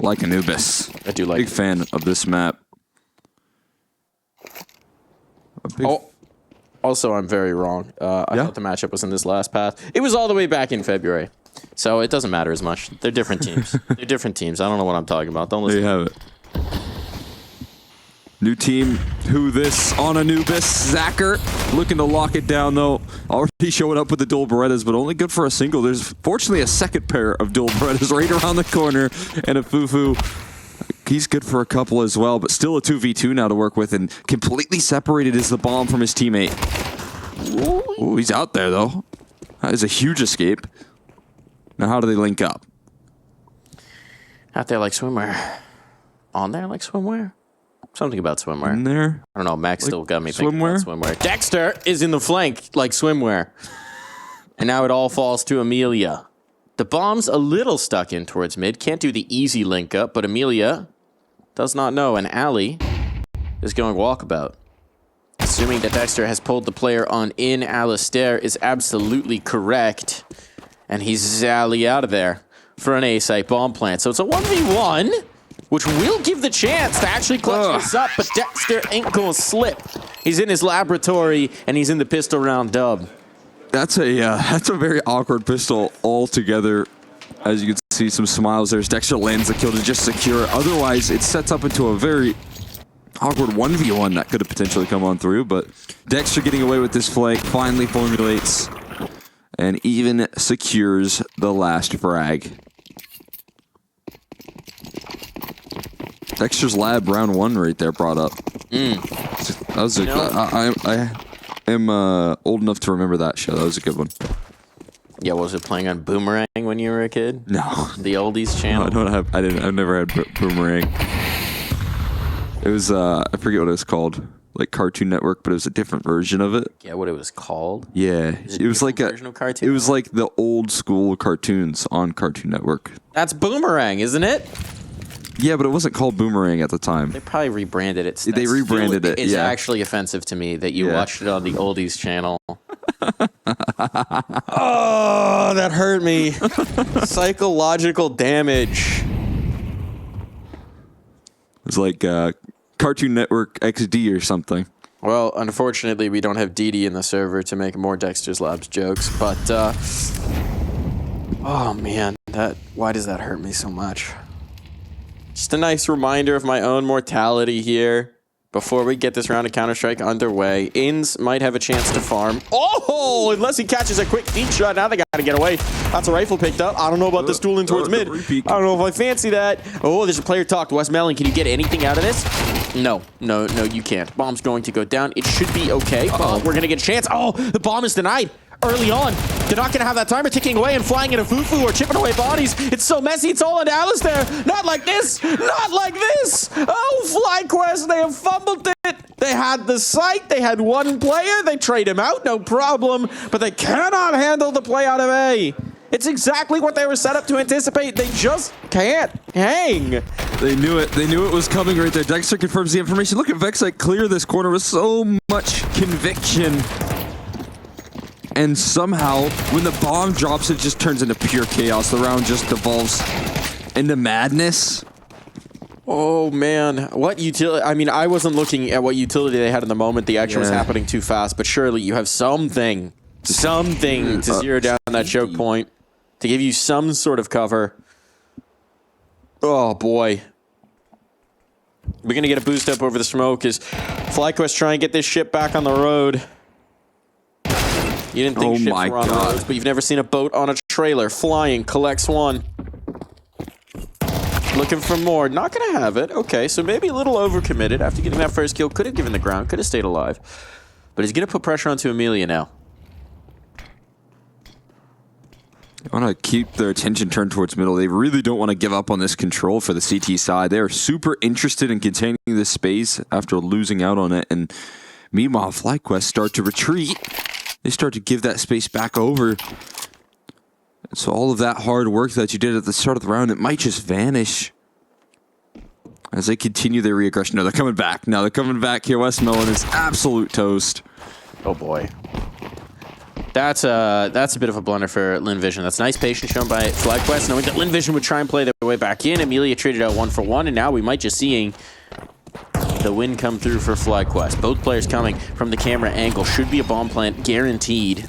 like Anubis. I do like Big fan of this map. Also, I'm very wrong. I thought the matchup was in this last path. It was all the way back in February. So it doesn't matter as much. They're different teams. They're different teams. I don't know what I'm talking about. Don't listen. There you have it. New team, who this on Anubis. Zacher looking to lock it down, though. Already showing up with the dual Berettas, but only good for a single. There's fortunately a second pair of dual Berettas right around the corner, and a Fufu. He's good for a couple as well, but still a 2v2 now to work with, and completely separated is the bomb from his teammate. Ooh, he's out there, though. That is a huge escape. Now, how do they link up? Out there like swimwear. On there like swimwear? Something about swimwear. In there? I don't know. Max like still got me thinking about swimwear. Dexter is in the flank like swimwear. And now it all falls to Amelia. The bomb's a little stuck in towards mid. Can't do the easy link up, but Amelia does not know. And Ali is going walkabout. Assuming that Dexter has pulled the player on in, aliStair is absolutely correct. And he's Zally out of there for an A-site bomb plant. So it's a 1v1. Which will give the chance to actually clutch this up, but Dexter ain't gonna slip. He's in his laboratory, and he's in the pistol round dub. That's a very awkward pistol altogether. As you can see, some smiles there. Dexter lands the kill to just secure it. Otherwise, it sets up into a very awkward 1v1 that could have potentially come on through, but Dexter getting away with this flank, finally formulates, and even secures the last frag. Dexter's Lab round 1 right there brought up. That was I am old enough to remember that show. That was a good one. Yeah, was it playing on Boomerang when you were a kid? No. The oldies channel? No, I've never had Boomerang. It was, I forget what it was called. Like Cartoon Network, but it was a different version of it. Yeah, what it was called? Yeah. It was like version of Cartoon it was like the old school cartoons on Cartoon Network. That's Boomerang, isn't it? Yeah, but it wasn't called Boomerang at the time. They probably rebranded it. They rebranded it, It's yeah. actually offensive to me that you watched it on the oldies channel. Oh, that hurt me. Psychological damage. It was like Cartoon Network XD or something. Well, unfortunately, we don't have DD in the server to make more Dexter's Labs jokes, but oh man, why does that hurt me so much? Just a nice reminder of my own mortality here before we get this round of Counter-Strike underway. Inns might have a chance to farm. Oh, unless he catches a quick feed shot. Now they got to get away. That's a rifle picked up. I don't know about this duel in towards mid. I don't know if I fancy that. Oh, there's a player talked. Wes Mellon, can you get anything out of this? No, you can't. Bomb's going to go down. It should be okay, but we're going to get a chance. Oh, the bomb is denied. Early on, they're not going to have that timer ticking away and flying into Fufu or chipping away bodies. It's so messy. It's all into aliStair. Not like this. Not like this. Oh, FlyQuest, they have fumbled it. They had the site. They had one player. They trade him out, no problem. But they cannot handle the play out of A. It's exactly what they were set up to anticipate. They just can't hang. They knew it. They knew it was coming right there. Dexter confirms the information. Look at Vexite clear this corner with so much conviction. And somehow, when the bomb drops, it just turns into pure chaos. The round just devolves into madness. Oh, man. What utility? I mean, I wasn't looking at what utility they had in the moment. The action was happening too fast. But surely you have something to zero down that choke point to give you some sort of cover. Oh, boy. We're going to get a boost up over the smoke as FlyQuest try and get this ship back on the road. You didn't think ships were on roads, but you've never seen a boat on a trailer. Flying, collects one. Looking for more. Not going to have it. Okay, so maybe a little overcommitted after getting that first kill. Could have given the ground. Could have stayed alive. But he's going to put pressure onto Amelia now. They want to keep their attention turned towards middle. They really don't want to give up on this control for the CT side. They are super interested in containing this space after losing out on it. And meanwhile, FlyQuest start to retreat. They start to give that space back over. And so all of that hard work that you did at the start of the round, it might just vanish as they continue their reaggression. No, they're coming back. Now they're coming back here. Wes Mellon is absolute toast. Oh, boy. That's a bit of a blunder for Lynn Vision. That's nice patience shown by FlyQuest, knowing that Lynn Vision would try and play their way back in. Amelia traded out 1 for 1, and now we might just seeing the win come through for FlyQuest. Both players coming from the camera angle. Should be a bomb plant guaranteed.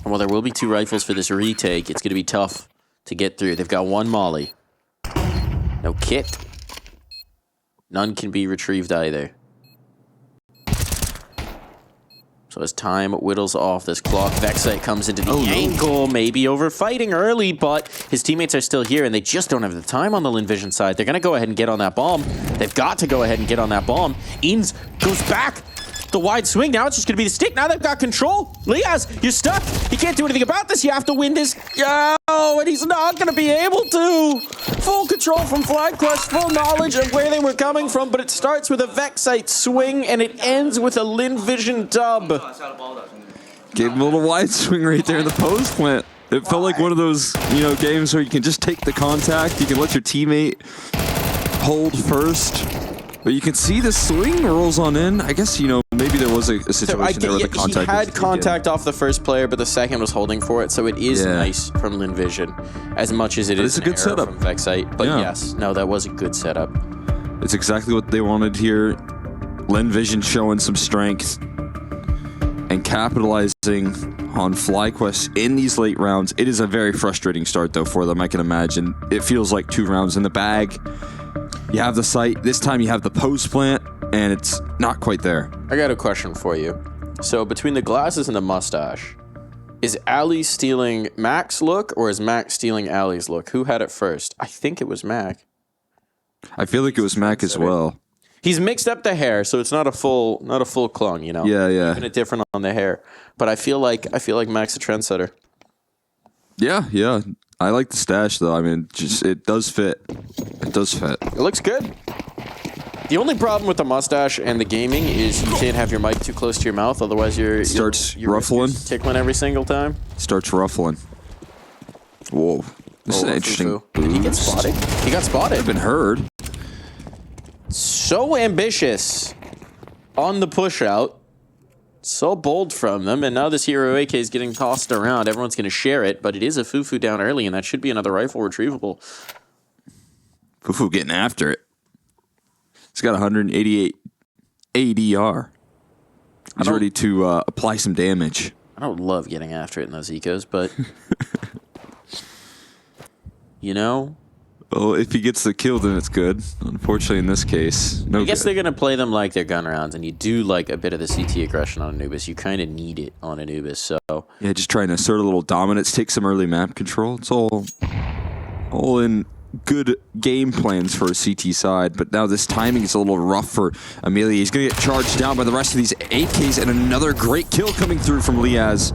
And while there will be 2 rifles for this retake, it's going to be tough to get through. They've got 1 molly. No kit. None can be retrieved either. So as time whittles off this clock, Vexite comes into the angle, maybe over fighting early, but his teammates are still here, and they just don't have the time on the Lynn Vision side. They're going to go ahead and get on that bomb. They've got to go ahead and get on that bomb. Eanes goes back. The wide swing. Now it's just going to be the stick. Now they've got control. Liaz, you're stuck. You can't do anything about this. You have to win this. Oh, and he's not going to be able to. Full control from FlyQuest, full knowledge of where they were coming from, but it starts with a Vexite swing, and it ends with a Lynn Vision dub. Gave him a little wide swing right there in the post plant. It felt like one of those, games where you can just take the contact. You can let your teammate hold first. But you can see the swing rolls on in. I guess, maybe there was a situation there where the contact he had contact off the first player, but the second was holding for it, so it is nice from Lynn Vision, as much as it is a good setup from Vexite. But yes, no, that was a good setup. It's exactly what they wanted here. Lynn Vision showing some strength and capitalizing on FlyQuest in these late rounds. It is a very frustrating start, though, for them, I can imagine. It feels like 2 rounds in the bag. You have the site. This time you have the post plant, and it's not quite there. I got a question for you. So between the glasses and the mustache, is Ali stealing Mac's look, or is Mac stealing Ali's look? Who had it first? I think it was Mac. I feel like it was Mac as well. He's mixed up the hair, so it's not a full clone, Yeah, yeah. Keeping it different on the hair. But I feel like Mac's a trendsetter. Yeah, yeah. I like the stash, though. I mean, it does fit. It does fit. It looks good. The only problem with the mustache and the gaming is you can't have your mic too close to your mouth, otherwise you're ruffling, tickling every single time. Starts ruffling. Whoa, this is an interesting. Did he get spotted? He got spotted. I've been heard. So ambitious on the push out. So bold from them, and now this Hero AK is getting tossed around. Everyone's going to share it, but it is a Fufu down early, and that should be another rifle retrievable. Fufu getting after it. He's got 188 ADR. He's ready to apply some damage. I don't love getting after it in those ecos, but Well, if he gets the kill, then it's good. Unfortunately, in this case, no. I guess they're going to play them like their gun rounds, and you do like a bit of the CT aggression on Anubis. You kind of need it on Anubis, so... Yeah, just trying to assert a little dominance, take some early map control. It's all in good game plans for a CT side, but now this timing is a little rough for Amelia. He's going to get charged down by the rest of these AKs, and another great kill coming through from Liaz.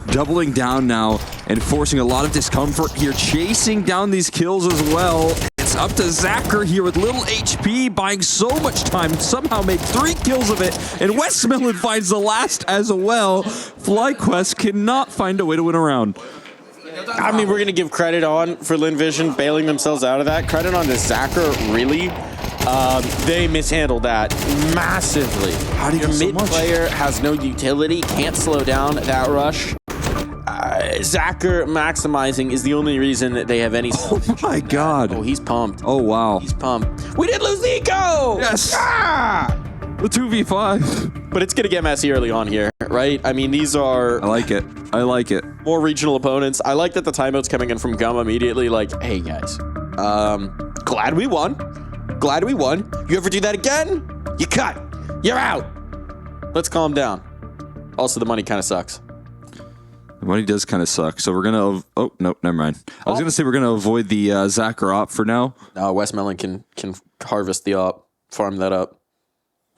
Doubling down now and forcing a lot of discomfort here, chasing down these kills as well. It's up to Zacher here with little HP, buying so much time, somehow made 3 kills of it, and Westmelon finds the last as well. FlyQuest cannot find a way to win a round. I mean, we're going to give credit on for Lynn Vision bailing themselves out of that. Credit on to Zacher, really. They mishandled that massively. How do you Your so mid much? player has no utility, can't slow down that rush. Zacher maximizing is the only reason that they have any... Oh my god. Oh, he's pumped. Oh wow. He's pumped. We did lose the eco! Yes! Ah! The 2v5. But it's going to get messy early on here, right? I mean, these are... I like it. I like it. More regional opponents. I like that the timeout's coming in from Gum immediately, like, hey guys, glad we won. Glad we won. You ever do that again? You cut. You're out. Let's calm down. Also, the money kind of sucks. The money does kind of suck, so we're gonna... Oh, nope, never mind. I was gonna say we're gonna avoid the Zacher op for now. No, Westmelon can harvest the op, farm that up.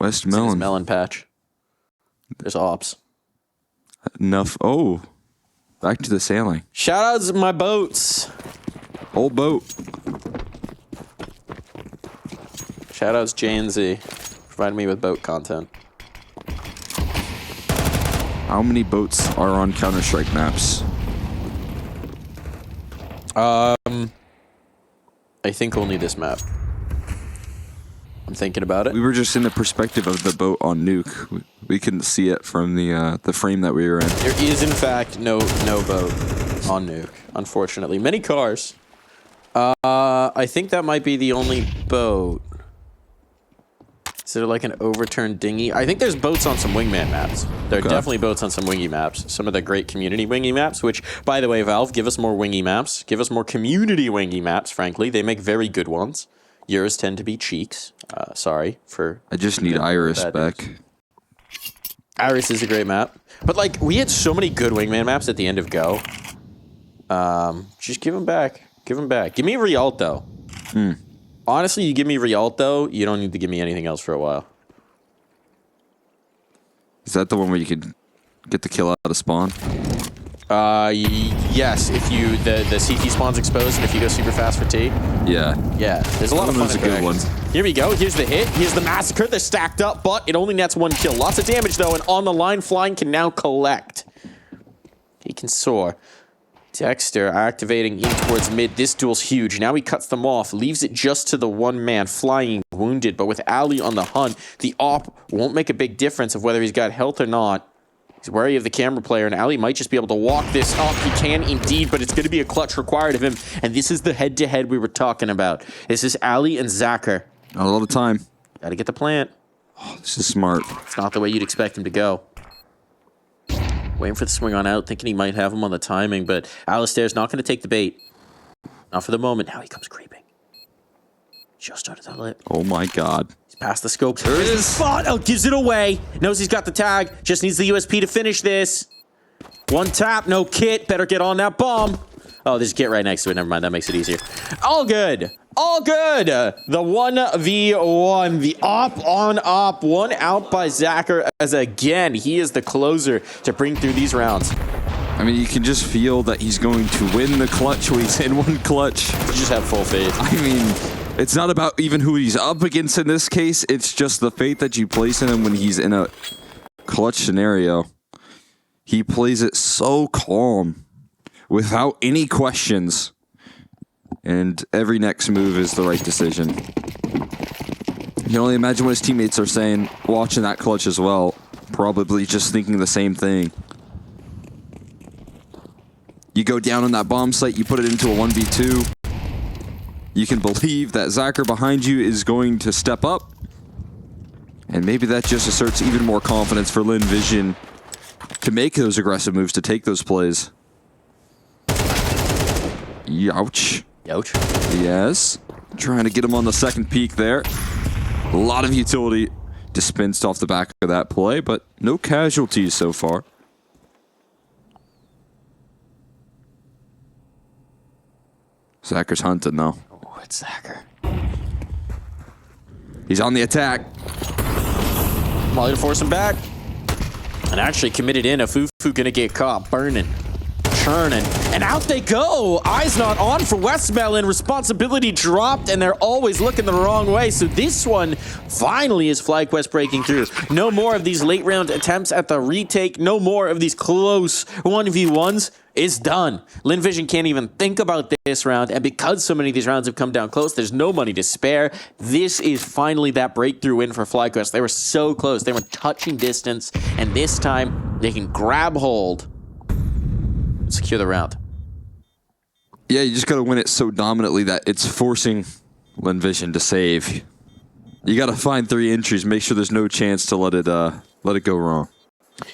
Westmelon. Melon patch. There's ops. Enough. Oh, back to the sailing. Shout outs to my boats. Old boat. Shout outs J&Z. Providing me with boat content. How many boats are on Counter-Strike maps? I think only this map. I'm thinking about it. We were just in the perspective of the boat on Nuke. We couldn't see it from the frame that we were in. There is, in fact, no boat on Nuke, unfortunately. Many cars. I think that might be the only boat. Is there like an overturned dinghy? I think there's boats on some wingman maps. There are definitely boats on some wingy maps. Some of the great community wingy maps, which, by the way, Valve, give us more wingy maps. Give us more community wingy maps, frankly. They make very good ones. Yours tend to be cheeks. Sorry for... I just need Iris back. Iris is a great map. But, like, we had so many good wingman maps at the end of Go. Just give them back. Give them back. Give me Rialto. Honestly, you give me Rialto, you don't need to give me anything else for a while. Is that the one where you could get the kill out of spawn? Yes, if you the CT spawn's exposed and if you go super fast for T. Yeah. Yeah, there's a lot of fun. Those are good ones. Here we go. Here's the hit. Here's the massacre. They're stacked up, but it only nets 1 kill. Lots of damage though, and on the line, Flying can now collect. He can soar. Dexter activating in towards mid. This duel's huge. Now he cuts them off, leaves it just to the one man. Flying wounded, but with Ali on the hunt, the op won't make a big difference of whether he's got health or not. He's wary of the camera player, and Ali might just be able to walk this up. He can indeed, but it's going to be a clutch required of him. And this is the head-to-head we were talking about. This is Ali and Zacher. Not a lot of time. Got to get the plant. Oh, this is smart. It's not the way you'd expect him to go. Waiting for the swing on out, thinking he might have him on the timing, but aliStair's not going to take the bait. Not for the moment. Now he comes creeping. Just under the lip. Oh my god. He's past the scope. There it is. Spot. Oh, gives it away. Knows he's got the tag. Just needs the USP to finish this. One tap, no kit. Better get on that bomb. Oh, there's a kit right next to it. Never mind. That makes it easier. All good. All good. The 1v1. The op on op. One out by Zacher as again, he is the closer to bring through these rounds. I mean, you can just feel that he's going to win the clutch when he's in one clutch. You just have full faith. I mean, it's not about even who he's up against in this case. It's just the faith that you place in him when he's in a clutch scenario. He plays it so calm, without any questions. And every next move is the right decision. You can only imagine what his teammates are saying, watching that clutch as well. Probably just thinking the same thing. You go down on that bomb site, you put it into a 1v2. You can believe that Zacher behind you is going to step up. And maybe that just asserts even more confidence for Lynn Vision to make those aggressive moves, to take those plays. Youch. Youch. Yes. Trying to get him on the second peak there. A lot of utility dispensed off the back of that play, but no casualties so far. Zacher's hunting, though. Oh, it's Zacher. He's on the attack. Molly to force him back. And actually committed in. A Fufu gonna get caught. Burning. Churning. And out they go. Eyes not on for Westmelon. Responsibility dropped, and they're always looking the wrong way. So this one finally is FlyQuest breaking through. No more of these late round attempts at the retake. No more of these close 1v1s. It's done. Lynn Vision can't even think about this round, and because so many of these rounds have come down close, there's no money to spare. This is finally that breakthrough win for FlyQuest. They were so close. They were touching distance, and this time they can grab hold, secure the round. Yeah, you just got to win it so dominantly that it's forcing Lynn Vision to save. You got to find 3 entries, make sure there's no chance to let it go wrong.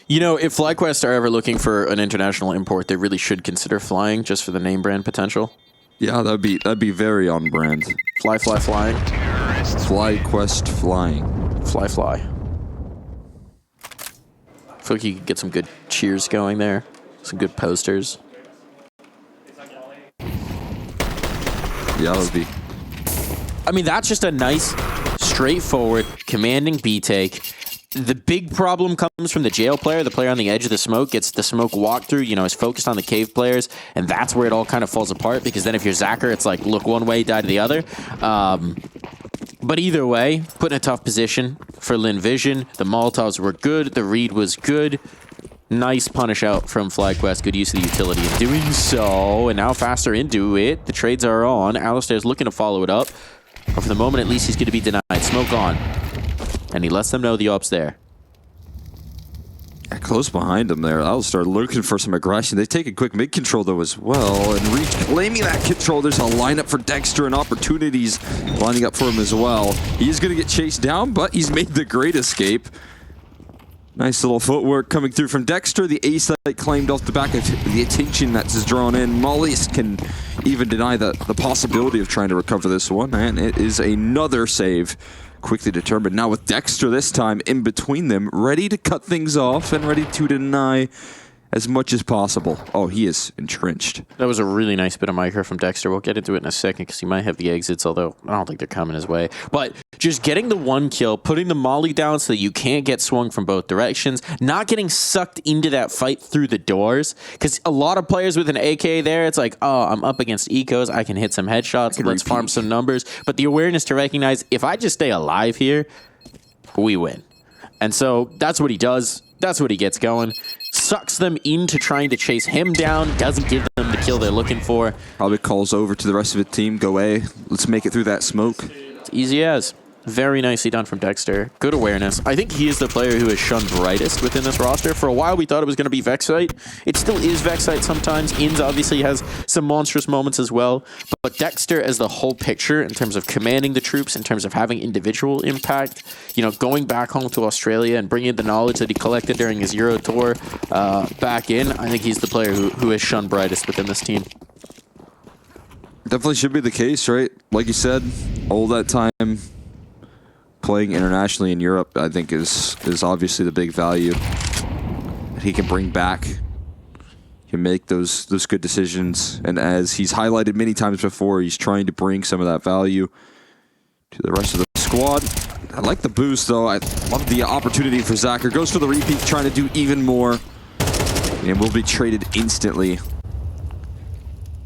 You know, if FlyQuest are ever looking for an international import, they really should consider Flying just for the name brand potential. Yeah, that'd be very on brand. Flying. FlyQuest Flying. Fly. I feel like you could get some good cheers going there. Some good posters. Yeah, that would be. I mean, that's just a nice, straightforward, commanding B take. The big problem comes from the jail player. The player on the edge of the smoke gets the smoke walked through, is focused on the cave players, and that's where it all kind of falls apart, because then if you're Zacher, it's like, look one way, die to the other. But either way, put in a tough position for Lynn Vision. The Molotovs were good. The read was good. Nice punish out from FlyQuest. Good use of the utility in doing so. And now faster into it. The trades are on. aliStair's looking to follow it up. But for the moment, at least he's going to be denied. Smoke on. And he lets them know the op's there. Close behind him there. aliStair looking for some aggression. They take a quick mid control though as well, and Reach claiming that control. There's a lineup for Dexter and opportunities lining up for him as well. He's going to get chased down, but he's made the great escape. Nice little footwork coming through from Dexter. The ace that claimed off the back of the attention that's drawn in. Molly's can even deny the possibility of trying to recover this one, and it is another save. Quickly determined now with Dexter this time in between them, ready to cut things off and ready to deny as much as possible. Oh, he is entrenched. That was a really nice bit of micro from Dexter. We'll get into it in a second because he might have the exits, although I don't think they're coming his way. But just getting the one kill, putting the molly down so that you can't get swung from both directions, not getting sucked into that fight through the doors. Because a lot of players with an AK there, it's like, oh, I'm up against ecos, I can hit some headshots, let's farm some numbers. But the awareness to recognize, if I just stay alive here, we win. And so that's what he does. That's what he gets going. Sucks them into trying to chase him down. Doesn't give them the kill they're looking for. Probably calls over to the rest of the team. Go A. Let's make it through that smoke. It's easy as. Very nicely done from Dexter. Good awareness. I think he is the player who is shunned brightest within this roster. For a while, we thought it was going to be Vexite. It still is Vexite sometimes. Inns obviously has some monstrous moments as well. But Dexter as the whole picture in terms of commanding the troops, in terms of having individual impact, you know, going back home to Australia and bringing the knowledge that he collected during his Euro tour back in, I think he's the player who is shunned brightest within this team. Definitely should be the case, right? Like you said, all that time playing internationally in Europe, I think is obviously the big value that he can bring back. He can make those good decisions, and as he's highlighted many times before, he's trying to bring some of that value to the rest of the squad. I like the boost though. I love the opportunity for Zacher. Goes for the repeat, trying to do even more, and will be traded instantly.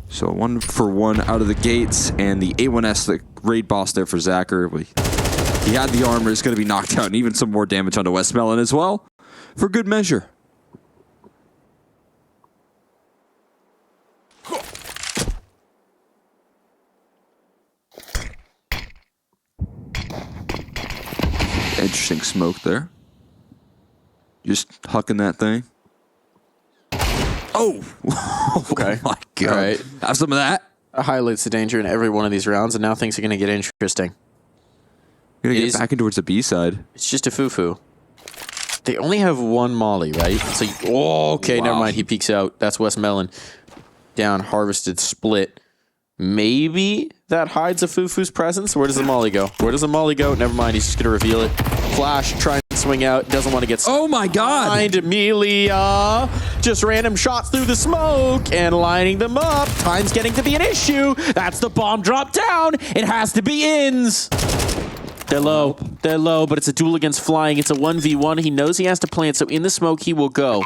So 1-for-1 out of the gates, and the A1S, the raid boss there for Zacher. He had the armor, is going to be knocked out, and even some more damage onto Westmelon as well, for good measure. Interesting smoke there. Just hucking that thing. Oh! Okay. Oh my God. All right. Have some of that. Highlights the danger in every one of these rounds, and now things are going to get interesting. We're going to get back in towards the B side. It's just a foo-foo. They only have one molly, right? So, okay, wow. Never mind. He peeks out. That's Westmelon. Down, harvested, split. Maybe that hides a foo-foo's presence. Where does the molly go? Where does the molly go? Never mind. He's just going to reveal it. Flash, try and swing out. Doesn't want to get... Oh, my God. Behind Amelia. Just random shots through the smoke and lining them up. Time's getting to be an issue. That's the bomb drop down. It has to be Inns. They're low. They're low, but it's a duel against flying. It's a 1v1. He knows he has to plant, so in the smoke he will go.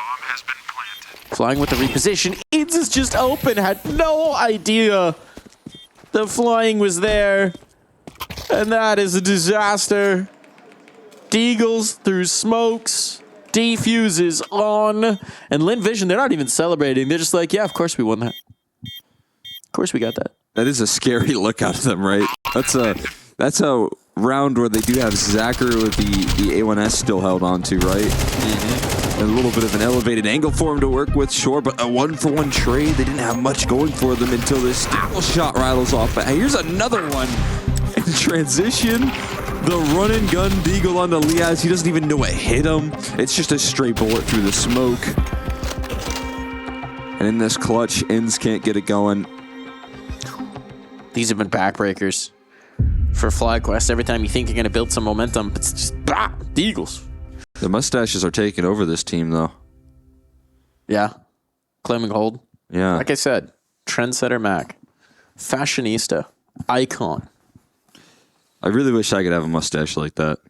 Flying with the reposition. Inns is just open. Had no idea the flying was there. And that is a disaster. Deagles through smokes. Defuses on. And Lynn Vision, they're not even celebrating. They're just like, yeah, of course we won that. Of course we got that. That is a scary look out of them, right? That's a round where they do have Zacher with the A1S still held on to, right? Mm-hmm. And a little bit of an elevated angle for him to work with, sure, but a 1-for-1 trade. They didn't have much going for them until this shot rattles off. But here's another one in transition. The run and gun deagle onto Liaz. He doesn't even know what hit him. It's just a straight bullet through the smoke. And in this clutch, Inns can't get it going. These have been backbreakers for FlyQuest. Every time you think you're going to build some momentum, it's just the Eagles. The mustaches are taking over this team, though. Yeah. Claiming hold. Yeah. Like I said, trendsetter Mac. Fashionista. Icon. I really wish I could have a mustache like that.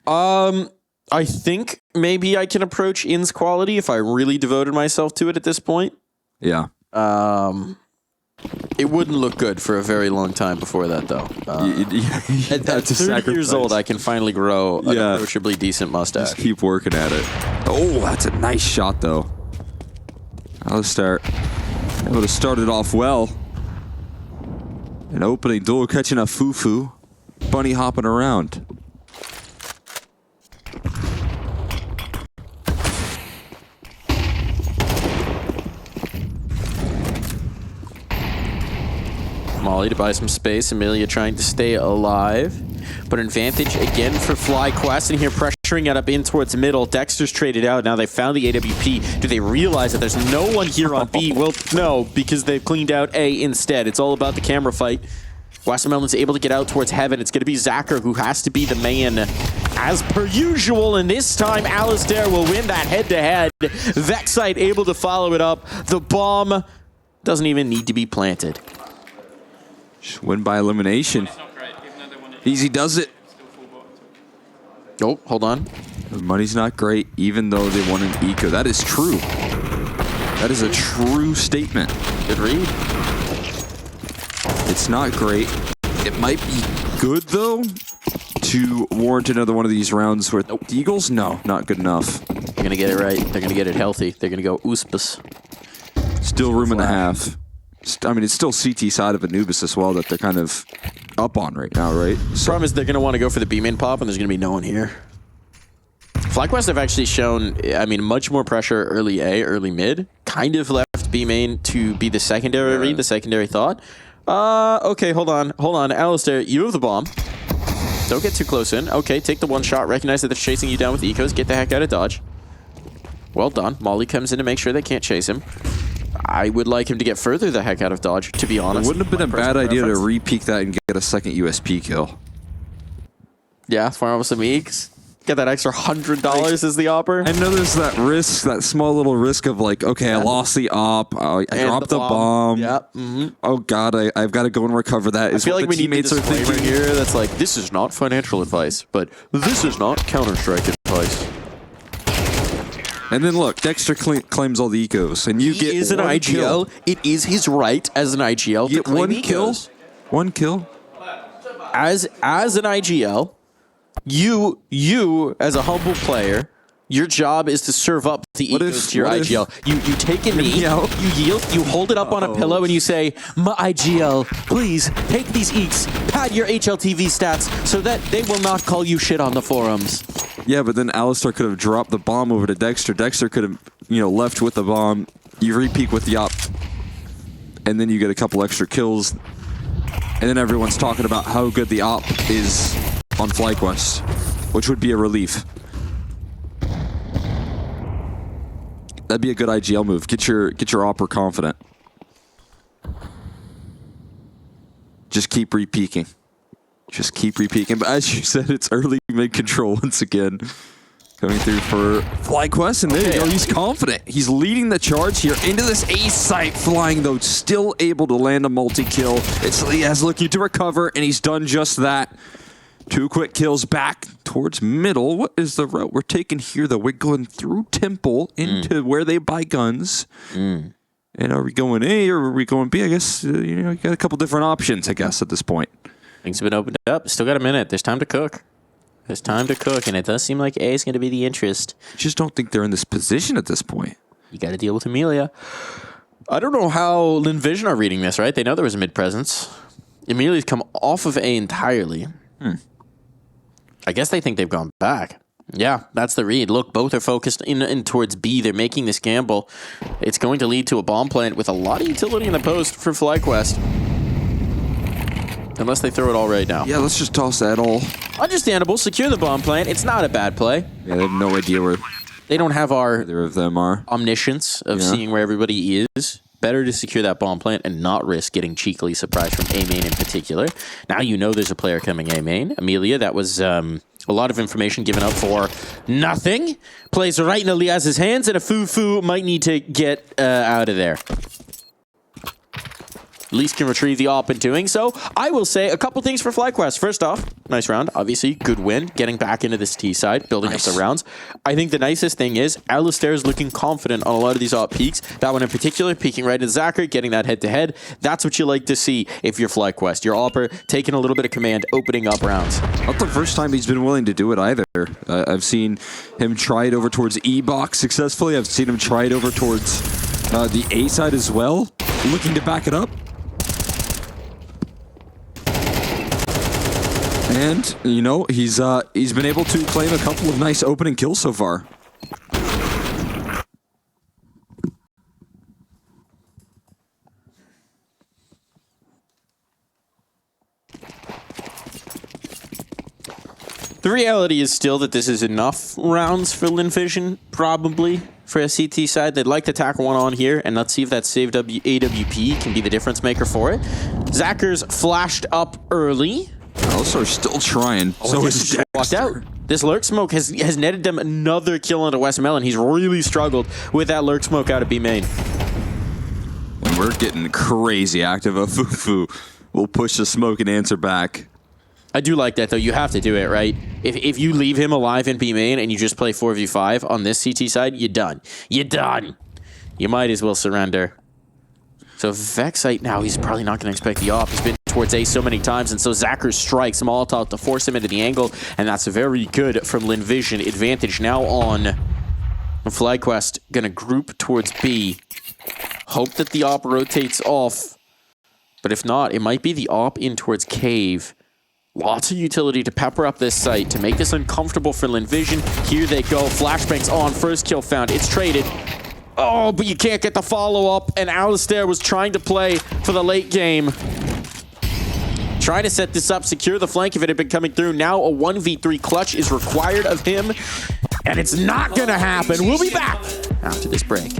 I think maybe I can approach Inns quality if I really devoted myself to it at this point. Yeah. It wouldn't look good for a very long time before that, though. At 30 years old, I can finally grow an approachably decent mustache. Just keep working at it. Oh, that's a nice shot, though. aliStair able to start it off well. An opening duel catching a foo-foo. Bunny hopping around. Molly to buy some space. Amelia trying to stay alive. But an advantage again for FlyQuest. And here pressuring it up in towards middle. Dexter's traded out. Now they found the AWP. Do they realize that there's no one here on B? Well, no, because they've cleaned out A instead. It's all about the camera fight. Watermelon's able to get out towards heaven. It's going to be Zacher who has to be the man as per usual. And this time, aliStair will win that head-to-head. Vexite able to follow it up. The bomb doesn't even need to be planted. Just win by elimination. Easy does it. Oh, hold on. The money's not great, even though they won an eco. That is true. That is a true statement. Good read. It's not great. It might be good, though, to warrant another one of these rounds where the Eagles? No, not good enough. They're going to get it right. They're going to get it healthy. They're going to go Uspis. Still room and a half. I mean, it's still CT side of Anubis as well that they're kind of up on right now, right? The problem is they're going to want to go for the B-main pop, and there's going to be no one here. FlyQuest have actually shown, I mean, much more pressure early A, early mid. Kind of left B-main to be the secondary read, the secondary thought. Okay, hold on. aliStair, you have the bomb. Don't get too close in. Okay, take the one shot. Recognize that they're chasing you down with ecos. Get the heck out of dodge. Well done. Molly comes in to make sure they can't chase him. I would like him to get further the heck out of dodge, to be honest. It wouldn't have been a bad idea to re-peek that and get a second USP kill. Yeah, farm up some eeks. Get that extra $100 as the opper. I know there's that risk, that small little risk of like, okay, I lost the op, I dropped the bomb. Yeah. Oh God, I've got to go and recover that. I feel like we need a disclaimer here that's like, this is not financial advice, but this is not Counter-Strike advice. And then look, Dexter claims all the ecos, and you get is an IGL. Kill. It is his right as an IGL to get claim one ecos. kill. One kill. As an IGL, you as a humble player, your job is to serve up the ecos to your IGL. You take a knee, you yield, you hold it up on a pillow, and you say, "My IGL, please take these eeks, pad your HLTV stats so that they will not call you shit on the forums." Yeah, but then aliStair could have dropped the bomb over to Dexter. Dexter could have, left with the bomb. You re-peek with the op, and then you get a couple extra kills. And then everyone's talking about how good the op is on FlyQuest, which would be a relief. That'd be a good IGL move. Get your opper confident. Just keep re-peeking. Just keep re-peeking. But as you said, it's early mid-control once again. Coming through for FlyQuest, and there you go. He's confident. He's leading the charge here into this ace site. Flying, though, still able to land a multi-kill. It's Liaz looking to recover, and he's done just that. 2 quick kills back towards middle. What is the route we're taking here, though? We're going through Temple into where they buy guns. And are we going A or are we going B? I guess, you got a couple different options, I guess, at this point. Things have been opened up. Still got a minute. There's time to cook. There's time to cook, and it does seem like A is going to be the interest. I just don't think they're in this position at this point. You got to deal with Amelia. I don't know how Lynn Vision are reading this, right? They know there was a mid-presence. Amelia's come off of A entirely. I guess they think they've gone back. Yeah, that's the read. Look, both are focused in towards B. They're making this gamble. It's going to lead to a bomb plant with a lot of utility in the post for FlyQuest. Unless they throw it all right now. Yeah, let's just toss that all. Understandable. Secure the bomb plant. It's not a bad play. Yeah, they have no idea where they don't have our either of them are. Omniscience of seeing where everybody is. Better to secure that bomb plant and not risk getting cheekily surprised from A main in particular. Now you know there's a player coming A main. Amelia, that was a lot of information given up for nothing. Plays right in Elias's hands, and a foo-foo might need to get out of there. Least can retrieve the op in doing so. I will say a couple things for FlyQuest. First off, nice round. Obviously, good win. Getting back into this T side, building up the rounds. I think the nicest thing is aliStair is looking confident on a lot of these op peaks. That one in particular, peeking right at Zacher, getting that head-to-head. That's what you like to see if you're FlyQuest. Your opper taking a little bit of command, opening up rounds. Not the first time he's been willing to do it either. I've seen him try it over towards E-Box successfully. I've seen him try it over towards the A side as well. Looking to back it up. And, you know, he's been able to claim a couple of nice opening kills so far. The reality is still that this is enough rounds for Lynn Vision, probably, for a CT side. They'd like to tack one on here, and let's see if that saved AWP can be the difference maker for it. Zacker's flashed up early. aliStair still trying. So is walked out. This lurk smoke has netted them another kill into West Melon. He's really struggled with that lurk smoke out of B main. When we're getting crazy active, a Fufu will push the smoke and answer back. I do like that, though. You have to do it, right? If you leave him alive in B main and you just play 4v5 on this CT side, you're done. You're done. You might as well surrender. So Vexite now, he's probably not going to expect the op. He's been towards A so many times, and so Zacher strikes Molotov to force him into the angle, and that's very good from Lynn Vision. Advantage now on FlyQuest. Going to group towards B. Hope that the op rotates off, but if not, it might be the op in towards Cave. Lots of utility to pepper up this site to make this uncomfortable for Lynn Vision. Here they go. Flashbangs on. First kill found. It's traded. Oh, but you can't get the follow-up. And aliStair was trying to play for the late game. Trying to set this up, secure the flank if it had been coming through. Now a 1v3 clutch is required of him. And it's not going to happen. We'll be back after this break.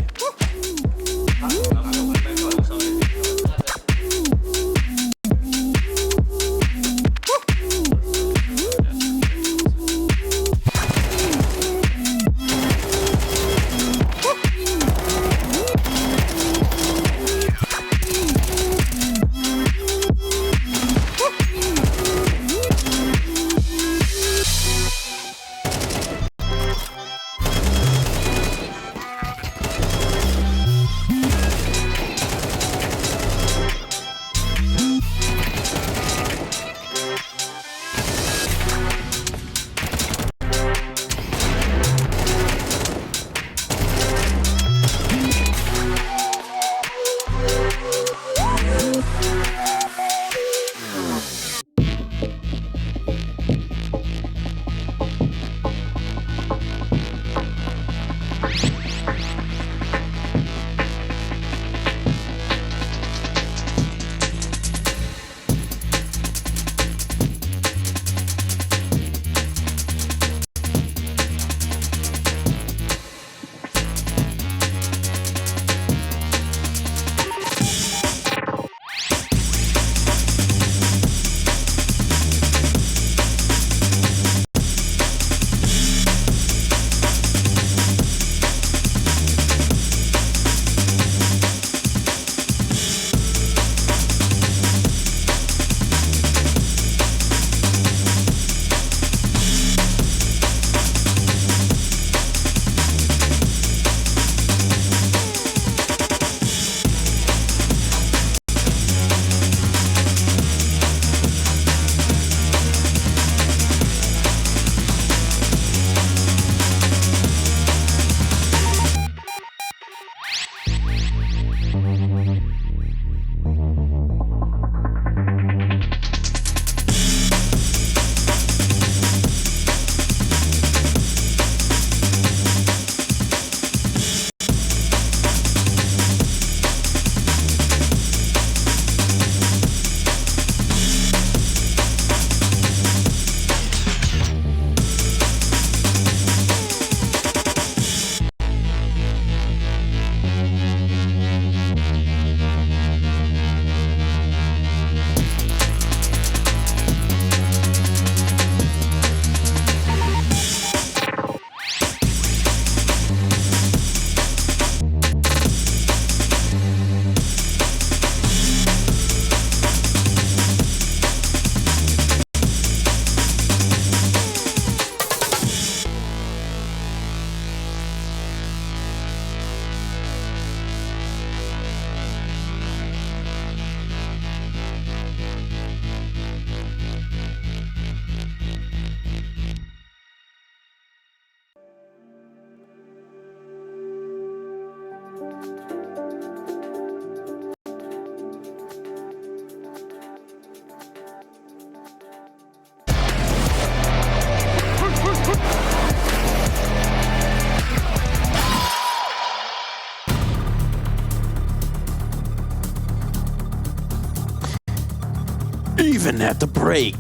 even at the break.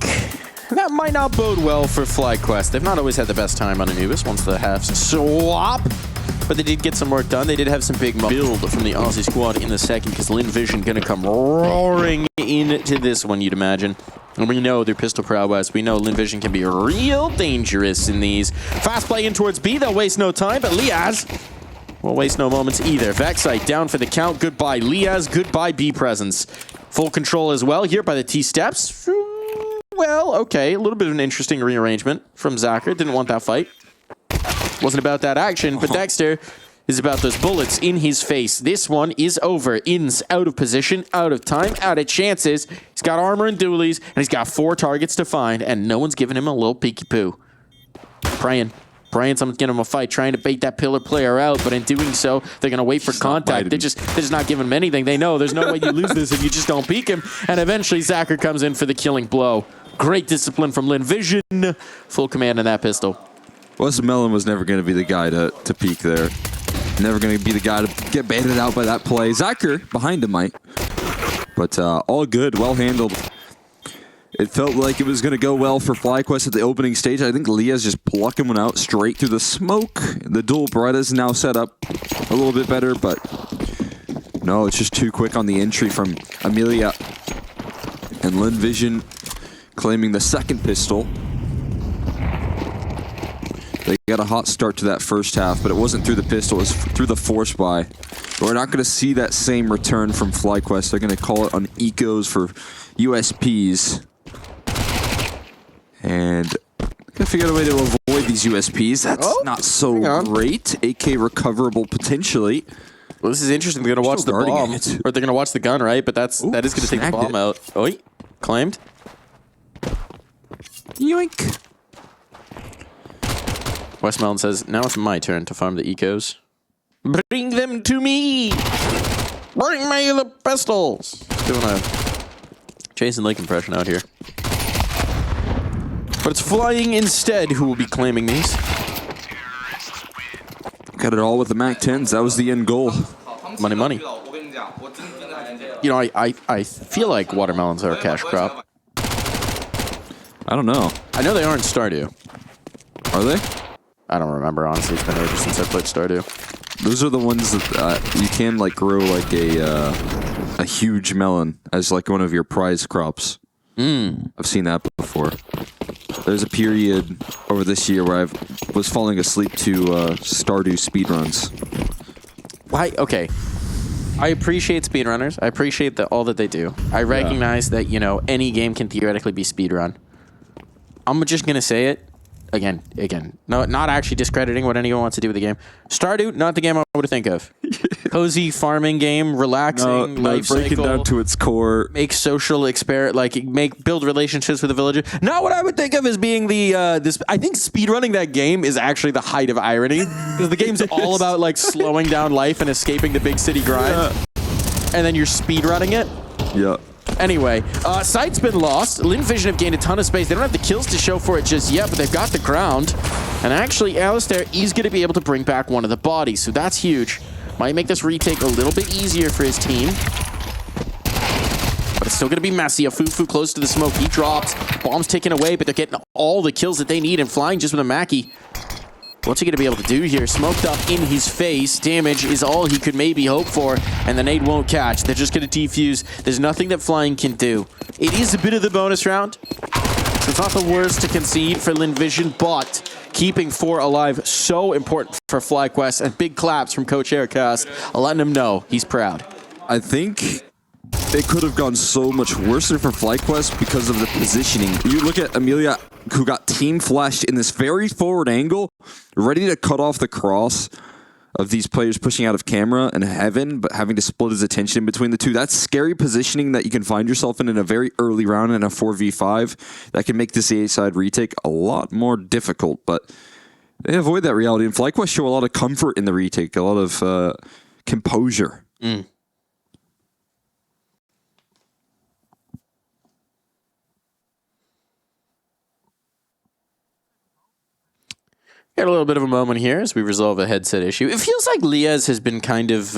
That might not bode well for FlyQuest. They've not always had the best time on Anubis once the halves swap. But they did get some work done. They did have some big build from the Aussie squad in the second because Lynn Vision going to come roaring into this one, you'd imagine. And we know their pistol prowess. We know Lynn Vision can be real dangerous in these. Fast play in towards B. They'll waste no time, but Liaz will waste no moments either. Vexite down for the count. Goodbye, Liaz. Goodbye, B presence. Full control as well here by the T-steps. Well, okay. A little bit of an interesting rearrangement from Zacher. Didn't want that fight. Wasn't about that action, but Dexter is about those bullets in his face. This one is over. In's out of position, out of time, out of chances. He's got armor and dualies, and he's got 4 targets to find, and no one's giving him a little peeky poo. Praying someone's getting him a fight, trying to bait that pillar player out, but in doing so, they're going to wait for contact. They're just not giving him anything. They know there's no way you lose this if you just don't peek him, and eventually Zacher comes in for the killing blow. Great discipline from Lynn Vision. Full command in that pistol. Wes Mellon was never going to be the guy to peek there. Never going to be the guy to get baited out by that play. Zacher behind him might. But all good, well handled. It felt like it was going to go well for FlyQuest at the opening stage. I think Liaz just plucking one out straight through the smoke. The dual Berettas now set up a little bit better, but no, it's just too quick on the entry from Amelia. And Lynn Vision claiming the second pistol. They got a hot start to that first half, but it wasn't through the pistol, it was through the force buy. We're not going to see that same return from FlyQuest. They're going to call it on ecos for USPs. And gotta figure out a way to avoid these USPs. That's not so great. AK recoverable potentially. Well, this is interesting. They're going to watch the bomb. Or they're going to watch the gun, right? But that is going to take the bomb out. Oh, claimed. Yoink. Wes Mellon says, now it's my turn to farm the ecos. Bring them to me! Bring me the pistols! Doing a Jason Lake impression out here. But it's Flying instead who will be claiming these. Got it all with the MAC-10s. That was the end goal. Money, money. You know, I feel like watermelons are a cash crop. I don't know. I know they are in Stardew. Are they? I don't remember, honestly. It's been ages since I played Stardew. Those are the ones that you can like grow like a huge melon as like one of your prize crops. I've seen that before. There's a period over this year where I was falling asleep to Stardew speedruns. Why? Okay. I appreciate speedrunners. I appreciate all that they do. I recognize that, you know, any game can theoretically be speedrun. I'm just going to say it. Again, no, not actually discrediting what anyone wants to do with the game. Stardew, not the game I would think of. Cozy farming game, relaxing, life break it cycle, down to its core. make social build relationships with the villager. Not what I would think of as being the I think speedrunning that game is actually the height of irony because the game's all about like slowing down life and escaping the big city grind, and then you're speedrunning it. Yeah. Anyway, site's been lost. Lynn Vision have gained a ton of space. They don't have the kills to show for it just yet, but they've got the ground. And actually, aliStair is going to be able to bring back one of the bodies, so that's huge. Might make this retake a little bit easier for his team. But it's still going to be messy. A Fufu close to the smoke. He drops. Bomb's taken away, but they're getting all the kills that they need and Flying just with a Mackie. What's he going to be able to do here? Smoked up in his face. Damage is all he could maybe hope for, and the nade won't catch. They're just going to defuse. There's nothing that Flying can do. It is a bit of the bonus round. So it's not the worst to concede for Lynn Vision, but keeping 4 alive so important for FlyQuest, and big claps from Coach Aircast, letting him know he's proud. I think it could have gone so much worse for FlyQuest because of the positioning. You look at Amelia, who got team flashed in this very forward angle, ready to cut off the cross of these players pushing out of camera and heaven, but having to split his attention between the two. That's scary positioning that you can find yourself in a very early round in a 4v5 that can make this A side retake a lot more difficult, but they avoid that reality. And FlyQuest show a lot of comfort in the retake, a lot of composure. Got a little bit of a moment here as we resolve a headset issue. It feels like Liaz has been kind of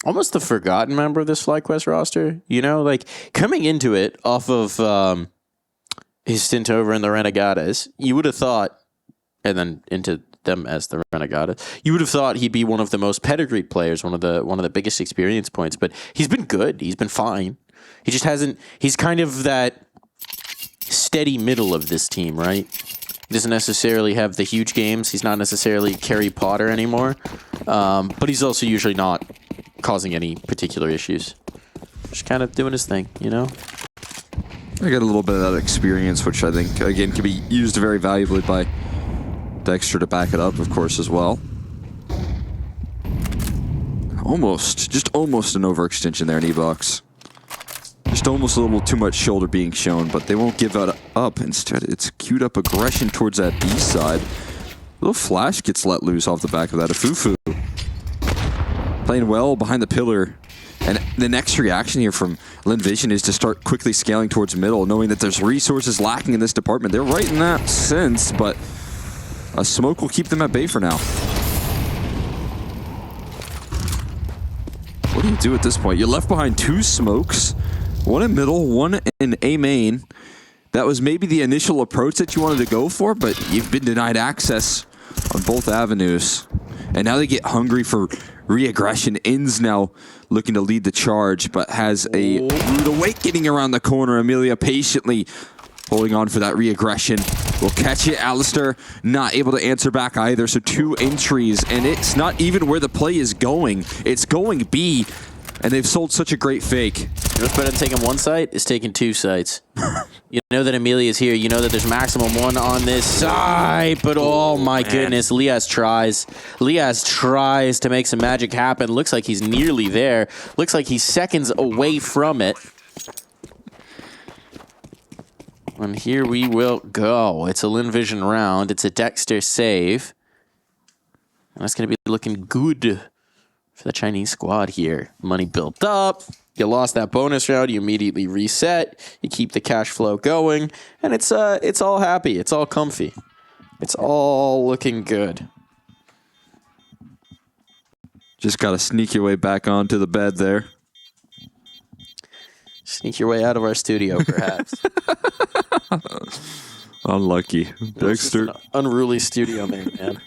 almost the forgotten member of this FlyQuest roster. You know, like coming into it off of his stint over in the Renegadas, you would have thought, and then into them as the Renegadas, you would have thought he'd be one of the most pedigreed players, one of the biggest experience points. But he's been good. He's been fine. He just hasn't. He's kind of that steady middle of this team, right? He doesn't necessarily have the huge games. He's not necessarily Kerry Potter anymore. But he's also usually not causing any particular issues. Just kind of doing his thing, you know? I got a little bit of that experience, which I think, again, can be used very valuably by Dexter to back it up, of course, as well. Just almost an overextension there in E-Box. Just almost a little too much shoulder being shown, but they won't give it up. Instead, it's queued up aggression towards that B side. A little flash gets let loose off the back of that. Afufu playing well behind the pillar. And the next reaction here from Lynn Vision is to start quickly scaling towards middle, knowing that there's resources lacking in this department. They're right in that sense, but a smoke will keep them at bay for now. What do you do at this point? You're left behind two smokes. One in middle, one in A main. That was maybe the initial approach that you wanted to go for, but you've been denied access on both avenues. And now they get hungry for re-aggression. In's now looking to lead the charge, but has a rude awakening around the corner. Amelia patiently holding on for that re-aggression. Will catch it. aliStair not able to answer back either. So 2 entries, and it's not even where the play is going. It's going B, and they've sold such a great fake. You know what's better than taking one site? Is taking 2 sites. You know that Amelia is here. You know that there's maximum 1 on this side. But oh my goodness, Lias tries. Lias tries to make some magic happen. Looks like he's nearly there. Looks like he's seconds away from it. And here we will go. It's a Lynn Vision round. It's a Dexter save. And that's going to be looking good for the Chinese squad here. Money built up. You lost that bonus round. You immediately reset. You keep the cash flow going. And it's all happy. It's all comfy. It's all looking good. Just got to sneak your way back onto the bed there. Sneak your way out of our studio, perhaps. Unlucky. Dexter. An unruly studio man.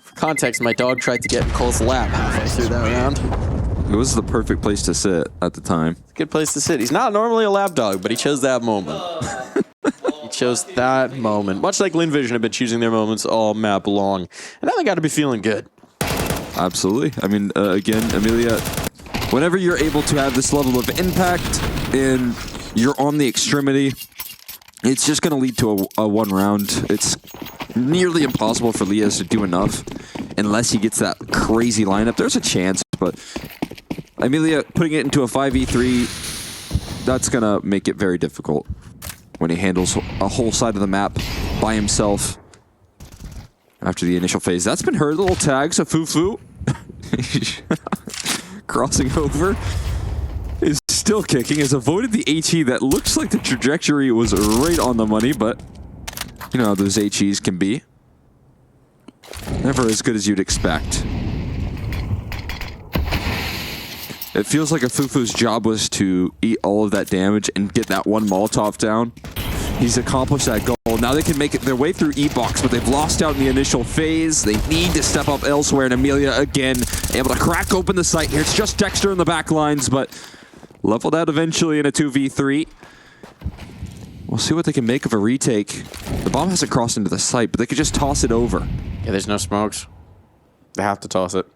For context, my dog tried to get in Cole's lap halfway through that round. It was the perfect place to sit at the time. Good place to sit. He's not normally a lap dog, but he chose that moment. He chose that moment. Much like Lynn Vision have been choosing their moments all map long. And now they got to be feeling good. Absolutely. I mean, again, Amelia, whenever you're able to have this level of impact and you're on the extremity, it's just going to lead to a 1 round. It's nearly impossible for Lias to do enough unless he gets that crazy lineup. There's a chance, but Amelia putting it into a 5v3, that's going to make it very difficult when he handles a whole side of the map by himself after the initial phase. That's been heard. Little tags of Fufu crossing over. Is still kicking, has avoided the HE that looks like the trajectory was right on the money, but you know how those HEs can be. Never as good as you'd expect. It feels like a Fufu's job was to eat all of that damage and get that 1 Molotov down. He's accomplished that goal. Now they can make it their way through E-Box, but they've lost out in the initial phase. They need to step up elsewhere, and Amelia again able to crack open the site here. It's just Dexter in the back lines, but leveled out eventually in a 2v3. We'll see what they can make of a retake. The bomb hasn't crossed into the site, but they could just toss it over. Yeah, there's no smokes. They have to toss it.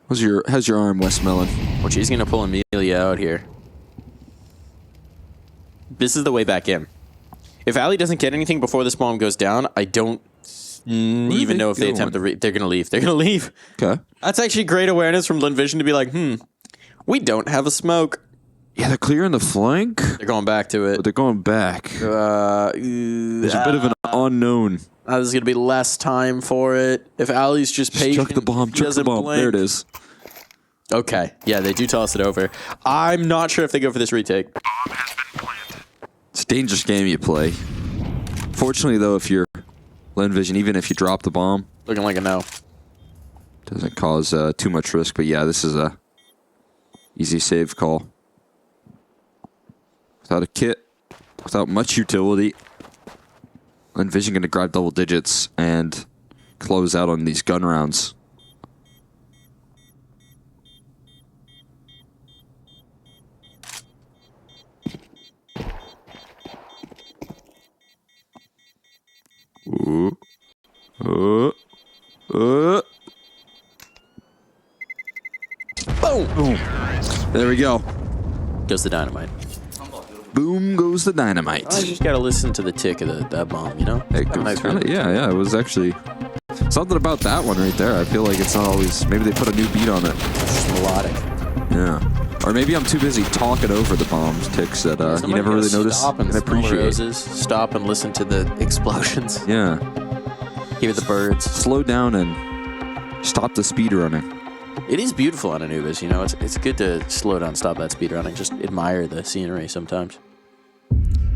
How's your arm, Westmelon? Well, she's going to pull Amelia out here. This is the way back in. If Ali doesn't get anything before this bomb goes down, I don't even know if they attempt to they're going to leave. They're going to leave. Okay. That's actually great awareness from Lynn Vision to be like, we don't have a smoke. Yeah, they're clearing the flank. They're going back to it. But they're going back. There's a bit of an unknown. There's going to be less time for it. If Ali's just patient. Chuck the bomb. Chuck the bomb. There it is. Okay. Yeah, they do toss it over. I'm not sure if they go for this retake. Bomb has been planted. It's a dangerous game you play. Fortunately, though, if you're Lynn Vision, even if you drop the bomb, Looking like a no. doesn't cause too much risk. But yeah, this is a Easy save call. Without a kit, without much utility. Lynn Vision going to grab double digits and close out on these gun rounds. Boom! Boom. There we go. Goes the dynamite. Boom goes the dynamite. I just gotta listen to the tick of that bomb, you know? Yeah, it was actually something about that one right there. I feel like it's not always, maybe they put a new beat on it. Just melodic. Yeah. Or maybe I'm too busy talking over the bombs ticks that you never really notice and appreciate. Roses, stop and listen to the explosions. Yeah. Hear the birds. Slow down and stop the speed running. It is beautiful on Anubis, you know. It's good to slow down, stop that speed running, just admire the scenery sometimes.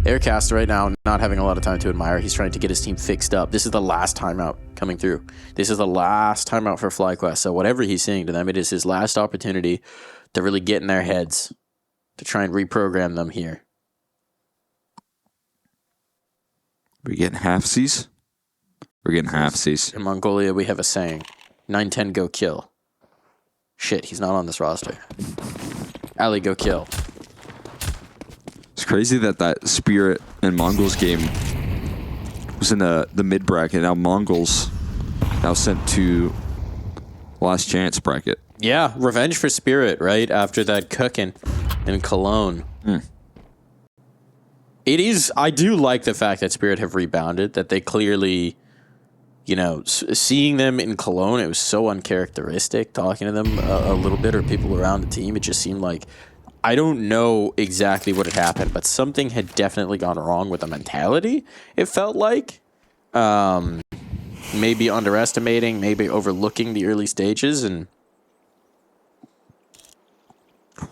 Aircaster right now, not having a lot of time to admire. He's trying to get his team fixed up. This is the last timeout coming through. This is the last timeout for FlyQuest. So whatever he's saying to them, it is his last opportunity to really get in their heads, to try and reprogram them here. We're getting halfsies. We're getting halfsies. In Mongolia, we have a saying, 9-10, go kill. Shit, he's not on this roster. Ali, go kill. It's crazy that Spirit and Mongols game was in the mid bracket. Now Mongols now sent to last chance bracket. Yeah, revenge for Spirit, right? After that cooking in Cologne. It is, I do like the fact that Spirit have rebounded, that they clearly, you know, seeing them in Cologne, it was so uncharacteristic. Talking to them a little bit, or people around the team, it just seemed like, I don't know exactly what had happened, but something had definitely gone wrong with the mentality, it felt like. Maybe underestimating, maybe overlooking the early stages, and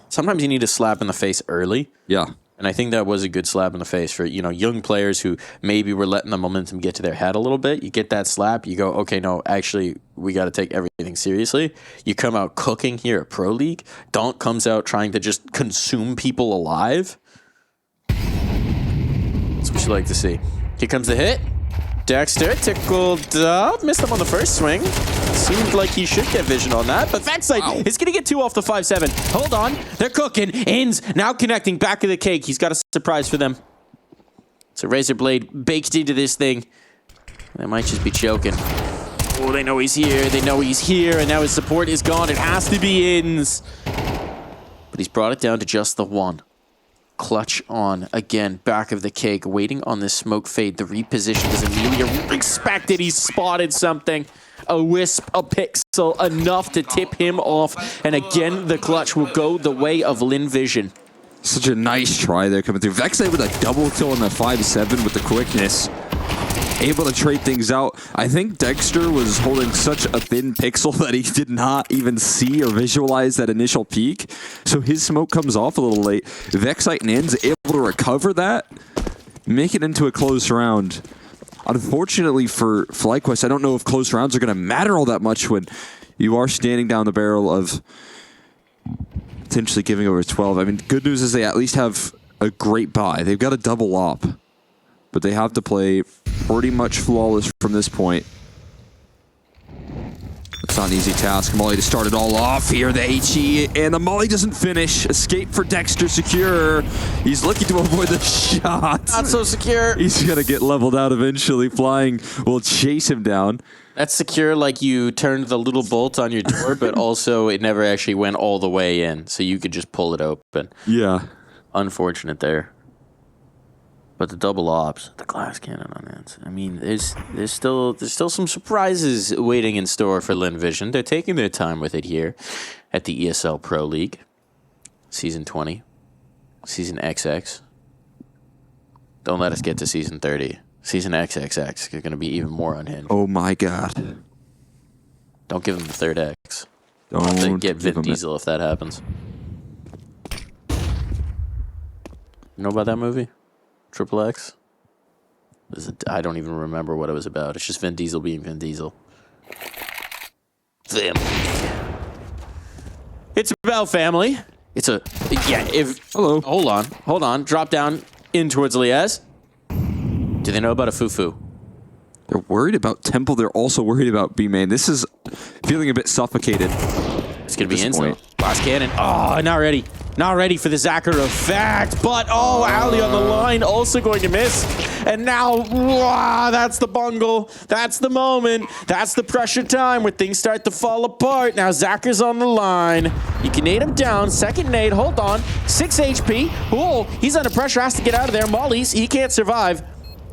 sometimes you need a slap in the face early. Yeah. And I think that was a good slap in the face for, you know, young players who maybe were letting the momentum get to their head a little bit. You get that slap, you go, okay, no, actually, we got to take everything seriously. You come out cooking here at Pro League. Donk comes out trying to just consume people alive. That's what you like to see. Here comes the hit. Dexter tickled up. Missed him on the first swing. Seemed like he should get vision on that, but Vexite is going to get 2 off the 5-7. Hold on. They're cooking. Ins now connecting back of the cake. He's got a surprise for them. It's a razor blade baked into this thing. They might just be choking. Oh, they know he's here. They know he's here, and now his support is gone. It has to be Ins. But he's brought it down to just the one. Clutch on again, back of the cake, waiting on this smoke fade. The reposition is Amelia expected. He's spotted something. A wisp, a pixel, enough to tip him off. And again, the clutch will go the way of Lynn Vision. Such a nice try there coming through. Vexite with a double kill on the 5-7 with the quickness. Able to trade things out. I think Dexter was holding such a thin pixel that he did not even see or visualize that initial peak. So his smoke comes off a little late. Vexite and Ins able to recover that, make it into a close round. Unfortunately for FlyQuest, I don't know if close rounds are going to matter all that much when you are standing down the barrel of potentially giving over 12. I mean, good news is they at least have a great buy. They've got a double op, but they have to play pretty much flawless from this point. It's not an easy task. Molly to start it all off here. The HE, and the Molly doesn't finish. Escape for Dexter secure. He's looking to avoid the shot. Not so secure. He's going to get leveled out eventually. Flying will chase him down. That's secure, like you turned the little bolt on your door, but also it never actually went all the way in, so you could just pull it open. Yeah. Unfortunate there. But the double ops, the glass cannon on it. I mean, there's still some surprises waiting in store for Lynn Vision. They're taking their time with it here at the ESL Pro League, Season 20, Season XX. Don't let us get to Season 30. Season XXX is going to be even more unhinged. Oh my God. Don't give them the third X. Don't get Vin Diesel if that happens. You know about that movie? Triple X? I don't even remember what it was about. It's just Vin Diesel being Vin Diesel. Family. It's about family. It's a, yeah, if, Hello. Hold on. Drop down in towards Liaz. Do they know about a Fufu? They're worried about Temple. They're also worried about B-Main. This is feeling a bit suffocated. It's going to be Insel. Last cannon. Oh, not ready. Not ready for the Zacher effect. But, oh, Ali on the line also going to miss. And now, wow, that's the bungle. That's the moment. That's the pressure time where things start to fall apart. Now, Zacher's on the line. You can nade him down. Second nade. Hold on. 6 HP. Oh, he's under pressure. Has to get out of there. Molly's. He can't survive.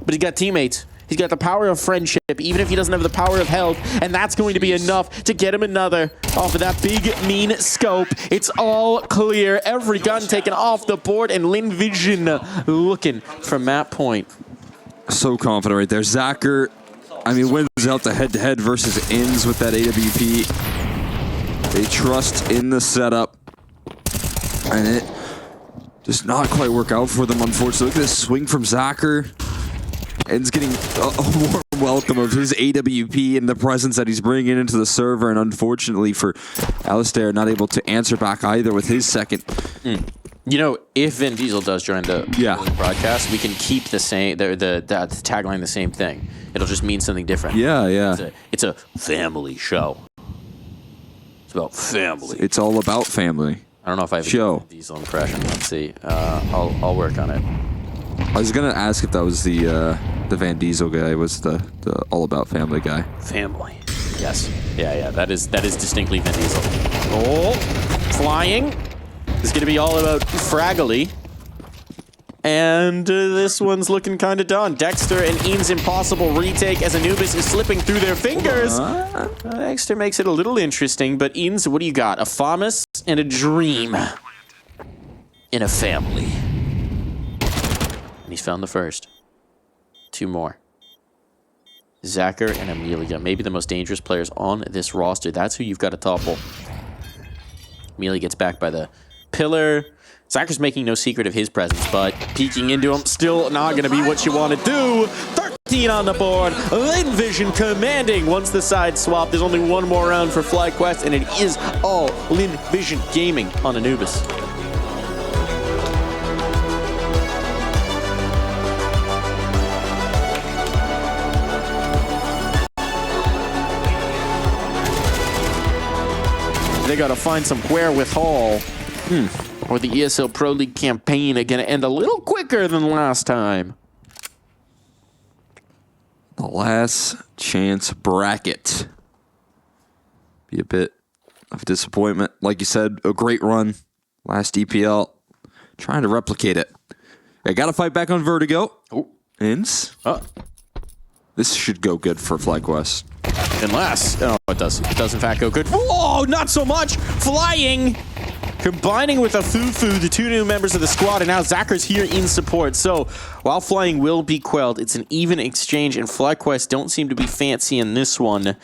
But he's got teammates. He's got the power of friendship, even if he doesn't have the power of health, and that's going to be enough to get him another off of that big, mean scope. It's all clear. Every gun taken off the board, and Lynn Vision looking for map point. So confident right there. Zacher, I mean, wins out the head-to-head versus Inns with that AWP. They trust in the setup, and it does not quite work out for them, unfortunately. Look at this swing from Zacher. Ed's getting a warm welcome of his AWP and the presence that he's bringing into the server, and unfortunately for aliStair, not able to answer back either with his second. You know, if Vin Diesel does join the broadcast, we can keep the same the tagline the same thing. It'll just mean something different. Yeah. It's a family show. It's about family. It's all about family. I don't know if I have a Vin Diesel impression. Let's see. I'll work on it. I was gonna ask if that was the Van Diesel guy, was the all about family guy. Family. Yes. Yeah. That is distinctly Vin Diesel. Oh, flying. It's gonna be all about Fraggly. And this one's looking kind of done. Dexter and Eames impossible retake as Anubis is slipping through their fingers. Dexter makes it a little interesting, but Eames, what do you got? A Famas and a dream in a family. And he's found the first. 2 more. Zacher and Amelia, maybe the most dangerous players on this roster. That's who you've got to topple. Amelia gets back by the pillar. Zacher's making no secret of his presence, but peeking into him, still not going to be what you want to do. 13 on the board. Lynn Vision commanding once the side swap. There's only one more round for FlyQuest, and it is all Lynn Vision gaming on Anubis. They got to find some wherewithal. Or the ESL Pro League campaign are going to end a little quicker than last time. The last chance bracket. Be a bit of disappointment. Like you said, a great run. Last EPL. Trying to replicate it. I got to fight back on Vertigo. Oh. Inns. This should go good for FlyQuest. Unless, it does. It does in fact go good. Whoa, not so much. Flying. Combining with a Fufu, the 2 new members of the squad, and now Zacher's here in support. So, while flying will be quelled, it's an even exchange, and FlyQuest don't seem to be fancy in this one.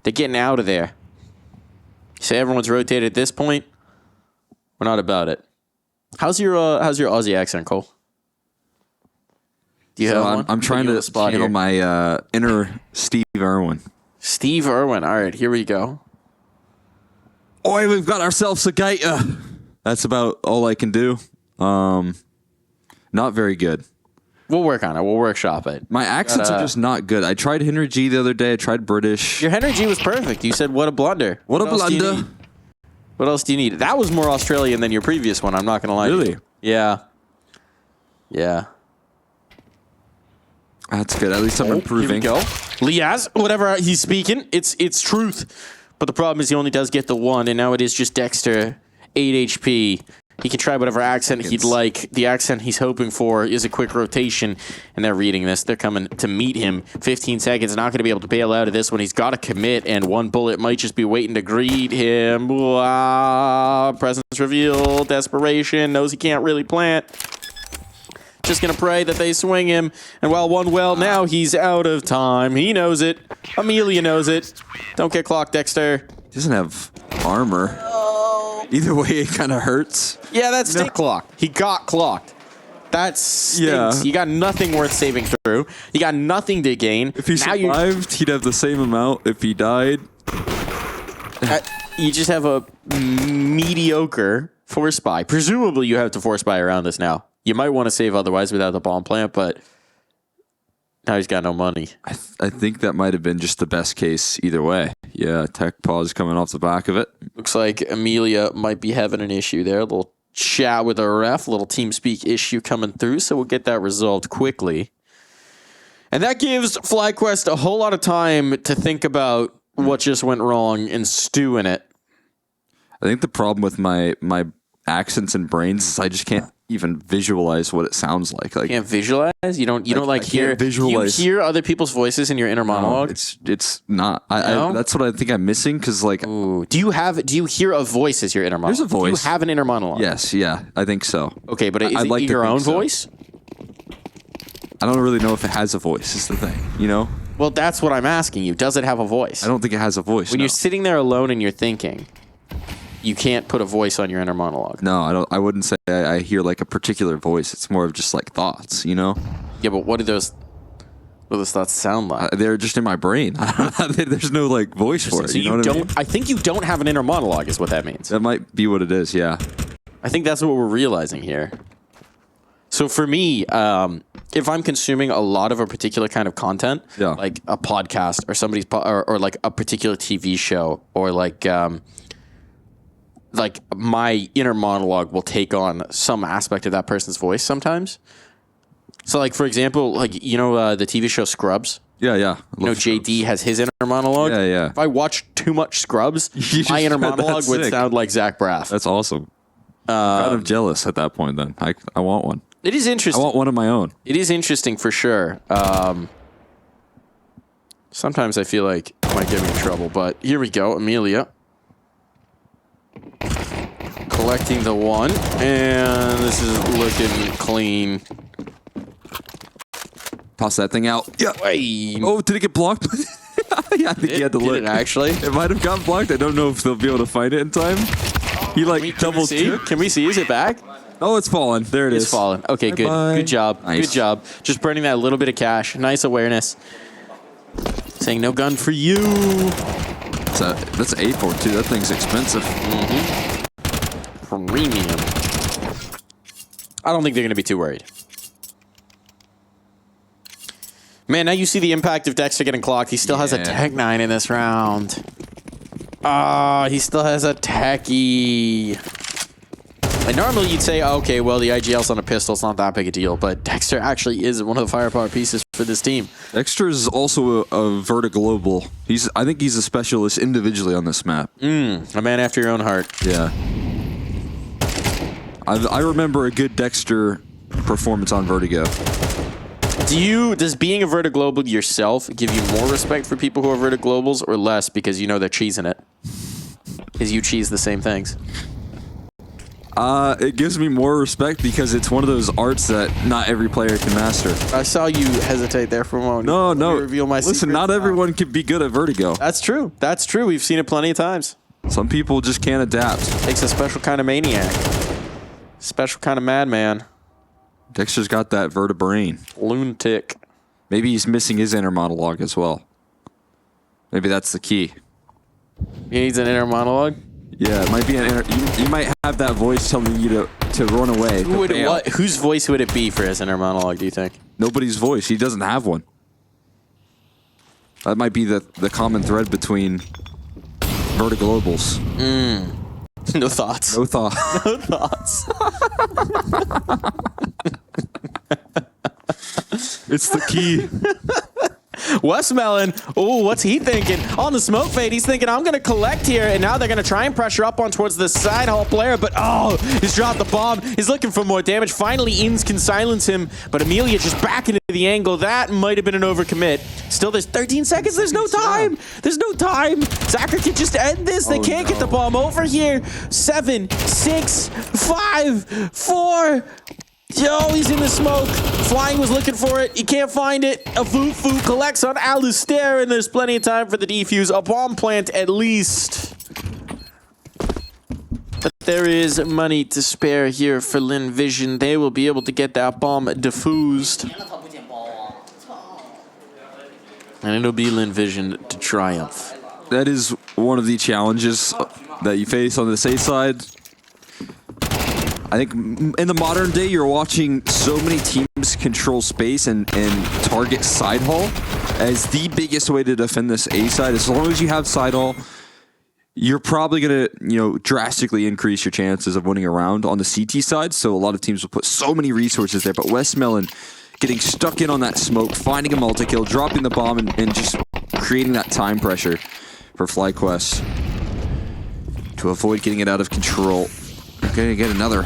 They're getting out of there. You say everyone's rotated at this point? We're not about it. How's your Aussie accent, Cole? Do you have one? I'm trying to channel my inner Steve Irwin. Steve Irwin. All right, here we go. Oi, we've got ourselves a gator. That's about all I can do. Not very good. We'll work on it. We'll workshop it. My accents are just not good. I tried Henry G the other day. I tried British. Your Henry G was perfect. You said, what a blunder. What a blunder. What else do you need? That was more Australian than your previous one. I'm not going to lie. Really? To you. Yeah. Yeah. That's good. At least I'm improving. Here we go. Liaz, whatever he's speaking, it's truth. But the problem is he only does get the 1, and now it is just Dexter, 8 HP. He can try whatever accent he'd like. The accent he's hoping for is a quick rotation, and they're reading this. They're coming to meet him. 15 seconds, not going to be able to bail out of this one. He's got to commit, and 1 bullet might just be waiting to greet him. Presence reveal, desperation, knows he can't really plant. Just going to pray that they swing him. And while 1 well, now he's out of time. He knows it. Amelia knows it. Don't get clocked, Dexter. He doesn't have armor. Either way, it kind of hurts. Yeah, that's clocked. He got clocked. That stinks. Yeah. You got nothing worth saving through. You got nothing to gain. If he survived, he'd have the same amount. If he died... You just have a mediocre Force buy. Presumably you have to force buy around this now. You might want to save otherwise without the bomb plant, but now he's got no money. I think that might have been just the best case either way. Yeah, tech pause coming off the back of it. Looks like Amelia might be having an issue there. A little chat with a ref, a little TeamSpeak issue coming through, so we'll get that resolved quickly. And that gives FlyQuest a whole lot of time to think about what just went wrong and stew in it. I think the problem with my accents and brains is I just can't even visualize what it sounds like. Like, Can't visualize? You don't like hear visualize. You hear other people's voices in your inner monologue? It's not. No? That's what I think I'm missing because like Ooh. Do you hear a voice as your inner monologue? There's a voice. Do you have an inner monologue? yes, yeah, I think so. Okay, but is I'd it like to your think own so. voice? I don't really know if it has a voice. Is the thing, you know? Well, that's what I'm asking you. Does it have a voice? I don't think it has a voice. When no. you're sitting there alone and you're thinking, you can't put a voice on your inner monologue. No, I don't. I wouldn't say I hear like a particular voice. It's more of just like thoughts, you know? Yeah, but what do those thoughts sound like? They're just in my brain. There's no like voice for it. So you know what I mean? I think you don't have an inner monologue is what that means. That might be what it is. Yeah. I think that's what we're realizing here. So for me, if I'm consuming a lot of a particular kind of content, Yeah. like a podcast or somebody's or like a particular TV show, or like my inner monologue will take on some aspect of that person's voice sometimes. So like, for example, like, the TV show Scrubs, Yeah, yeah. JD has his inner monologue. Yeah, yeah. If I watch too much Scrubs, You my just inner said monologue that's would sick. sound like Zach Braff. That's awesome. Kind of jealous at that point. Then I want one. It is I interesting. want one of my own. It is interesting for sure. Sometimes I feel like it might get me in trouble, but here we go. Amelia collecting the one, and this is looking clean. Toss that thing out. Yeah. Wait. Oh, did it get blocked? Yeah, I think he had to Did look. it actually? It might have gotten blocked. I don't know if they'll be able to find it in time. He like double took. Can we see? Is it back? Oh, it's fallen. There it is. It's fallen. Okay, good. Bye-bye. Good job. Nice. Good job. Just burning that little bit of cash. Nice awareness. Saying no gun for you. That's an 842. That thing's expensive. Premium. I don't think they're going to be too worried. Man, now you see the impact of Dexter getting clocked. He still has a Yeah. Tech 9 in this round. Ah, he still has a Techie. And normally you'd say, okay, well, the IGL's on a pistol. It's not that big a deal. But Dexter actually is one of the firepower pieces for this team. Dexter is also a Vertigo Global. I think he's a specialist individually on this map. A man after your own heart. Yeah. I remember a good Dexter performance on Vertigo. Does being a Vertigo Global yourself give you more respect for people who are Vertigo Globals, or less because you know they're cheesing it? Because you cheese the same things. It gives me more respect because it's one of those arts that not every player can master. I saw you hesitate there for a moment. No. Let me reveal my Listen, secret. not everyone can be good at Vertigo. That's true. That's true. We've seen it plenty of times. Some people just can't adapt. Takes a special kind of maniac. Special kind of madman. Dexter's got that vertebrain. Lunatic. Maybe he's missing his inner monologue as well. Maybe that's the key. He needs an inner monologue. Yeah, it might be an inner. You might have that voice telling you to run away. Whose voice would it be for his inner monologue, do you think? Nobody's voice. He doesn't have one. That might be the common thread between Vertigo Globals. No thoughts. No thought. No thoughts. It's the key. Westmelon, oh, what's he thinking? On the smoke fade, he's thinking, I'm going to collect here, and now they're going to try and pressure up on towards the side hall player, but he's dropped the bomb. He's looking for more damage. Finally, Ins can silence him, but Amelia just back into the angle. That might have been an overcommit. Still, there's 13 seconds. There's no time. There's no time. Zacher can just end this. They can't get the bomb over here. 7, 6, 5, 4... Yo, he's in the smoke. Flying was looking for it. He can't find it. A Fufu collects on aliStair, and there's plenty of time for the defuse. A bomb plant, at least. But there is money to spare here for Lynn Vision. They will be able to get that bomb diffused. And it'll be Lynn Vision to triumph. That is one of the challenges that you face on the safe side. I think in the modern day, you're watching so many teams control space and target side haul as the biggest way to defend this A side. As long as you have side haul, you're probably going to, drastically increase your chances of winning a round on the CT side. So a lot of teams will put so many resources there. But Westmelon getting stuck in on that smoke, finding a multi-kill, dropping the bomb, and just creating that time pressure for FlyQuest to avoid getting it out of control. We're going to get another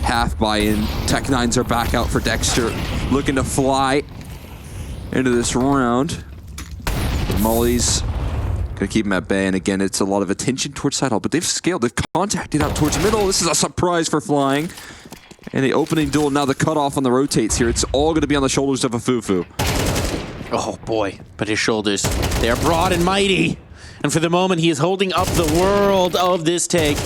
half buy-in. Tech9s are back out for Dexter, looking to fly into this round. Molly's going to keep him at bay, and again, it's a lot of attention towards side hall, but they've scaled. They've contacted out towards middle. This is a surprise for Flying. And the opening duel, now the cutoff on the rotates here. It's all going to be on the shoulders of a Fufu. Oh boy, but his shoulders, they're broad and mighty. And for the moment, he is holding up the world of this take.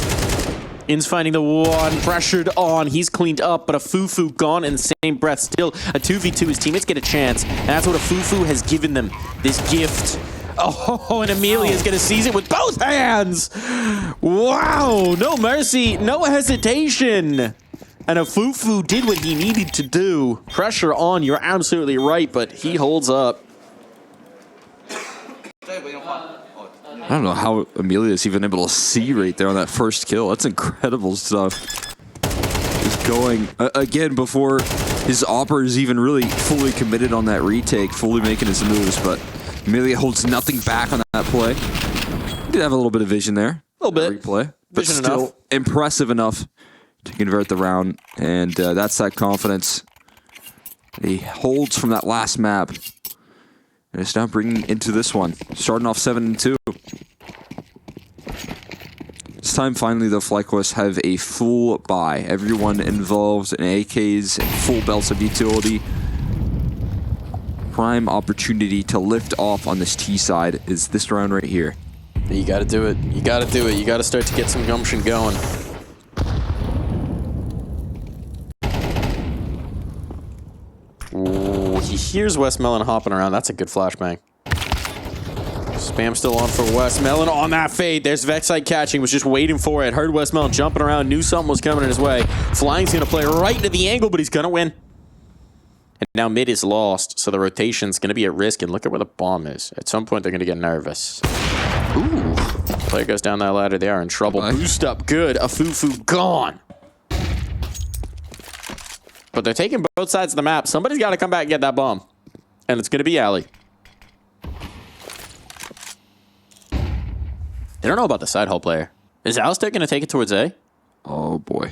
In's finding the one, pressured on. He's cleaned up, but a Fufu gone in the same breath. Still a 2v2. His teammates get a chance, and that's what a Fufu has given them, this gift. Oh, and Amelia is going to seize it with both hands. Wow, no mercy, no hesitation. And a Fufu did what he needed to do. Pressure on, you're absolutely right, but he holds up. I don't know how Amelia is even able to see right there on that first kill. That's incredible stuff. He's going, again, before his Opper is even really fully committed on that retake, fully making his moves, but Amelia holds nothing back on that play. He did have a little bit of vision there. A little bit. Replay, but Vision still enough. impressive enough to convert the round, and that's that confidence he holds from that last map. And it's now bringing into this one, starting off 7-2. This time, finally, the FlyQuest have a full buy. Everyone involved in AKs and full belts of utility. Prime opportunity to lift off on this T side is this round right here. You got to do it. You got to do it. You got to start to get some gumption going. Ooh, he hears Westmelon hopping around. That's a good flashbang. Spam still on for Westmelon on that fade. There's Vexite catching, was just waiting for it. Heard Westmelon jumping around, knew something was coming in his way. Flying's going to play right into the angle, but he's going to win. And now mid is lost, so the rotation's going to be at risk. And look at where the bomb is. At some point, they're going to get nervous. Ooh. Player goes down that ladder. They are in trouble. Boost up good. A Fufu gone. But they're taking both sides of the map. Somebody's got to come back and get that bomb. And it's going to be Ali. They don't know about the side hall player. Is aliStair going to take it towards A? Oh, boy.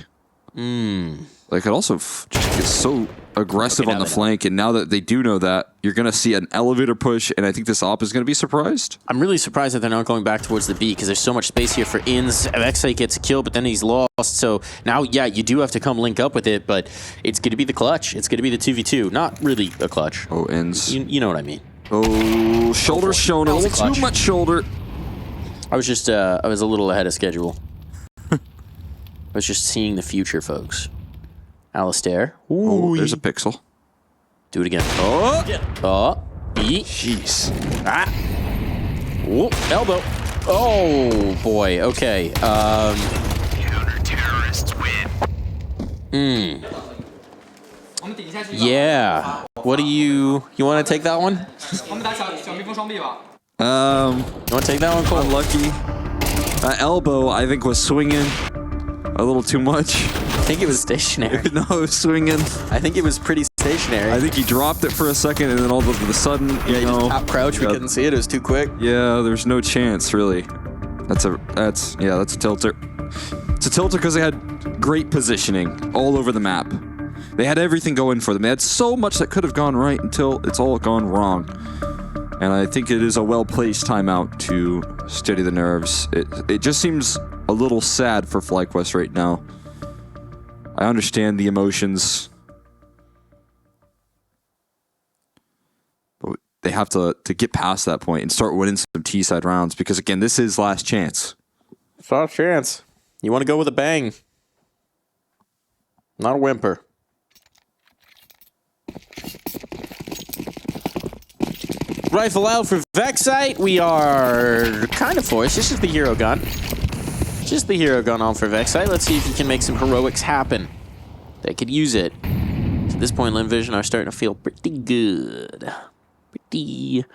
They could also just get so aggressive on the flank, and now that they do know that, you're going to see an elevator push, and I think this op is going to be surprised. I'm really surprised that they're not going back towards the B, because there's so much space here for Ins. Vexite gets a kill, but then he's lost. So now, yeah, you do have to come link up with it, but it's going to be the clutch. It's going to be the 2v2. Not really a clutch. Oh, Ins. You know what I mean. Oh, shoulder shown. A little too much shoulder. I was just, I was a little ahead of schedule. I was just seeing the future, folks. aliStair. Ooh, there's a pixel. Do it again. Oh! Oh! E. Jeez. Ah! Whoop! Elbow! Oh, boy. Okay. Counter-terrorists win. Yeah. What do you want to take that one? You want to take that one, Cole? Unlucky. Elbow, I think, was swinging a little too much. I think it was stationary. No, it was swinging. I think it was pretty stationary. I think he dropped it for a second, and then all of a sudden, yeah, you just top crouch. We couldn't see it. It was too quick. Yeah, there's no chance, really. That's a tilter. It's a tilter because they had great positioning all over the map. They had everything going for them. They had so much that could have gone right until it's all gone wrong. And I think it is a well-placed timeout to steady the nerves. It just seems a little sad for FlyQuest right now. I understand the emotions, but they have to get past that point and start winning some T-side rounds because, again, this is last chance. It's last chance. You want to go with a bang. Not a whimper. Rifle out for Vexite. We are kind of forced. This is the hero gun. Just the hero gun on for Vexite. Let's see if he can make some heroics happen. They could use it. At this point, Lynn Vision are starting to feel pretty good. Pretty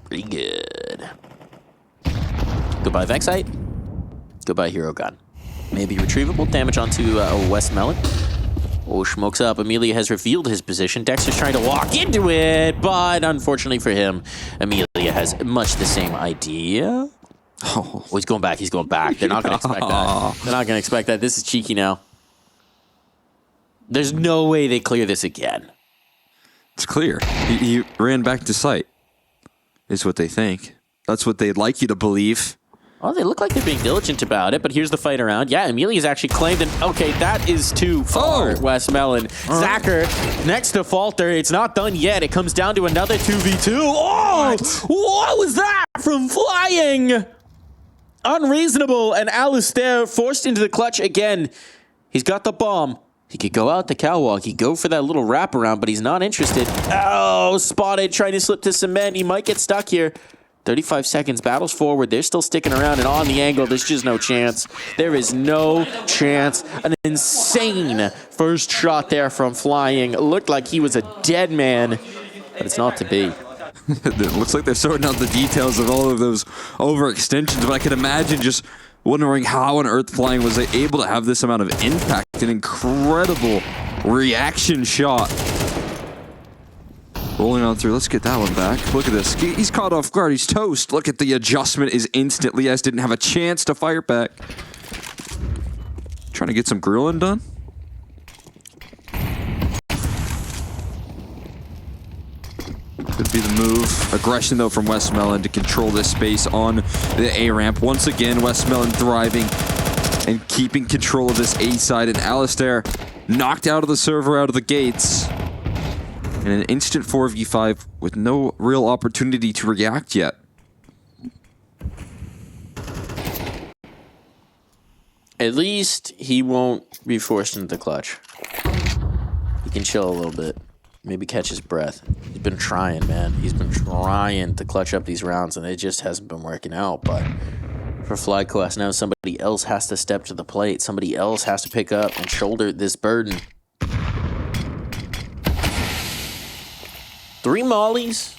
good. Goodbye, Vexite. Goodbye, Hero Gun. Maybe retrievable. Damage onto West Melon. Oh, smokes up. Amelia has revealed his position. Dexter's trying to walk into it, but unfortunately for him, Amelia has much the same idea. Oh, he's going back. He's going back. They're not going to expect that. They're not going to expect that. This is cheeky now. There's no way they clear this again. It's clear. He ran back to site, is what they think. That's what they'd like you to believe. Oh, they look like they're being diligent about it, but here's the fight around. Yeah, Amelia's actually claimed an... Okay, that is too far, West Melon. Zacher next to Falter. It's not done yet. It comes down to another 2v2. Oh! What was that from Flying? Unreasonable, and aliStair forced into the clutch again. He's got the bomb. He could go out the catwalk. He'd go for that little wraparound, but he's not interested. Oh, spotted, trying to slip to cement. He might get stuck here. 35 seconds, battles forward. They're still sticking around, and on the angle, there's just no chance. There is no chance. An insane first shot there from Flying. It looked like he was a dead man, but it's not to be. It looks like they're sorting out the details of all of those overextensions, but I can imagine just wondering how on earth Flying was able to have this amount of impact. An incredible reaction shot. Rolling on through. Let's get that one back. Look at this. He's caught off guard. He's toast. Look at the adjustment is instant. Liaz didn't have a chance to fire back. Trying to get some grilling done. Could be the move. Aggression, though, from West Melon to control this space on the A ramp. Once again, West Melon thriving and keeping control of this A side. And aliStair knocked out of the server, out of the gates. And an instant 4v5 with no real opportunity to react yet. At least he won't be forced into the clutch. He can chill a little bit. Maybe catch his breath. He's been trying, man. He's been trying to clutch up these rounds, and it just hasn't been working out. But for FlyQuest, now somebody else has to step to the plate. Somebody else has to pick up and shoulder this burden. 3 mollies.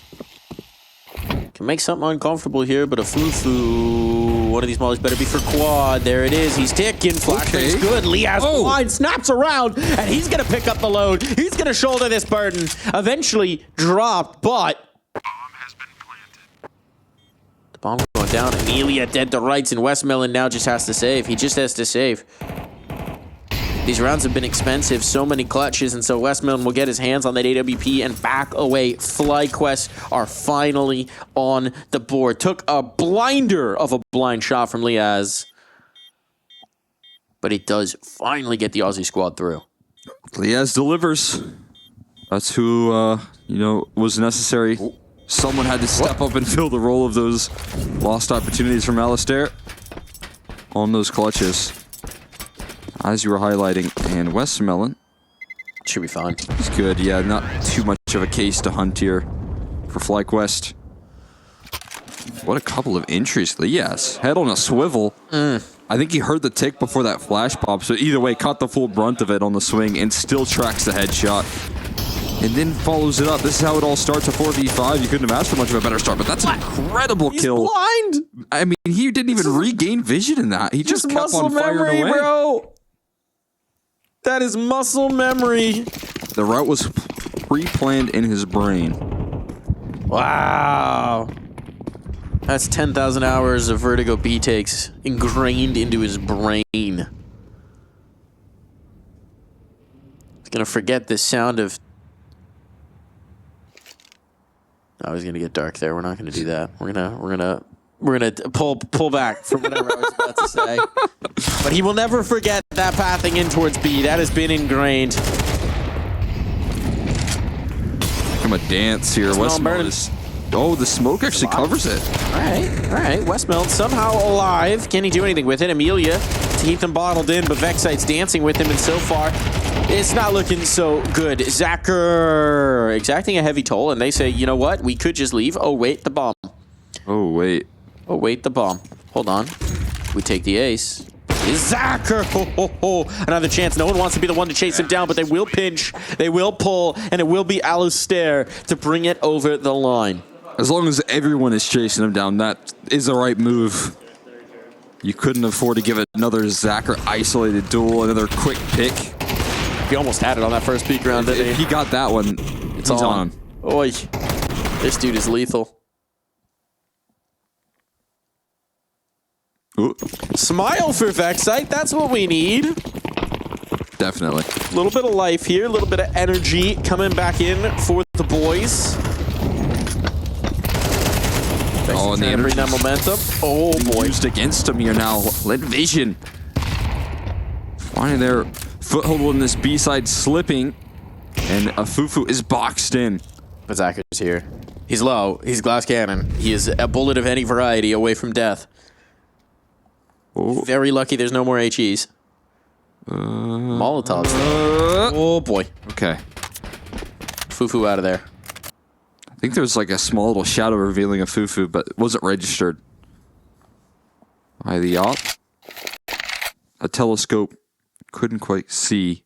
Can make something uncomfortable here, but a foo-foo. One of these mollies better be for quad. There it is. He's ticking. Flashbank's good. Liaz blind snaps around, and he's going to pick up the load. He's going to shoulder this burden. Eventually dropped, but... Bomb has been planted. The bomb going down. Amelia dead to rights, and West Melon now just has to save. He just has to save. These rounds have been expensive, so many clutches, and so West Melon will get his hands on that AWP and back away. FlyQuest are finally on the board. Took a blinder of a blind shot from Liaz, but it does finally get the Aussie squad through. Liaz delivers. That's who, was necessary. Someone had to step up and fill the role of those lost opportunities from aliStair on those clutches. As you were highlighting, and West Melon should be fine. He's good, yeah, not too much of a case to hunt here for FlyQuest. What a couple of entries. Yes, head on a swivel. I think he heard the tick before that flash pop, so either way, caught the full brunt of it on the swing and still tracks the headshot. And then follows it up. This is how it all starts, a 4v5. You couldn't have asked for much of a better start, but that's an incredible kill. He's blind! I mean, he didn't even regain vision in that. He just kept on firing away. Bro. That is muscle memory. The route was pre-planned in his brain. Wow. That's 10,000 hours of Vertigo B takes ingrained into his brain. He's gonna forget the sound of... Oh, he's gonna get dark there. We're not gonna do that. We're gonna pull back from whatever I was about to say. But he will never forget that pathing in towards B. That has been ingrained. I'm a dance here. West Melon is... Oh, the smoke actually covers it. All right. West Melon somehow alive. Can he do anything with it? Amelia to keep them bottled in, but Vexite's dancing with him, and so far, it's not looking so good. Zacher exacting a heavy toll, and they say, you know what? We could just leave. Oh, wait, the bomb. Oh, wait. Oh, wait, the bomb. Hold on. We take the ace. Zacher, ho, ho, ho. Another chance. No one wants to be the one to chase him down, but they will pinch, they will pull, and it will be aliStair to bring it over the line. As long as everyone is chasing him down, that is the right move. You couldn't afford to give it another Zacher isolated duel, another quick pick. He almost had it on that first peek round, didn't he? If he got that one, It's he's on. Oi. This dude is lethal. Ooh, Smile for Vexite, that's what we need. definitely. A little bit of life here, a little bit of energy coming back in for the boys. Oh, and the bring energy that momentum. Oh boy. used against him here now. Lynn Vision finding their foothold in this B side, slipping, and a Fufu is boxed in. But Zacher's here. He's low. He's glass cannon. He is a bullet of any variety away from death. Oh. Very lucky there's no more HEs. Molotovs. Oh boy. Okay. Fufu out of there. I think there was like a small little shadow revealing a Fufu, but it wasn't registered by the op. A telescope couldn't quite see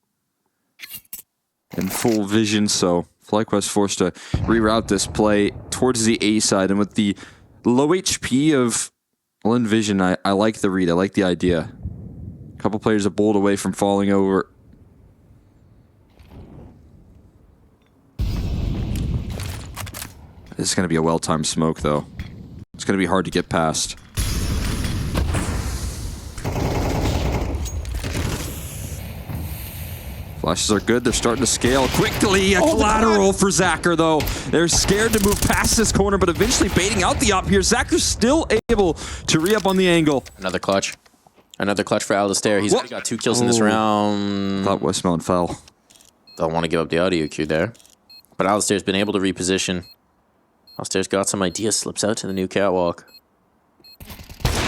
in full vision, so FlyQuest forced to reroute this play towards the A side, and with the low HP of Lynn Vision, I like the read. I like the idea. A couple players are bowled away from falling over. This is going to be a well-timed smoke, though. It's going to be hard to get past. Flashes are good. They're starting to scale quickly. A collateral for Zacher, though. They're scared to move past this corner, but eventually baiting out the op here. Zacher's still able to re-up on the angle. Another clutch. Another clutch for aliStair. He's already got 2 kills in this round. Thought Westmelon fell. Don't want to give up the audio cue there. But aliStair's been able to reposition. aliStair's got some ideas. Slips out to the new catwalk.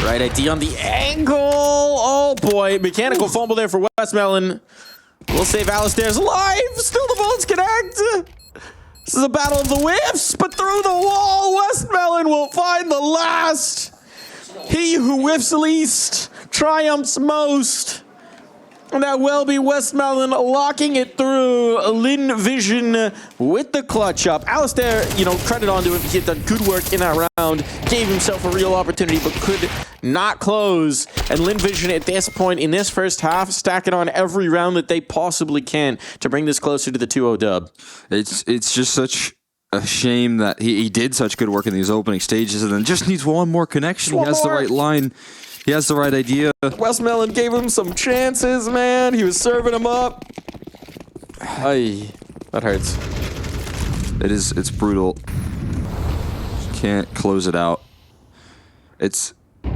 Right ID on the angle. Oh boy. Mechanical fumble there for Westmelon. We'll save aliStair's life. Still the bullets connect. This is a battle of the whiffs, but through the wall, Westmelon will find the last. He who whiffs least triumphs most. And that will be Westmelon locking it through. Lynn Vision with the clutch up. aliStair, you know, credit onto him. He had done good work in that round. Gave himself a real opportunity, but could not close. And Lynn Vision at this point in this first half, stacking on every round that they possibly can to bring this closer to the 2-0 dub. It's just such a shame that he did such good work in these opening stages and then just needs one more connection. He has the right line. He has the right idea. Westmelon gave him some chances, man. He was serving him up. Ay, that hurts. It's brutal. Can't close it out. It's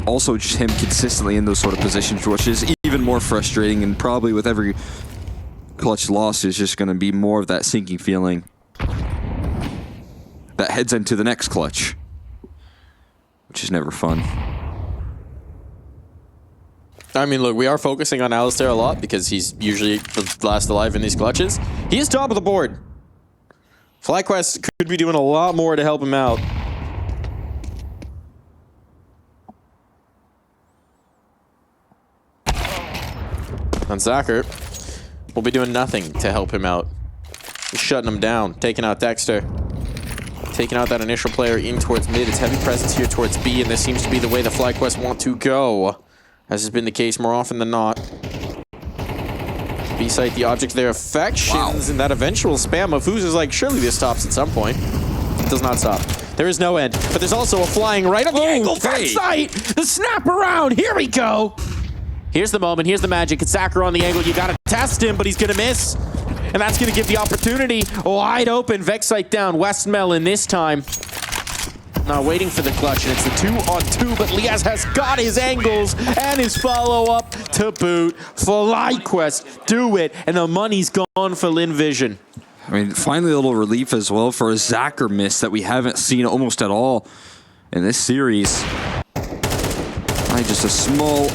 also just him consistently in those sort of positions, which is even more frustrating, and probably with every clutch loss is just going to be more of that sinking feeling that heads into the next clutch, which is never fun. I mean, look, we are focusing on aliStair a lot because he's usually the last alive in these clutches. He is top of the board. FlyQuest could be doing a lot more to help him out. And Zacher will be doing nothing to help him out. He's shutting him down, taking out Dexter. Taking out that initial player in towards mid. It's heavy presence here towards B, and this seems to be the way the FlyQuest want to go, as has been the case more often than not. B-site, the object of their affections, and that eventual spam of Who's is like, surely this stops at some point. It does not stop. There is no end, but there's also a flying right on the angle. Vexite! The snap around, here we go! Here's the moment, here's the magic. It's Zacher on the angle, you gotta test him, but he's gonna miss. And that's gonna give the opportunity wide open. Vexite down, Westmelon this time. Now waiting for the clutch, and it's the 2-on-2, but Liaz has got his angles and his follow-up to boot. FlyQuest do it, and the money's gone for Lynn Vision. I mean, finally a little relief as well for a Zacher miss that we haven't seen almost at all in this series. Just a small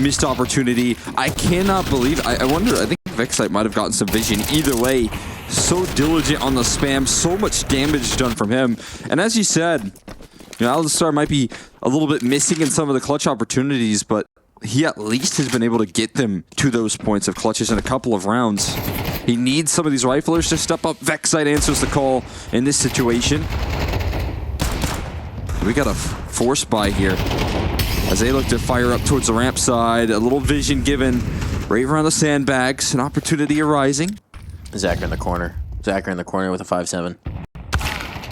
missed opportunity. I cannot believe, I wonder, I think Vexite might have gotten some vision. Either way, so diligent on the spam, so much damage done from him. And as you said, you know, aliStair might be a little bit missing in some of the clutch opportunities, but he at least has been able to get them to those points of clutches in a couple of rounds. He needs some of these riflers to step up. Vexite answers the call in this situation. We got a force buy here as they look to fire up towards the ramp side. A little vision given right around the sandbags. An opportunity arising. Zacher in the corner. Zacher in the corner with a 5-7.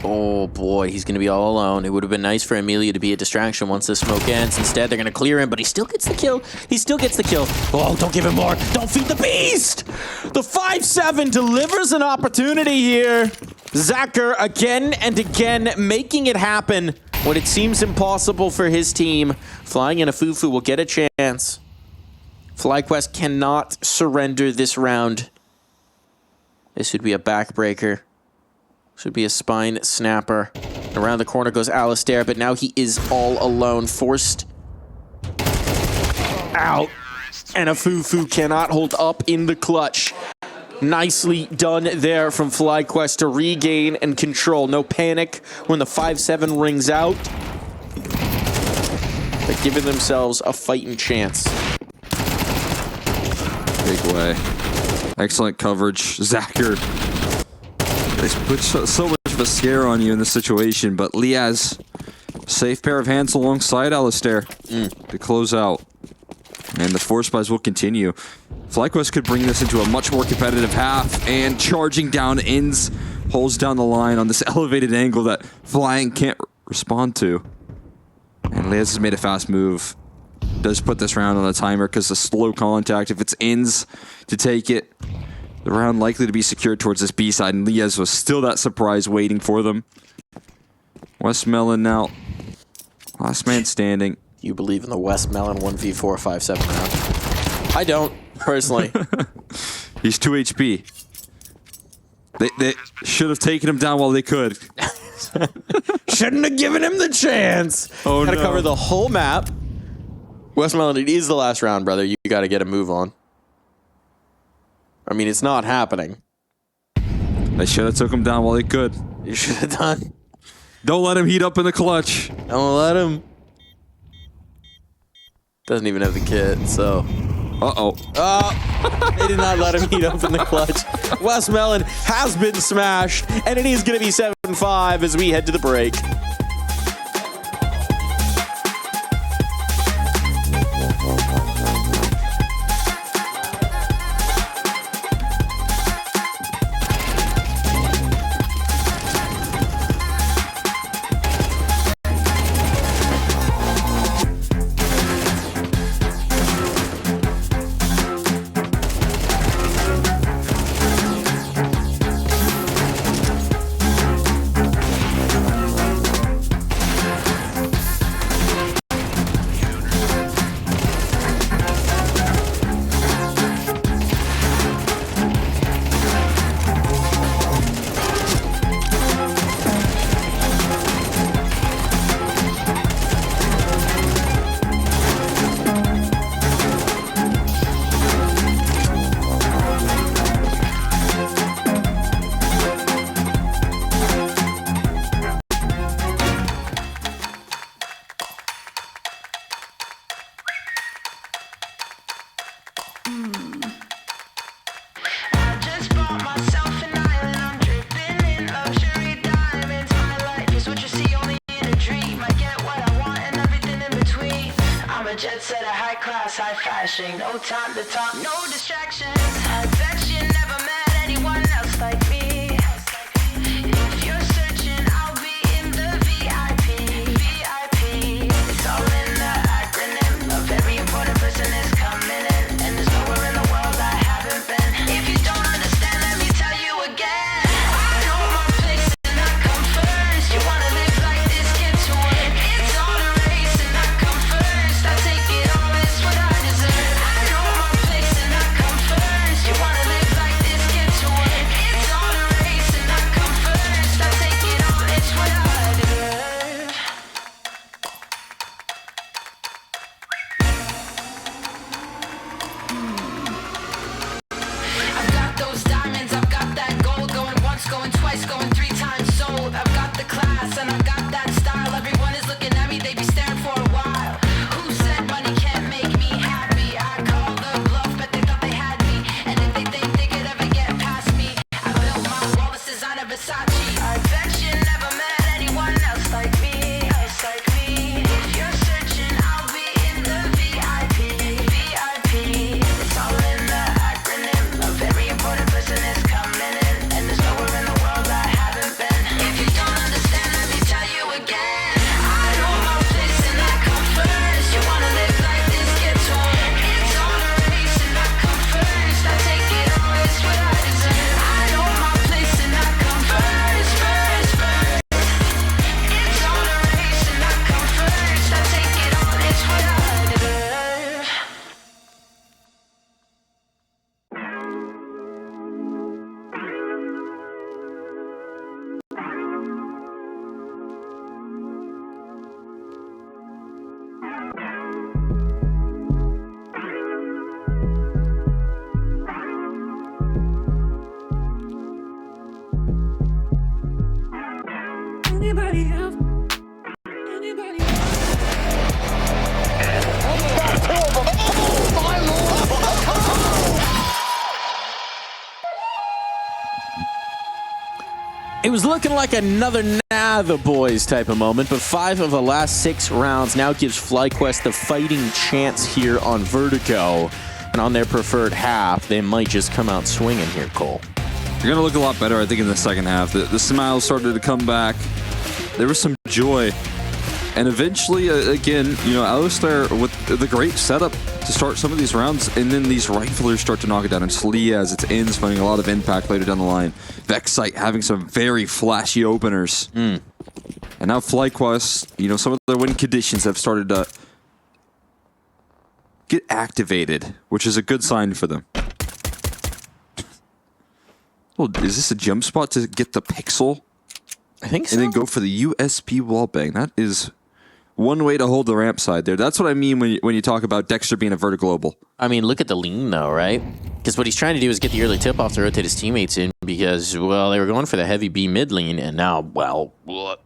Oh boy, he's going to be all alone. It would have been nice for Amelia to be a distraction once this smoke ends. Instead, they're going to clear him, but he still gets the kill. He still gets the kill. Oh, don't give him more. Don't feed the beast. The 5-7 delivers an opportunity here. Zacher again and again making it happen when it seems impossible for his team. Flying in a Fufu will get a chance. FlyQuest cannot surrender this round. This would be a backbreaker. Should be a spine snapper. Around the corner goes aliStair, but now he is all alone, forced out. And a Fufu cannot hold up in the clutch. Nicely done there from FlyQuest to regain and control. No panic when the 5-7 rings out. They're giving themselves a fighting chance. Big way. Excellent coverage. Zacher. They put so much of a scare on you in this situation, but Liaz, safe pair of hands alongside aliStair to close out. And the force buys will continue. FlyQuest could bring this into a much more competitive half, and charging down ends, pulls down the line on this elevated angle that Flying can't respond to. And Liaz has made a fast move. Does put this round on a timer because the slow contact, if it's ends to take it, the round likely to be secured towards this B side, and Liaz was still that surprise waiting for them. Westmelon now, last man standing. You believe in the Westmelon 1v4 5-7 round? I don't, personally. He's 2 HP. They should have taken him down while they could. Shouldn't have given him the chance. Oh, Gotta no. cover the whole map. Westmelon, it is the last round, brother. You gotta get a move on. I mean, it's not happening. They should have took him down while they could. You should have done. Don't let him heat up in the clutch. Don't let him. Doesn't even have the kit, so. Uh-oh. They did not let him heat up in the clutch. Westmelon has been smashed, and it is going to be 7-5 as we head to the break. Jet set a high class, high fashion. No time to talk, no distractions. I bet you never met anyone else like me. If you're searching, I'll be in the VIP. It's all in the acronym. A very important person is coming in, and there's nowhere in the world I haven't been. If you don't understand, let me tell you again. I know my place and I come first. You wanna live like this, get to work. It's all a race and I come first. I take it all, it's what I deserve. I know my place and I come first. You wanna live It was looking like another the boys type of moment, but 5 of the last 6 rounds now gives FlyQuest the fighting chance here on Vertigo. And on their preferred half, they might just come out swinging here, Cole. You're going to look a lot better, I think, in the second half. The smiles started to come back. There was some joy. And eventually, again, you know, aliStair with the great setup to start some of these rounds, and then these riflers start to knock it down. It's Liaz, it's Inns finding a lot of impact later down the line. Vexite having some very flashy openers. And now FlyQuest, you know, some of their win conditions have started to get activated, which is a good sign for them. Well, is this a jump spot to get the pixel? I think so. And then go for the USP wallbang. That is one way to hold the ramp side there. That's what I mean when you talk about Dexter being a vertiglobal. I mean, look at the lean, though, right? Because what he's trying to do is get the early tip-off to rotate his teammates in because, well, they were going for the heavy B mid lean, and now, well,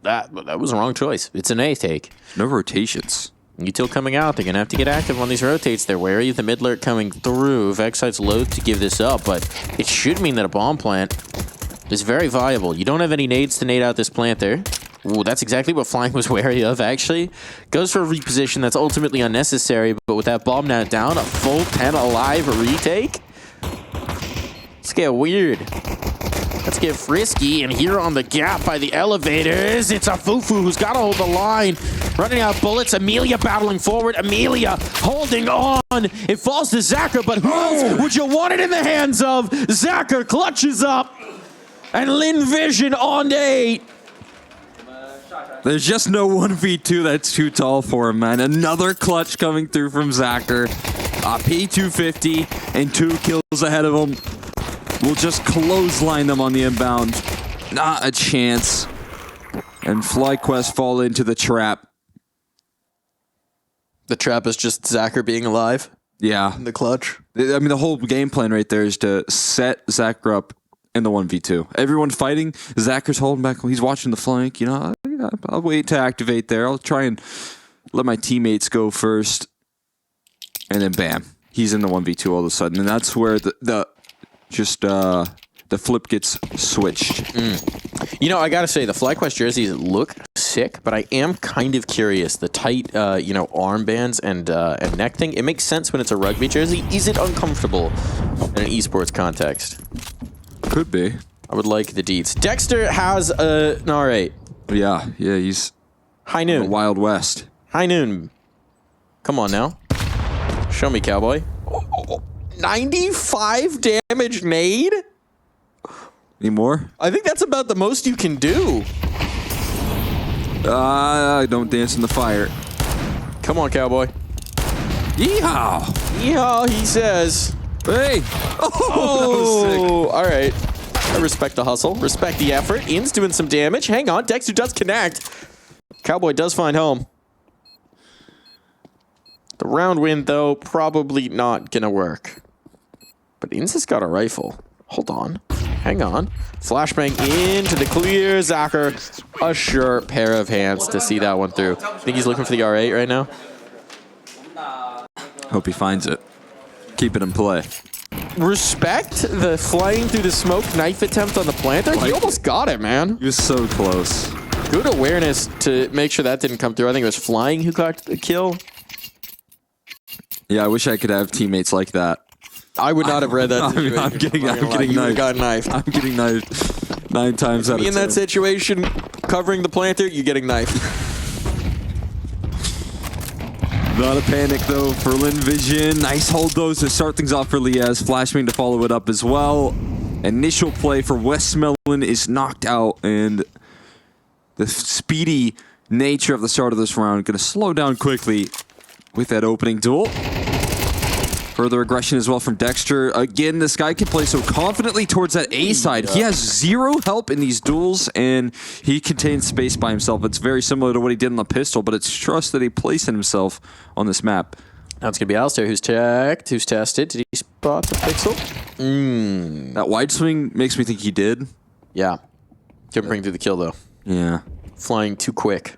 that was a wrong choice. It's an A take. No rotations. Util coming out. They're going to have to get active on these rotates. They're wary of the mid lurk coming through. Vexite's loath to give this up, but it should mean that a bomb plant is very viable. You don't have any nades to nade out this plant there. Ooh, that's exactly what Flying was wary of, actually. Goes for a reposition that's ultimately unnecessary, but with that bomb now down, a full 10 alive retake? Let's get weird. Let's get frisky, and here on the gap by the elevators, it's a Fufu who's got to hold the line. Running out bullets, Amelia battling forward. Amelia holding on. It falls to Zacher, but who else would you want it in the hands of? Zacher clutches up, and Lynn Vision on to 8. There's just no 1v2 that's too tall for him, man. Another clutch coming through from Zacher. P250 and 2 kills ahead of him. We'll just clothesline them on the inbound. Not a chance. And FlyQuest fall into the trap. The trap is just Zacher being alive? Yeah. In the clutch? I mean, the whole game plan right there is to set Zacher up in the 1v2. Everyone fighting. Zacher's holding back. He's watching the flank. You know, I'll wait to activate there. I'll try and let my teammates go first. And then bam. He's in the 1v2 all of a sudden. And that's where the flip gets switched. You know, I gotta say, the FlyQuest jerseys look sick, but I am kind of curious. The tight, you know, armbands and neck thing, it makes sense when it's a rugby jersey. Is it uncomfortable in an esports context? Could be. I would like the deeds. Dexter has an R8. Yeah, he's High noon. Wild West. High noon. Come on now. Show me, cowboy. 95 damage nade? Any more? I think that's about the most you can do. Don't dance in the fire. Come on, cowboy. Yeehaw! Yeehaw, he says. Hey! Oh, all right. I respect the hustle. Respect the effort. Ian's doing some damage. Hang on. Dexter does connect. Cowboy does find home. The round win, though, probably not going to work. But Inns has got a rifle. Hold on. Hang on. Flashbang into the clear. Zacher, a sure pair of hands to see that one through. Think he's looking for the R8 right now? Hope he finds it. Keep it in play. Respect the flying through the smoke knife attempt on the planter. He almost got it, man. He was so close. Good awareness to make sure that didn't come through. I think it was Flying who got the kill. Yeah, I wish I could have teammates like that. I would not have read that. I'm getting knifed. Got knifed. I'm getting knifed 9 times out of 10. Me in that situation, covering the planter, you getting knifed. Not a panic, though, for Lynn Vision. Nice hold, though, to start things off for Liaz. Flashbang to follow it up as well. Initial play for Westmelon is knocked out, and the speedy nature of the start of this round going to slow down quickly with that opening duel. Further aggression as well from Dexter. Again, this guy can play so confidently towards that A side. He has 0 help in these duels, and he contains space by himself. It's very similar to what he did on the pistol, but it's trust that he placed in himself on this map. Now it's going to be aliStair who's checked, who's tested. Did he spot the pixel? That wide swing makes me think he did. Yeah. Couldn't bring through the kill, though. Yeah. Flying too quick.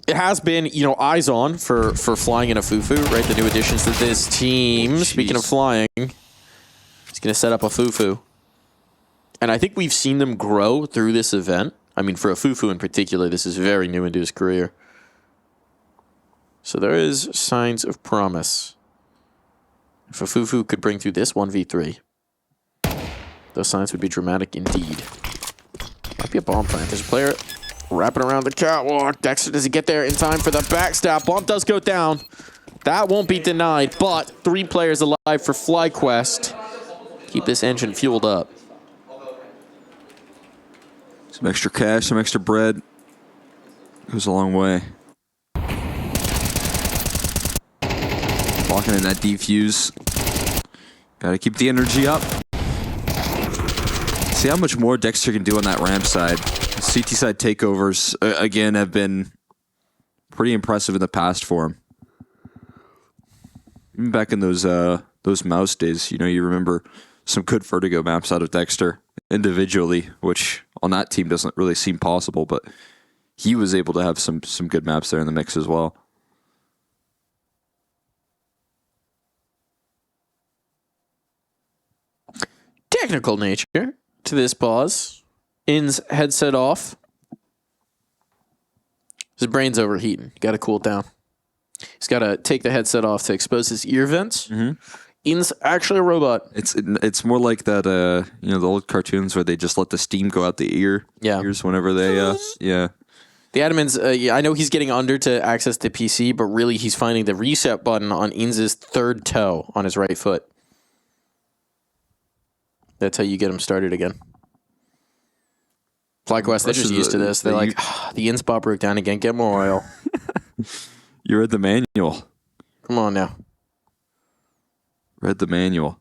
It has been, you know, eyes on for Flying and a Fufu, right? The new additions to this team. Oh, speaking of Flying, he's going to set up a Fufu. And I think we've seen them grow through this event. I mean, for a Fufu in particular, this is very new into his career. So there is signs of promise. If a Fufu could bring through this 1v3, those signs would be dramatic indeed. Might be a bomb plant. There's a player wrapping around the catwalk. Dexter, does he get there in time for the backstab? Bomb does go down. That won't be denied, but 3 players alive for FlyQuest. Keep this engine fueled up. Some extra cash, some extra bread. Goes a long way. Walking in that defuse. Gotta keep the energy up. See how much more Dexter can do on that ramp side. CT side takeovers, again, have been pretty impressive in the past for him. Even back in those mouse days, you know, you remember some good Vertigo maps out of Dexter individually, which on that team doesn't really seem possible, but he was able to have some good maps there in the mix as well. Technical nature to this pause. In's headset off. His brain's overheating. Got to cool it down. He's got to take the headset off to expose his ear vents. In's actually a robot. It's more like that, you know, the old cartoons where they just let the steam go out the ears whenever they, yeah. The admin's, I know he's getting under to access the PC, but really he's finding the reset button on Inz's third toe on his right foot. That's how you get him started again. FlyQuest, they're just used to this. They're like, the in spot broke down again. Get more oil. You read the manual. Come on now. Read the manual.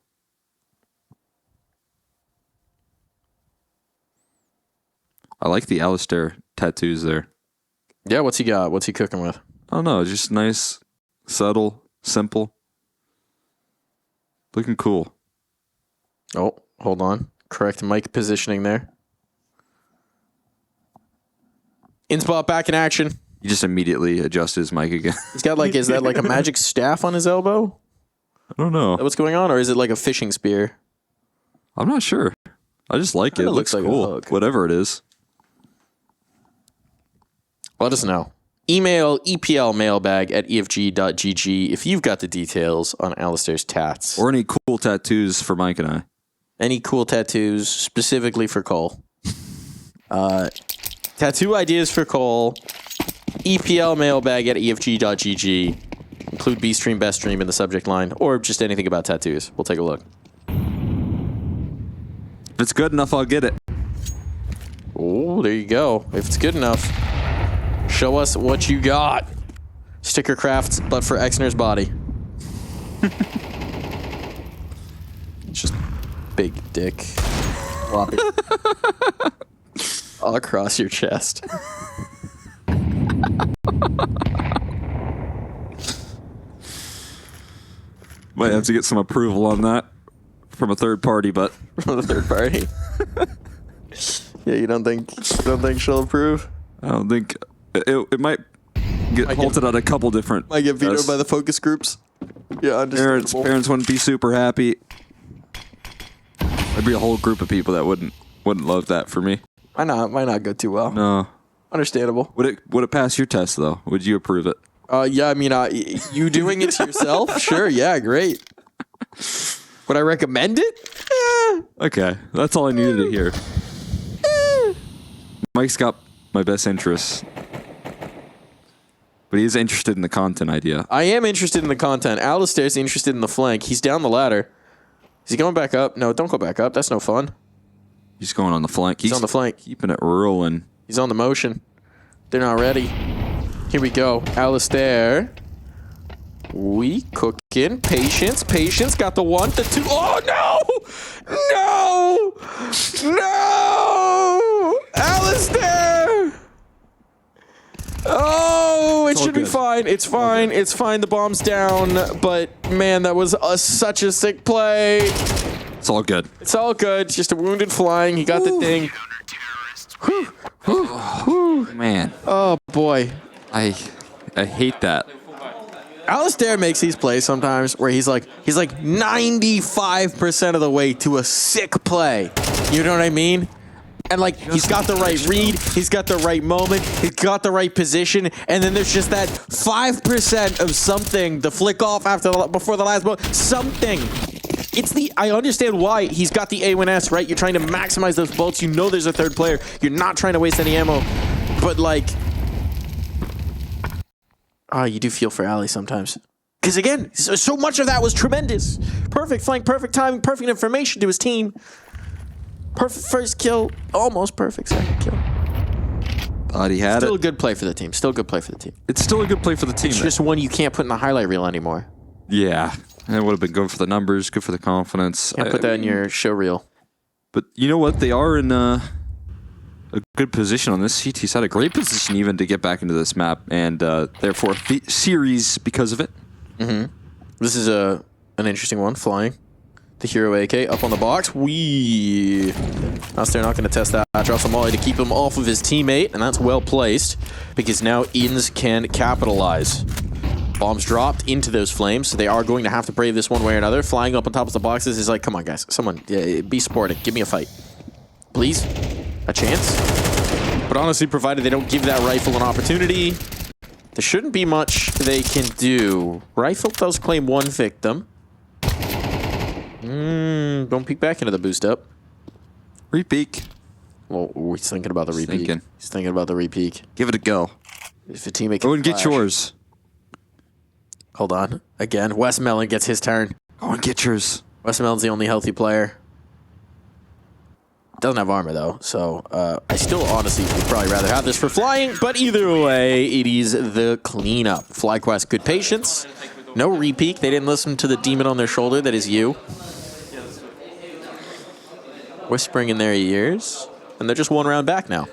I like the aliStair tattoos there. Yeah, what's he got? What's he cooking with? I don't know. Just nice, subtle, simple. Looking cool. Oh, hold on. Correct mic positioning there. In spot back in action. He just immediately adjusted his mic again. He's got like, is that like a magic staff on his elbow? I don't know. What's going on? Or is it like a fishing spear? I'm not sure. I just like it. It looks like cool. Whatever it is. Let us know. Email eplmailbag@efg.gg if you've got the details on aliStair's tats. Or any cool tattoos for Mike and I. Any cool tattoos specifically for Cole. Tattoo ideas for Cole. eplmailbag@efg.gg. Include B-Stream, Best Stream in the subject line, or just anything about tattoos. We'll take a look. If it's good enough, I'll get it. Oh, there you go. If it's good enough, show us what you got. Sticker crafts, but for Exner's body. It's just big dick. Floppy. All across your chest. Might have to get some approval on that from a third party, but From the third party. Yeah, you don't think she'll approve? I don't think it might get halted on a couple different. Might get vetoed by the focus groups. Yeah, understandable. Parents wouldn't be super happy. There'd be a whole group of people that wouldn't love that for me. Might not go too well. No. Understandable. Would it pass your test though? Would you approve it? Yeah, I mean, you doing it to yourself? Sure, yeah, great. Would I recommend it? Okay, that's all I needed to hear. Mike's got my best interests, but he's interested in the content idea. I am interested in the content. aliStair's interested in the flank. He's down the ladder. Is he going back up? No, don't go back up. That's no fun. He's going on the flank. He's on the flank. Keeping it rolling. He's on the motion. They're not ready. Here we go. aliStair. We cooking. Patience. Got the 1, the 2. Oh, no! No! aliStair! Oh, it should be fine. It's fine. It's fine. The bomb's down. But, man, that was such a sick play. It's all good. It's all good. It's just a wounded flying. He got the thing. Man. Oh, boy. I hate that. aliStair makes these plays sometimes where he's like 95% of the way to a sick play. You know what I mean? And like he's got the right read, he's got the right moment, he's got the right position, and then there's just that 5% of something, the flick off before the last ball, something. I understand why he's got the A1S, right? You're trying to maximize those bolts. You know there's a third player. You're not trying to waste any ammo. But like, you do feel for Ali sometimes. Because again, so much of that was tremendous. Perfect flank, perfect timing, perfect information to his team. Perfect first kill, almost perfect second kill. Thought he had Still it. a good play for the team. Still a good play for the team. It's still a good play for the team. It's just one you can't put in the highlight reel anymore. Yeah. It would have been good for the numbers, good for the confidence. Can't put that in your show reel. But you know what? They are in a good position on this. CT's had a great position even to get back into this map, and therefore series because of it. Mm-hmm. This is an interesting one. Flying. The Hero AK up on the box. aliStair not going to test that. Drops a molly to keep him off of his teammate, and that's well placed because now Inns can capitalize. Bombs dropped into those flames, so they are going to have to brave this one way or another. Flying up on top of the boxes is like, come on, guys. Someone, be sporting. Give me a fight. Please. A chance. But honestly, provided they don't give that rifle an opportunity, there shouldn't be much they can do. Rifle does claim one victim. Don't peek back into the boost up. Repeak. Well, he's thinking about the repeat. He's thinking about the repeat. Give it a go. If a teammate can Go and get yours. Hold on. Again, Westmelon gets his turn. Go and get yours. Westmelon's the only healthy player. Doesn't have armor, though, so I still honestly would probably rather have this for flying, but either way, it is the cleanup. FlyQuest, good patience. No repeat. They didn't listen to the demon on their shoulder that is you. Whispering in their ears, and they're just one round back now.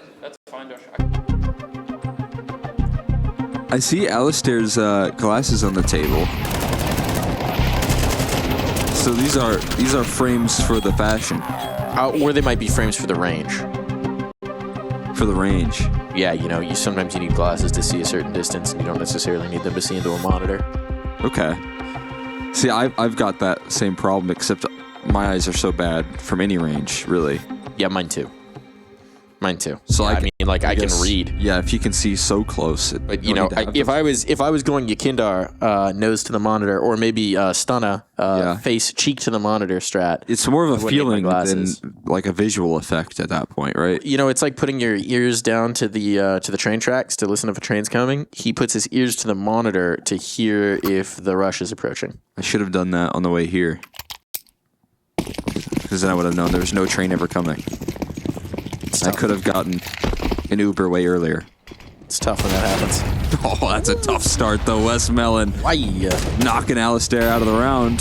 I see aliStair's glasses on the table. So these are frames for the fashion. Or they might be frames for the range. For the range. Yeah, you know, sometimes you need glasses to see a certain distance, and you don't necessarily need them to see into a monitor. Okay. See, I've got that same problem, except my eyes are so bad from any range, really. Yeah, mine too. Mine too. So yeah, I can read. Yeah, if you can see so close. But you know, if I was going Yakindar, nose to the monitor, or maybe Stunna, face cheek to the monitor strat. It's more of a feeling than like a visual effect at that point, right? You know, it's like putting your ears down to the train tracks to listen if a train's coming. He puts his ears to the monitor to hear if the rush is approaching. I should have done that on the way here, because then I would have known there was no train ever coming. I could have gotten an Uber way earlier. It's tough when that happens. Oh, that's a tough start, though. Westmelon knocking aliStair out of the round.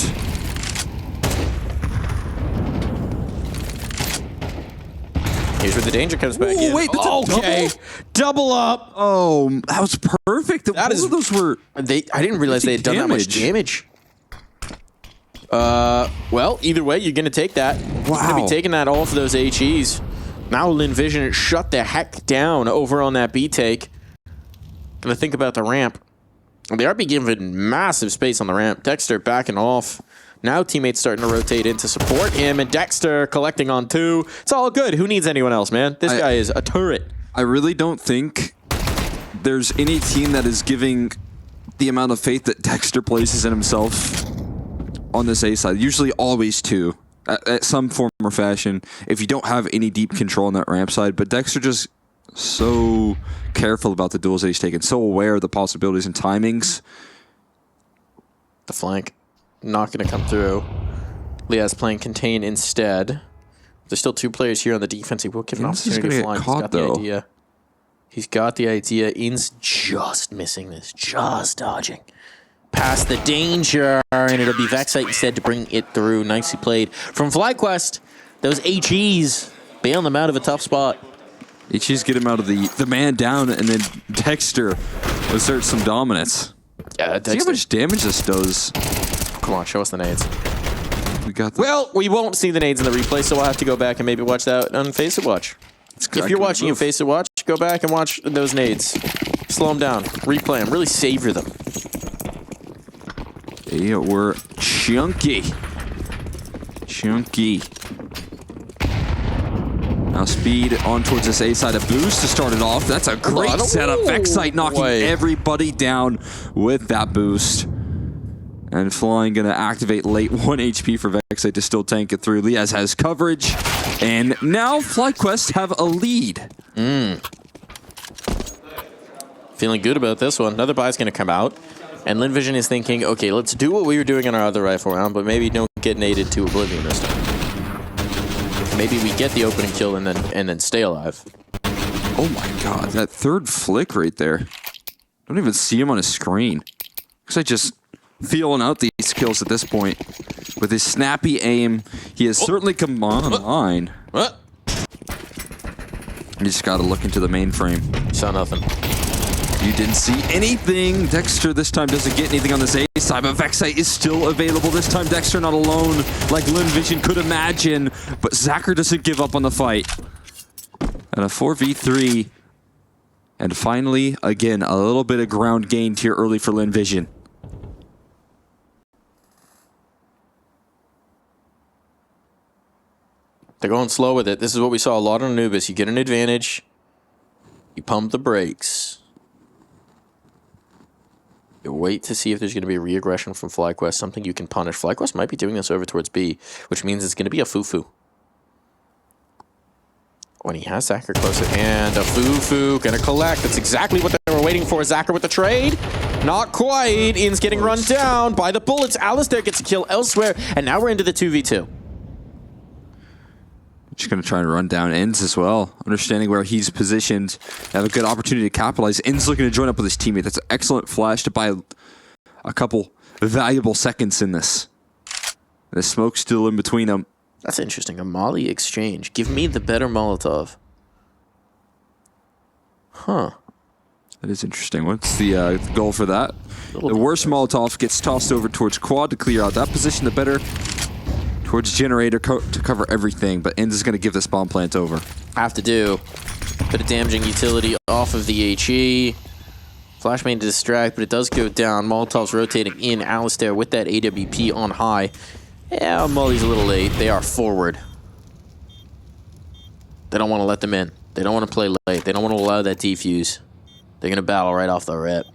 Here's where the danger comes back in. Wait, that's a double up. Oh, that was perfect. Those were. I didn't realize they had done that much damage. Well, either way, you're gonna take that. Wow. You're gonna be taking that off of those HEs. Now Lynn Vision shut the heck down over on that B take. Gonna think about the ramp. They are being given massive space on the ramp. Dexter backing off. Now teammates starting to rotate in to support him, and Dexter collecting on 2. It's all good. Who needs anyone else, man? This guy is a turret. I really don't think there's any team that is giving the amount of faith that Dexter places in himself on this A side. Usually always 2. At some form or fashion, if you don't have any deep control on that ramp side. But Dexter just so careful about the duels that he's taking, so aware of the possibilities and timings. The flank not going to come through. Liaz playing contain instead. There's still 2 players here on the defense. He will give an opportunity to fly. He's got the idea. He's got the idea. In's just missing this, just dodging. Past the danger, and it'll be Vexite instead to bring it through. Nicely played from FlyQuest. Those HEs bailing them out of a tough spot. HEs get him out of the man down, and then Dexter asserts some dominance. Yeah, Dexter. See how much damage this does. Come on, show us the nades. We got. Well, we won't see the nades in the replay, so we'll have to go back and maybe watch that on Face It Watch. If you're watching in Face It Watch, go back and watch those nades. Slow them down, replay them, really savor them. They were chunky. Chunky. Now speed on towards this A side. A boost to start it off. That's a great setup. Vexite knocking everybody down with that boost. And Flying gonna activate late 1 HP for Vexite to still tank it through. Liaz has coverage. And now FlyQuest have a lead. Feeling good about this one. Another buy's gonna come out. And Lynn Vision is thinking, okay, let's do what we were doing in our other rifle round, but maybe don't get naded to oblivion this time. Maybe we get the opening kill and then stay alive. Oh my god, that third flick right there. Don't even see him on his screen. Looks like just feeling out these kills at this point. With his snappy aim, he has certainly come online. What? You just gotta look into the mainframe. Saw nothing. You didn't see anything. Dexter this time doesn't get anything on this A side, but Vexite is still available. This time Dexter not alone, like Lynn Vision could imagine, but Zacher doesn't give up on the fight. And a 4v3. And finally, again, a little bit of ground gained here early for Lynn Vision. They're going slow with it. This is what we saw a lot on Anubis. You get an advantage, you pump the brakes. You wait to see if there's going to be a re-aggression from FlyQuest, something you can punish. FlyQuest might be doing this over towards B, which means it's going to be a Fufu. When he has Zacher closer, and a Fufu going to collect. That's exactly what they were waiting for. Zacher with the trade. Not quite. In's getting run down by the bullets. aliStair gets a kill elsewhere, and now we're into the 2v2. Just going to try and run down Ends as well. Understanding where he's positioned. Have a good opportunity to capitalize. Ends looking to join up with his teammate. That's an excellent flash to buy a couple valuable seconds in this. The smoke's still in between them. That's interesting. A Molly exchange. Give me the better Molotov. Huh. That is interesting. What's the goal for that? The worst Molotov gets tossed over towards Quad to clear out that position. The better towards Generator to cover everything, but Ends is going to give this bomb plant over. Have to do. Bit of damaging utility off of the HE. Flashbang to distract, but it does go down. Molotov's rotating in. aliStair with that AWP on high. Yeah, Molly's a little late. They are forward. They don't want to let them in. They don't want to play late. They don't want to allow that defuse. They're going to battle right off the rip.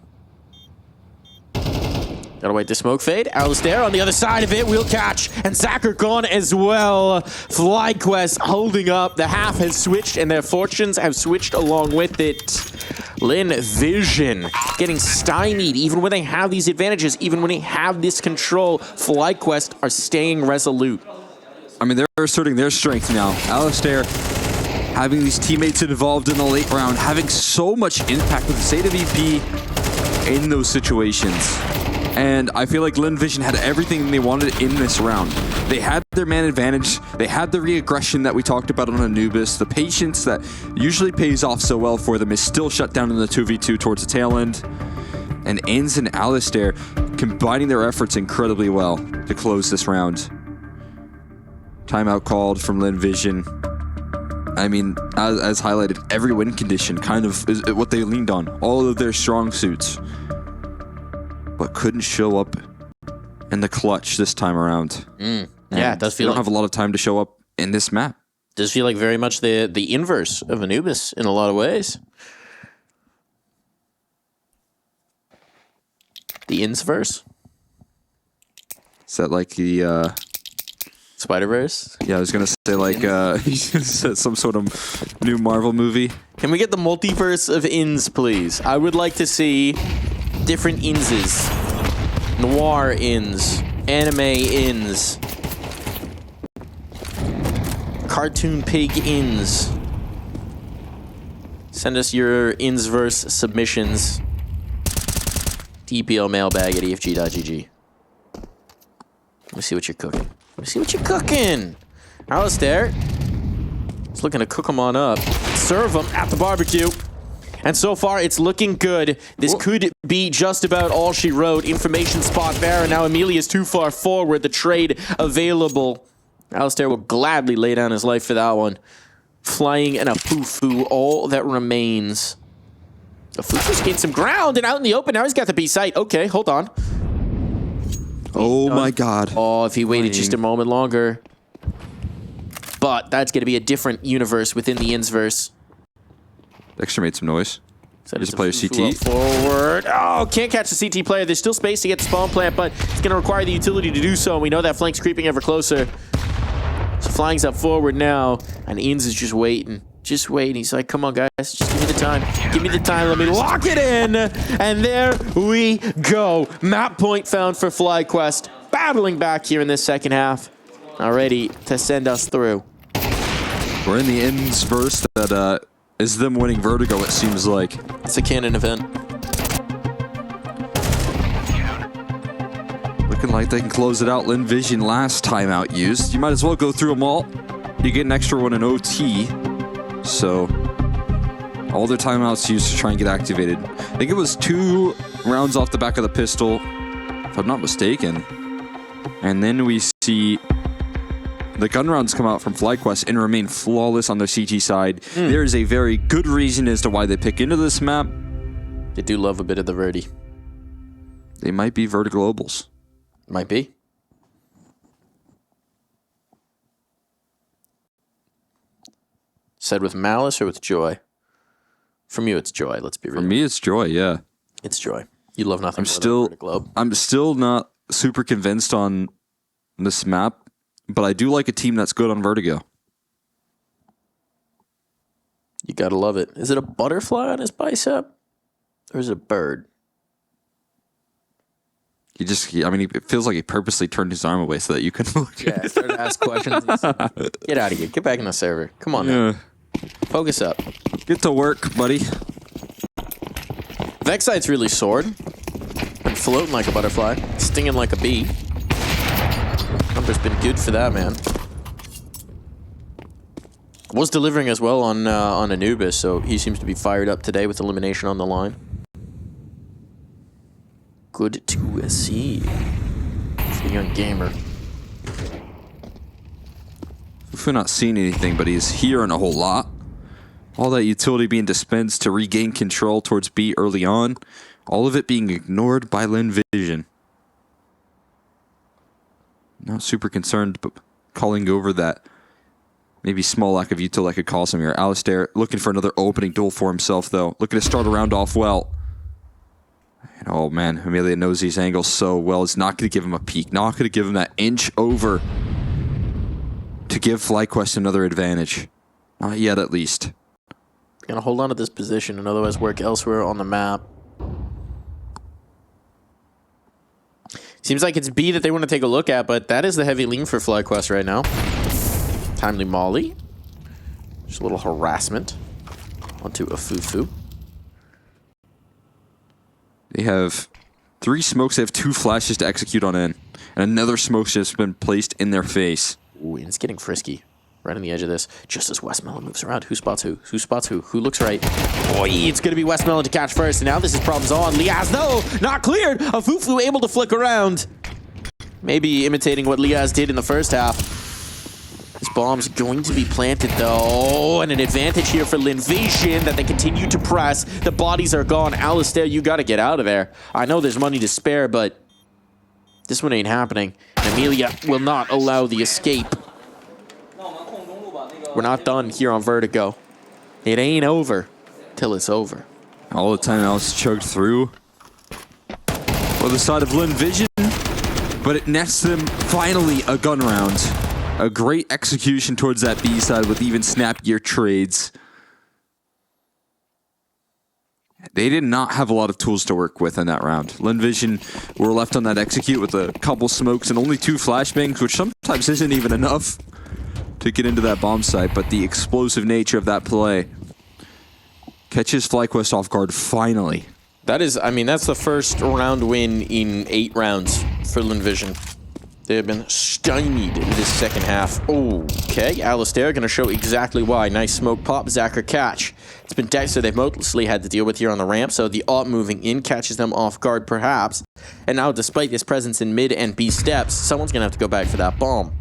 Gotta wait the smoke fade. aliStair on the other side of it. Wheel catch. And Zacher gone as well. FlyQuest holding up. The half has switched and their fortunes have switched along with it. Lynn Vision getting stymied even when they have these advantages, even when they have this control. FlyQuest are staying resolute. I mean, they're asserting their strength now. aliStair having these teammates involved in the late round, having so much impact with the AWP in those situations. And I feel like Lynn Vision had everything they wanted in this round. They had their man advantage. They had the re-aggression that we talked about on Anubis. The patience that usually pays off so well for them is still shut down in the 2v2 towards the tail end. And Ends and aliStair combining their efforts incredibly well to close this round. Timeout called from Lynn Vision. I mean, as highlighted, every win condition kind of is what they leaned on. All of their strong suits. But couldn't show up in the clutch this time around. Yeah, it does feel they like don't have a lot of time to show up in this map. Does feel like very much the inverse of Anubis in a lot of ways. The Insverse? Is that like the Spider-Verse? yeah, I was gonna say like some sort of new Marvel movie. Can we get the multiverse of Ins, please? I would like to see different Inses. Noir Ins. Anime Ins. Cartoon Pig Ins. Send us your Insverse submissions. DPL mailbag at efg.gg. Let me see what you're cooking. Let me see what you're cooking. aliStair. It's looking to cook them on up. Serve them at the barbecue. And so far, it's looking good. This could be just about all she wrote. Information spot there, and now Amelia's too far forward. The trade available. aliStair will gladly lay down his life for that one. Flying and a Fufu, all that remains. The Fufu's gained some ground and out in the open. Now he's got the B site. Okay, hold on. Oh my god. Oh, if he waited just a moment longer. But that's going to be a different universe within the Insverse. Dexter made some noise. Here's a player CT. Forward. Oh, can't catch the CT player. There's still space to get the spawn plant, but it's going to require the utility to do so. And we know that flank's creeping ever closer. So flying's up forward now, and Ins is just waiting. Just waiting. He's like, come on, guys. Just give me the time. Give me the time. Let me lock it in. And there we go. Map point found for FlyQuest. Battling back here in this second half. Now ready to send us through. We're in the ends verse that is them winning Vertigo, it seems like. It's a canon event. Looking like they can close it out. Lynn Vision last time out used. You might as well go through them all. You get an extra one in OT. So all their timeouts used to try and get activated. I think it was 2 rounds off the back of the pistol, if I'm not mistaken. And then we see the gun rounds come out from FlyQuest and remain flawless on their CT side. There is a very good reason as to why they pick into this map. They do love a bit of the Verti. They might be Vertiglobals. Might be. Said with malice or with joy? From you, it's joy. Let's be real. For me, it's joy, yeah. It's joy. You love nothing more than Vertiglobe. I'm still not super convinced on this map, but I do like a team that's good on Vertigo. You gotta love it. Is it a butterfly on his bicep? Or is it a bird? It feels like he purposely turned his arm away so that you can look. Yeah, started to ask questions. Get out of here. Get back in the server. Come on now. Focus up. Get to work, buddy. Vexite's really soared. Been floating like a butterfly. Stinging like a bee. Number's been good for that, man. Was delivering as well on Anubis, so he seems to be fired up today with elimination on the line. Good to see. For the young gamer. We're not seeing anything, but he's hearing a whole lot. All that utility being dispensed to regain control towards B early on. All of it being ignored by Lynn Vision. Not super concerned, but calling over that maybe small lack of util I could call some here. aliStair looking for another opening duel for himself, though. Looking to start a round off well. And oh man, Amelia knows these angles so well. It's not going to give him a peek. Not going to give him that inch over to give FlyQuest another advantage. Not yet, at least. Gonna hold on to this position and otherwise work elsewhere on the map. Seems like it's B that they want to take a look at, but that is the heavy lean for FlyQuest right now. Timely molly. Just a little harassment onto a Fufu. They have 3 smokes. They have 2 flashes to execute on in. And another smoke has been placed in their face. Ooh, and it's getting frisky. Right on the edge of this. Just as Westmelon moves around. Who spots who? Who spots who? Who looks right? Boy, it's going to be Westmelon to catch first. And now this is problems on. Liaz, no! Not cleared! A Fufu able to flick around. Maybe imitating what Liaz did in the first half. This bomb's going to be planted, though. And an advantage here for Lynn Vision that they continue to press. The bodies are gone. aliStair, you got to get out of there. I know there's money to spare, but this one ain't happening. And Amelia will not allow the escape. We're not done here on Vertigo. It ain't over till it's over. All the timeouts chugged through for the side of Lynn Vision, but it nets them finally a gun round. A great execution towards that B side with even snappier trades. They did not have a lot of tools to work with in that round. Lynn Vision were left on that execute with a couple smokes and only 2 flashbangs, which sometimes isn't even enough to get into that bomb site, but the explosive nature of that play catches FlyQuest off guard finally. That is, I mean, that's the first round win in 8 rounds for Lynn Vision. They have been stymied in this second half. Okay, aliStair going to show exactly why. Nice smoke pop, Zacher catch. It's been Dexter they've mostly had to deal with here on the ramp, so the AWP moving in catches them off guard perhaps. And now despite this presence in mid and B steps, someone's going to have to go back for that bomb.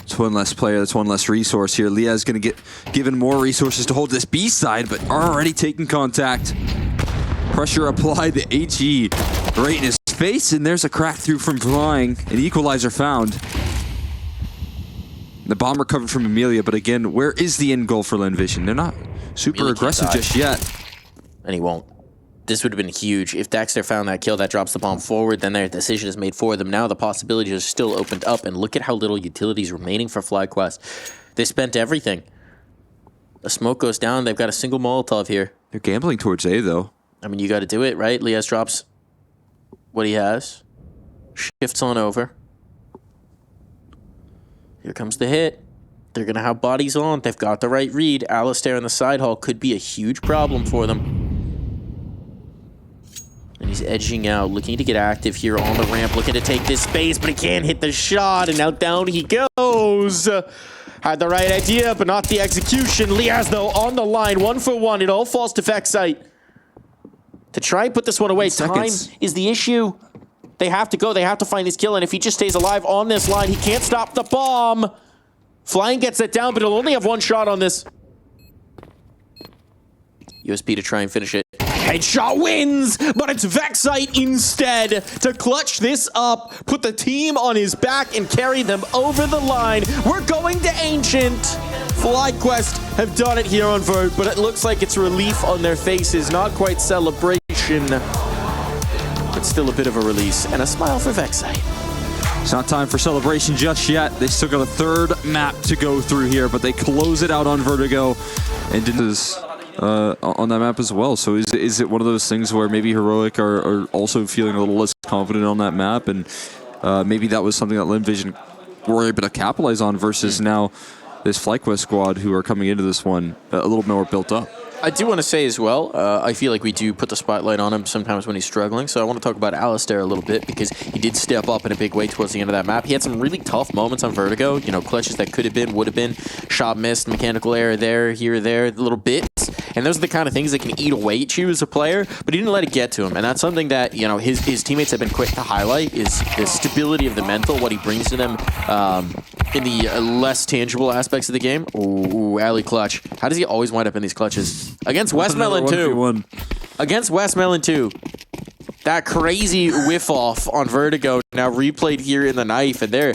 It's one less player, that's one less resource here. Leah's going to get given more resources to hold this B side, but already taking contact. Pressure applied to HE right in his space, and there's a crack through from Flying. An equalizer found. The bomb recovered from Amelia, but again, where is the end goal for Lynn Vision? They're not super Amelia aggressive just yet. And he won't. This would have been huge. If Dexter found that kill, that drops the bomb forward, then their decision is made for them. Now the possibilities are still opened up, and look at how little utilities remaining for FlyQuest. They spent everything. A smoke goes down, they've got a single Molotov here. They're gambling towards A, though. I mean, you got to do it, right? Lias drops what he has. Shifts on over. Here comes the hit. They're going to have bodies on. They've got the right read. aliStair in the side hall could be a huge problem for them. And he's edging out, looking to get active here on the ramp, looking to take this space, but he can't hit the shot, and now down he goes. Had the right idea, but not the execution. Lias, though, on the line, 1 for 1. It all falls to Vexite. To try and put this one away, time is the issue. They have to go. They have to find his kill, and if he just stays alive on this line, he can't stop the bomb. Flying gets it down, but he'll only have 1 shot on this. USP to try and finish it. Headshot wins, but it's Vexite instead to clutch this up, put the team on his back, and carry them over the line. We're going to Ancient. FlyQuest have done it here on Vert, but it looks like it's relief on their faces. Not quite celebration, but still a bit of a release and a smile for Vexite. It's not time for celebration just yet. They still got a 3rd map to go through here, but they close it out on Vertigo and did this on that map as well. So is it one of those things where maybe Heroic are also feeling a little less confident on that map, and maybe that was something that Lynn Vision were able to capitalize on versus now this FlyQuest squad who are coming into this one a little more built up? I do want to say as well, I feel like we do put the spotlight on him sometimes when he's struggling, so I want to talk about aliStair a little bit because he did step up in a big way towards the end of that map. He had some really tough moments on Vertigo, you know, clutches that could have been, would have been, shot missed, mechanical error there, here, there, little bits, and those are the kind of things that can eat away at you as a player, but he didn't let it get to him, and that's something that, you know, his teammates have been quick to highlight, is the stability of the mental, what he brings to them in the less tangible aspects of the game. Ooh, Ali clutch. How does he always wind up in these clutches? Against Westmelon 2. Against Westmelon 2. That crazy whiff off on Vertigo now replayed here in the knife, and they're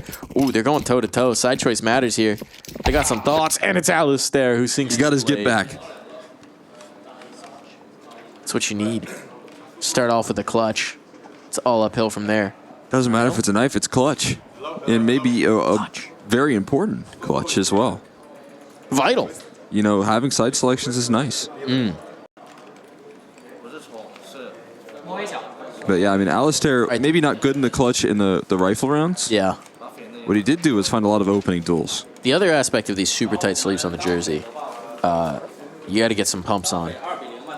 going toe to toe. Side choice matters here. They got some thoughts, and it's aliStair who sinks. He got his get back. That's what you need. Start off with a clutch. It's all uphill from there. Doesn't matter if it's a knife, it's clutch. And maybe a very important clutch as well. Vital. You know, having side selections is nice. But yeah, I mean, aliStair, maybe not good in the clutch in the rifle rounds. Yeah. What he did do was find a lot of opening duels. The other aspect of these super tight sleeves on the jersey, you got to get some pumps on.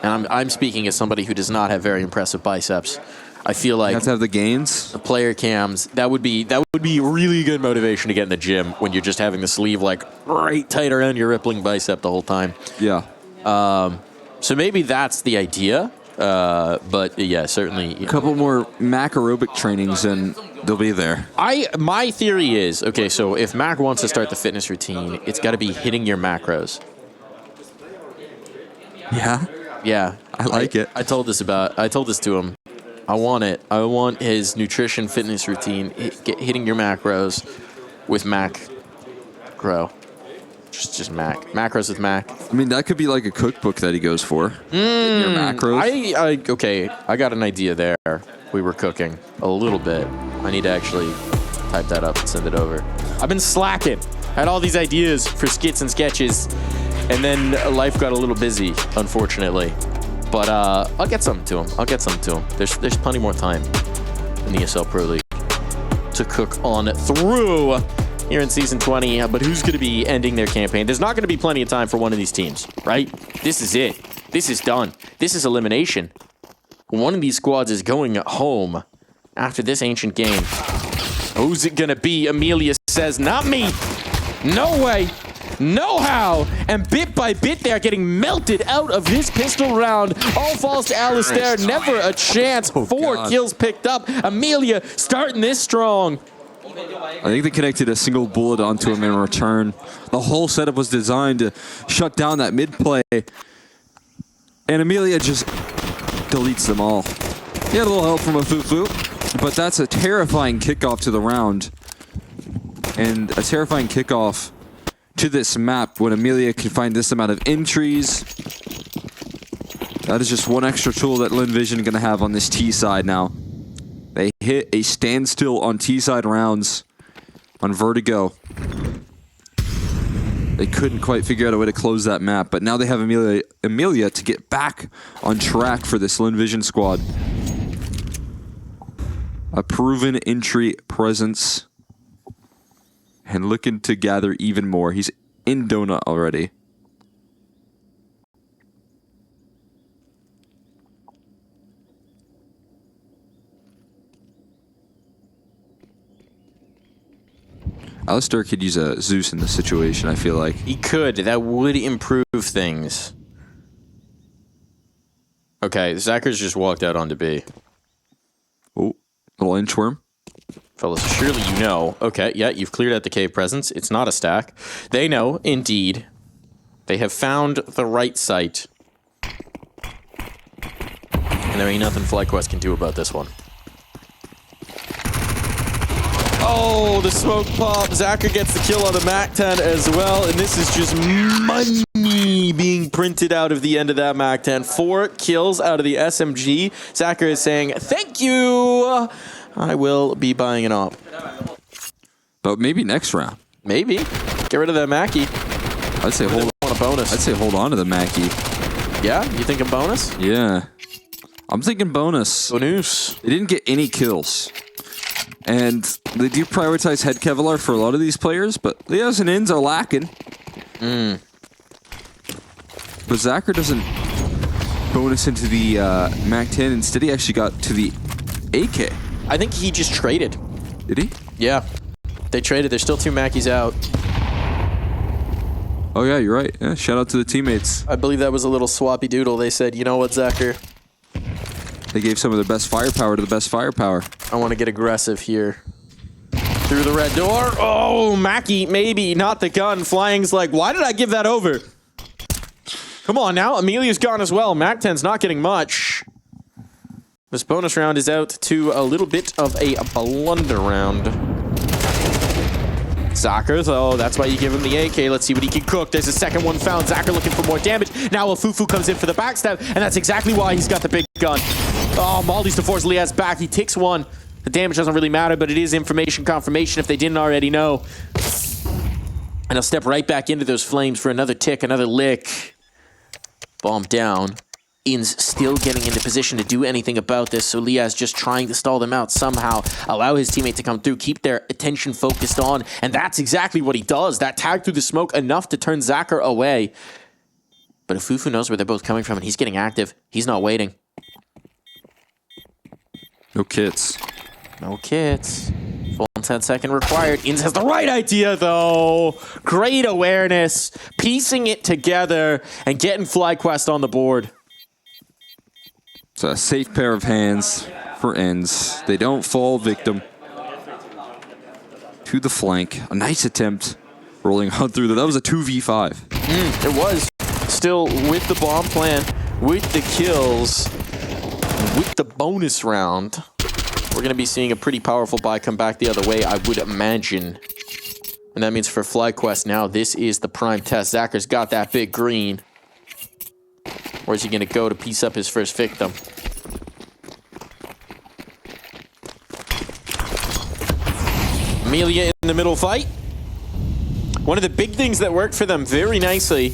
And I'm speaking as somebody who does not have very impressive biceps. I feel like You have to have the gains. the player cams, that would be really good motivation to get in the gym when you're just having the sleeve like right tight around your rippling bicep the whole time. Yeah. So maybe that's the idea. But yeah, certainly. A couple more Mac aerobic trainings and they'll be there. My theory is, okay, so if Mac wants to start the fitness routine, it's got to be hitting your macros. Yeah. Yeah. I like it. I told this to him. I want it. I want his nutrition fitness routine, hitting your macros with Mac Grow. Just Mac. Macros with Mac. I mean, that could be like a cookbook that he goes for. Your macros. Okay, I got an idea there. We were cooking a little bit. I need to actually type that up and send it over. I've been slacking. Had all these ideas for skits and sketches, and then life got a little busy, unfortunately. But I'll get something to him. There's plenty more time in the ESL Pro League to cook on through here in Season 20. But who's going to be ending their campaign? There's not going to be plenty of time for one of these teams, right? This is it. This is done. This is elimination. One of these squads is going home after this ancient game. Who's it going to be? Amelia says, not me. No way. No how. And bit by bit, they are getting melted out of this pistol round. All falls to aliStair. Never a chance. 4 kills picked up. Amelia starting this strong. I think they connected a single bullet onto him in return. The whole setup was designed to shut down that mid play. And Amelia just deletes them all. He had a little help from a Fufu. But that's a terrifying kickoff to the round. And a terrifying kickoff to this map when Amelia can find this amount of entries. That is just one extra tool that Lynn Vision going to have on this T side now. They hit a standstill on T side rounds on Vertigo. They couldn't quite figure out a way to close that map, but now they have Amelia to get back on track for this Lynn Vision squad. A proven entry presence and looking to gather even more. He's in Donut already. aliStair could use a Zeus in this situation, I feel like. He could. That would improve things. Okay, Zacker's just walked out onto B. Oh, little inchworm. Fellas, surely you know. Okay, yeah, you've cleared out the cave presence. It's not a stack. They know, indeed. They have found the right site. And there ain't nothing FlyQuest can do about this one. Oh, the smoke pop. Zacher gets the kill on the MAC-10 as well. And this is just money being printed out of the end of that MAC-10. 4 kills out of the SMG. Zacher is saying, thank you. I will be buying it up. But maybe next round. Maybe. Get rid of that Mackie. I'd say hold on a bonus. I'd say hold on to the Mackie. Yeah? You thinking bonus? Yeah. I'm thinking bonus. Bonus. They didn't get any kills. And they do prioritize head Kevlar for a lot of these players, but Leos and Ins are lacking. But Zacher doesn't bonus into the MAC-10. Instead, he actually got to the AK. I think he just traded. Did he? Yeah. They traded. There's still 2 Mackies out. Oh, yeah, you're right. Yeah, shout out to the teammates. I believe that was a little swappy doodle. They said, you know what, Zacher? They gave some of their best firepower to the best firepower. I want to get aggressive here. Through the red door. Oh, Mackie, maybe. Not the gun. Flying's like, why did I give that over? Come on now. Amelia's gone as well. MAC-10's not getting much. This bonus round is out to a little bit of a blunder round. Zacher, though, that's why you give him the AK. Let's see what he can cook. There's a second one found. Zacher looking for more damage. Now a Fufu comes in for the backstab, and that's exactly why he's got the big gun. Oh, Maldi's to force Liaz back. He takes one. The damage doesn't really matter, but it is information confirmation if they didn't already know. And he'll step right back into those flames for another tick, another lick. Bomb down. In's still getting into position to do anything about this, so Liaz just trying to stall them out somehow, allow his teammate to come through, keep their attention focused on, and that's exactly what he does. That tag through the smoke enough to turn Zacher away. But if Fufu knows where they're both coming from and he's getting active, he's not waiting. No kits. No kits. Full 10-second required. Inns has the right idea, though. Great awareness, piecing it together, and getting FlyQuest on the board. It's a safe pair of hands for Ends. They don't fall victim to the flank. A nice attempt rolling on through that. That was a 2v5. It was. Still with the bomb plan, with the kills, with the bonus round. We're going to be seeing a pretty powerful buy come back the other way, I would imagine. And that means for FlyQuest now, this is the prime test. Zacher's got that big green. Where's he going to go to piece up his first victim? Amelia in the middle fight. One of the big things that worked for them very nicely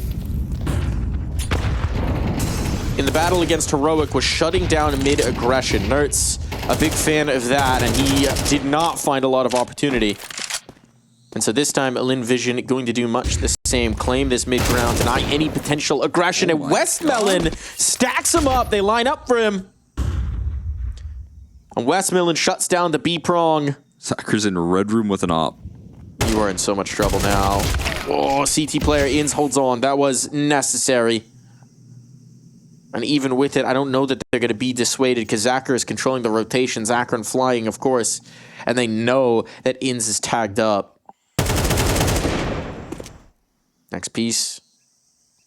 in the battle against Heroic was shutting down mid-aggression. Nert's a big fan of that, and he did not find a lot of opportunity. And so this time, Lynn Vision going to do much the same. Claim this mid-ground, deny any potential aggression. And Westmelon stacks him up. They line up for him. And Westmelon shuts down the B-prong. Zacher's in red room with an op. You are in so much trouble now. Oh, CT player Inns holds on. That was necessary. And even with it, I don't know that they're going to be dissuaded because Zacher is controlling the rotation. Zacher and Flying, of course. And they know that Inns is tagged up. Next piece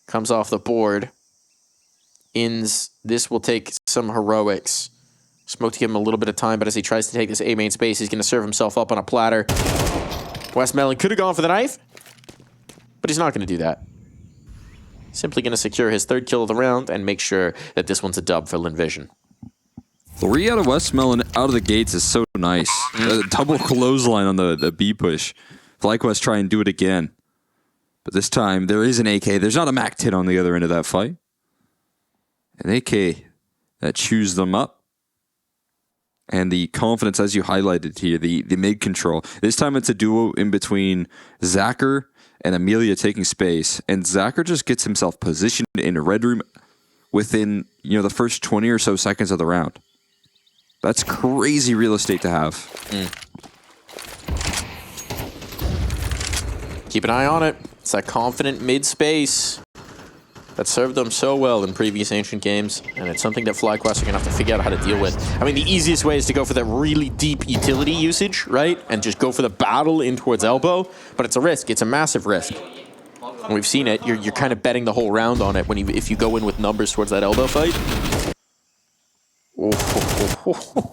comes off the board. Inns, this will take some heroics. Smoke to give him a little bit of time, but as he tries to take this A main space, he's going to serve himself up on a platter. Westmelon could have gone for the knife, but he's not going to do that. Simply going to secure his 3rd kill of the round and make sure that this one's a dub for Lynn Vision. 3 out of Westmelon out of the gates is so nice. Double clothesline on the B push. FlyQuest try and do it again. But this time, there is an AK. There's not a Mac 10 on the other end of that fight. An AK that chews them up. And the confidence, as you highlighted here, the mid control. This time it's a duo in between Zacher and Amelia taking space. And Zacher just gets himself positioned in a red room within, the first 20 or so seconds of the round. That's crazy real estate to have. Keep an eye on it. It's that confident mid space that served them so well in previous Ancient games, and it's something that FlyQuest are going to have to figure out how to deal with. I mean, the easiest way is to go for that really deep utility usage, right? And just go for the battle in towards elbow, but it's a risk. It's a massive risk. And we've seen it. You're kind of betting the whole round on it if you go in with numbers towards that elbow fight.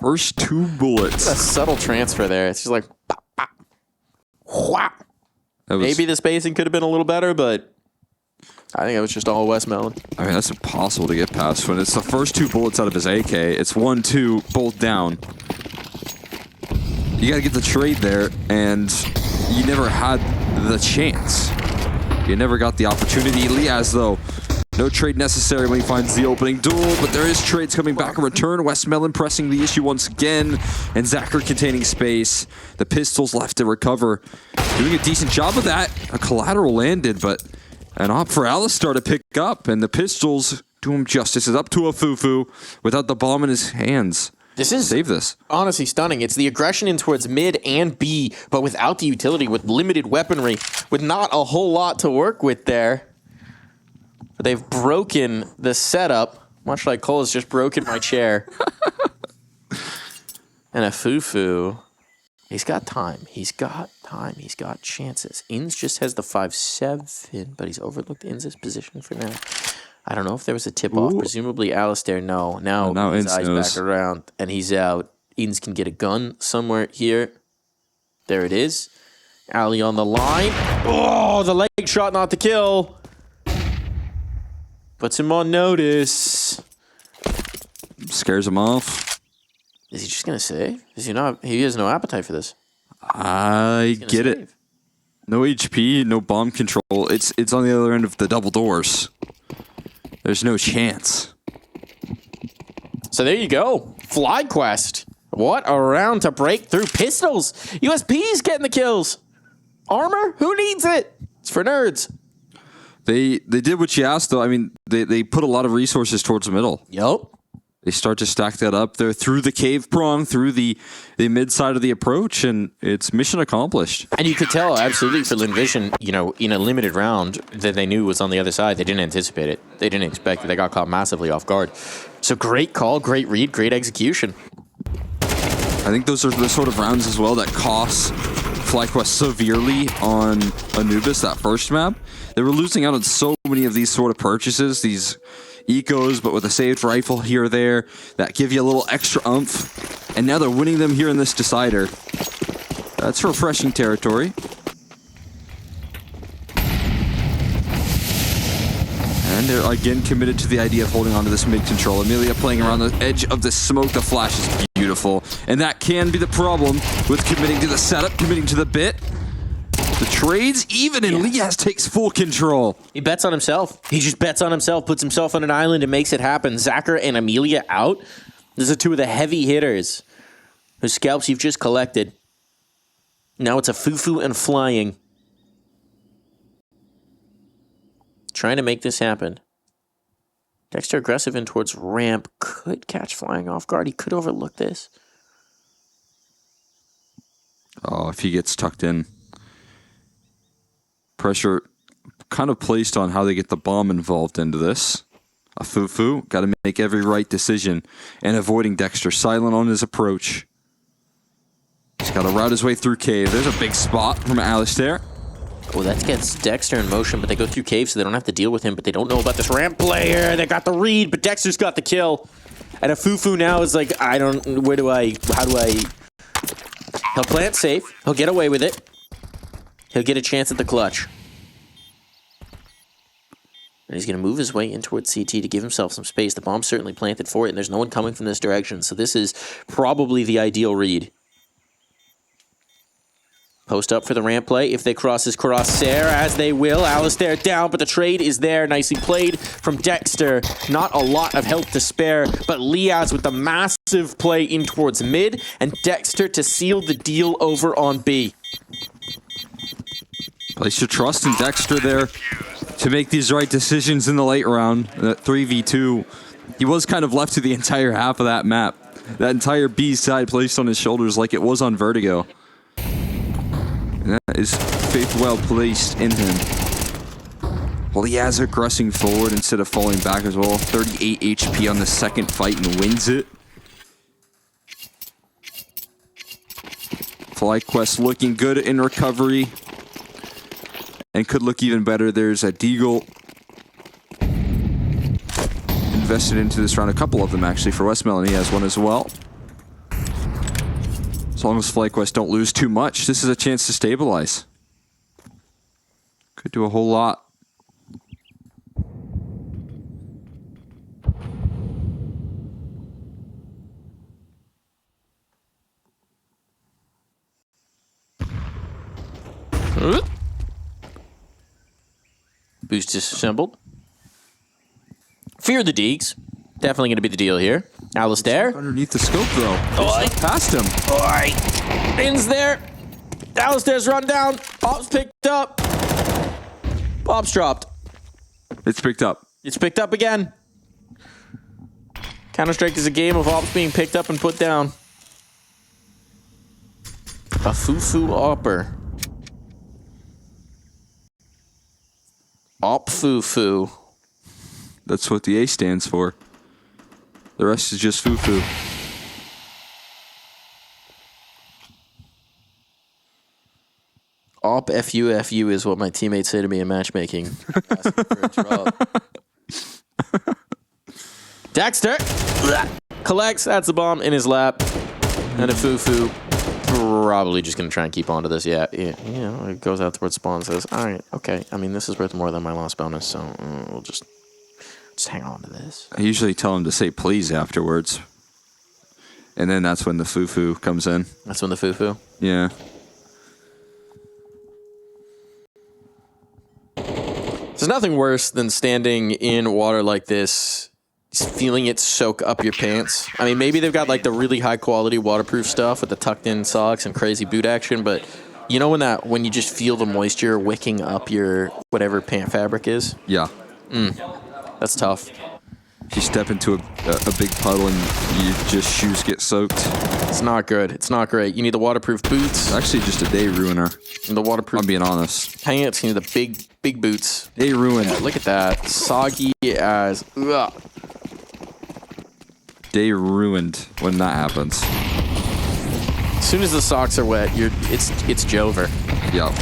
First 2 bullets. A subtle transfer there. It's just like, pop, pop, whap. Maybe the spacing could have been a little better, but I think it was just all Westmelon. I mean, that's impossible to get past when it's the first 2 bullets out of his AK. It's 1, 2, both down. You got to get the trade there, and you never had the chance. You never got the opportunity. Liaz, though, no trade necessary when he finds the opening duel, but there is trades coming back in return. Westmelon pressing the issue once again, and Zacher containing space. The pistols left to recover. Doing a decent job of that. A collateral landed, but an op for aliStair to pick up, and the pistols do him justice. It's up to a Fufu without the bomb in his hands. This is Save this. Honestly stunning. It's the aggression in towards mid and B, but without the utility, with limited weaponry, with not a whole lot to work with there. They've broken the setup, much like Cole has just broken my chair. And a Fufu, he's got time. He's got time. He's got chances. Inns just has the 5-7, but he's overlooked Inns' position for now. I don't know if there was a tip-off. Presumably aliStair, no. Now his eyes back around, and he's out. Inns can get a gun somewhere here. There it is. Ali on the line. Oh, the leg shot, not the kill. Puts him on notice. Scares him off. Is he just going to save? Is he not? He has no appetite for this. I get it. No HP, no bomb control. It's on the other end of the double doors. There's no chance. So there you go. FlyQuest. What a round to break through pistols. USP's getting the kills. Armor? Who needs it? It's for nerds. They did what you asked, though. I mean, they put a lot of resources towards the middle. Yup. They start to stack that up there through the cave prong, through the mid side of the approach, and it's mission accomplished. And you could tell, absolutely, for Lynn Vision, in a limited round that they knew was on the other side. They didn't anticipate it. They didn't expect it. They got caught massively off guard. So great call, great read, great execution. I think those are the sort of rounds as well that cost FlyQuest severely on Anubis, that first map. They were losing out on so many of these sort of purchases, these ecos, but with a saved rifle here or there, that give you a little extra oomph. And now they're winning them here in this decider. That's refreshing territory. And they're again committed to the idea of holding on to this mid-control. Amelia playing around the edge of the smoke. The flash is beautiful. And that can be the problem with committing to the setup, committing to the bit. The trades, even in Liaz takes full control. He bets on himself. He just bets on himself, puts himself on an island and makes it happen. Zacher and Amelia out. These are 2 of the heavy hitters whose scalps you've just collected. Now it's a Fufu and flying. Trying to make this happen. Dexter aggressive in towards ramp. Could catch flying off guard. He could overlook this. Oh, if he gets tucked in. Pressure kind of placed on how they get the bomb involved into this. A Fufu, got to make every right decision. And avoiding Dexter, silent on his approach. He's got to route his way through cave. There's a big spot from aliStair. Oh, that gets Dexter in motion, but they go through cave, so they don't have to deal with him, but they don't know about this ramp player. They got the read, but Dexter's got the kill. And a Fufu now is like, how do I... He'll play it safe. He'll get away with it. He'll get a chance at the clutch. And he's going to move his way in towards CT to give himself some space. The bomb's certainly planted for it, and there's no one coming from this direction. So this is probably the ideal read. Post up for the ramp play. If they cross his crosshair, as they will. aliStair down, but the trade is there. Nicely played from Dexter. Not a lot of help to spare, but Liaz with the massive play in towards mid, and Dexter to seal the deal over on B. Place your trust in Dexter there to make these right decisions in the late round. That 3v2, he was kind of left to the entire half of that map. That entire B side placed on his shoulders like it was on Vertigo. And that is faith well placed in him. Well, he has aggressing forward instead of falling back as well. 38 HP on the second fight and wins it. FlyQuest looking good in recovery. And could look even better. There's a Deagle invested into this round. A couple of them actually for Westmelon. He has one as well. As long as FlyQuest don't lose too much, this is a chance to stabilize. Could do a whole lot. Boost disassembled. Fear the Deegs. Definitely going to be the deal here. aliStair. Underneath the scope though. Oi. Past him. Oi. Lynn's there. aliStair's run down. Pop's picked up. Pop's dropped. It's picked up. It's picked up again. Counter-Strike is a game of ops being picked up and put down. A Fufu Opper. Op Fufu. That's what the A stands for. The rest is just Fufu. Op FU is what my teammates say to me in matchmaking. Asking for a drop. Dexter collects. That's the bomb in his lap. And a Fufu probably just going to try and keep on to this. Yeah, you know, it goes out towards spawn and says, all right, okay. I mean, this is worth more than my lost bonus, so we'll just hang on to this. I usually tell him to say please afterwards. And then that's when the Fufu comes in. That's when the Fufu? Yeah. There's nothing worse than standing in water like this, feeling it soak up your pants. I mean, maybe they've got like the really high quality waterproof stuff with the tucked in socks and crazy boot action, but you know when you just feel the moisture wicking up your whatever pant fabric is? Yeah. That's tough. You step into a big puddle and your just shoes get soaked. It's not good. It's not great. You need the waterproof boots. It's actually just a day ruiner. And the waterproof I'm being honest. pants. You need the big boots. Day ruined. Yeah, look at that. Soggy as. Ugh. Day ruined when that happens. As soon as the socks are wet, it's Jover. Yep.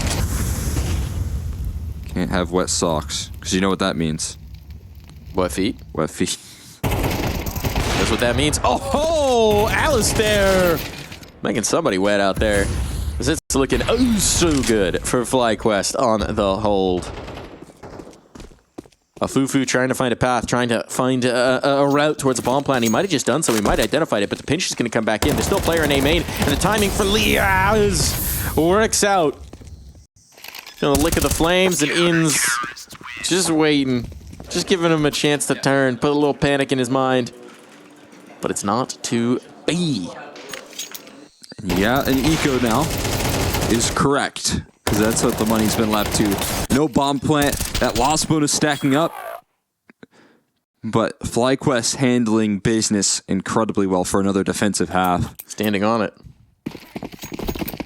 Can't have wet socks. Because you know what that means. Wet feet? Wet feet. That's what that means. Oh, aliStair! Making somebody wet out there. It's looking so good for FlyQuest on the hold. A Fufu trying to find a path, trying to find a route towards a bomb plan. He might have just done so. He might have identified it, but the pinch is going to come back in. There's still a player in A main, and the timing for Liaz works out. Gonna lick of the flames, and Inns just waiting. Just giving him a chance to turn, put a little panic in his mind. But it's not to be. Yeah, and Eco now is correct. Because that's what the money's been left to. No bomb plant. That lost bonus stacking up. But FlyQuest handling business incredibly well for another defensive half. Standing on it.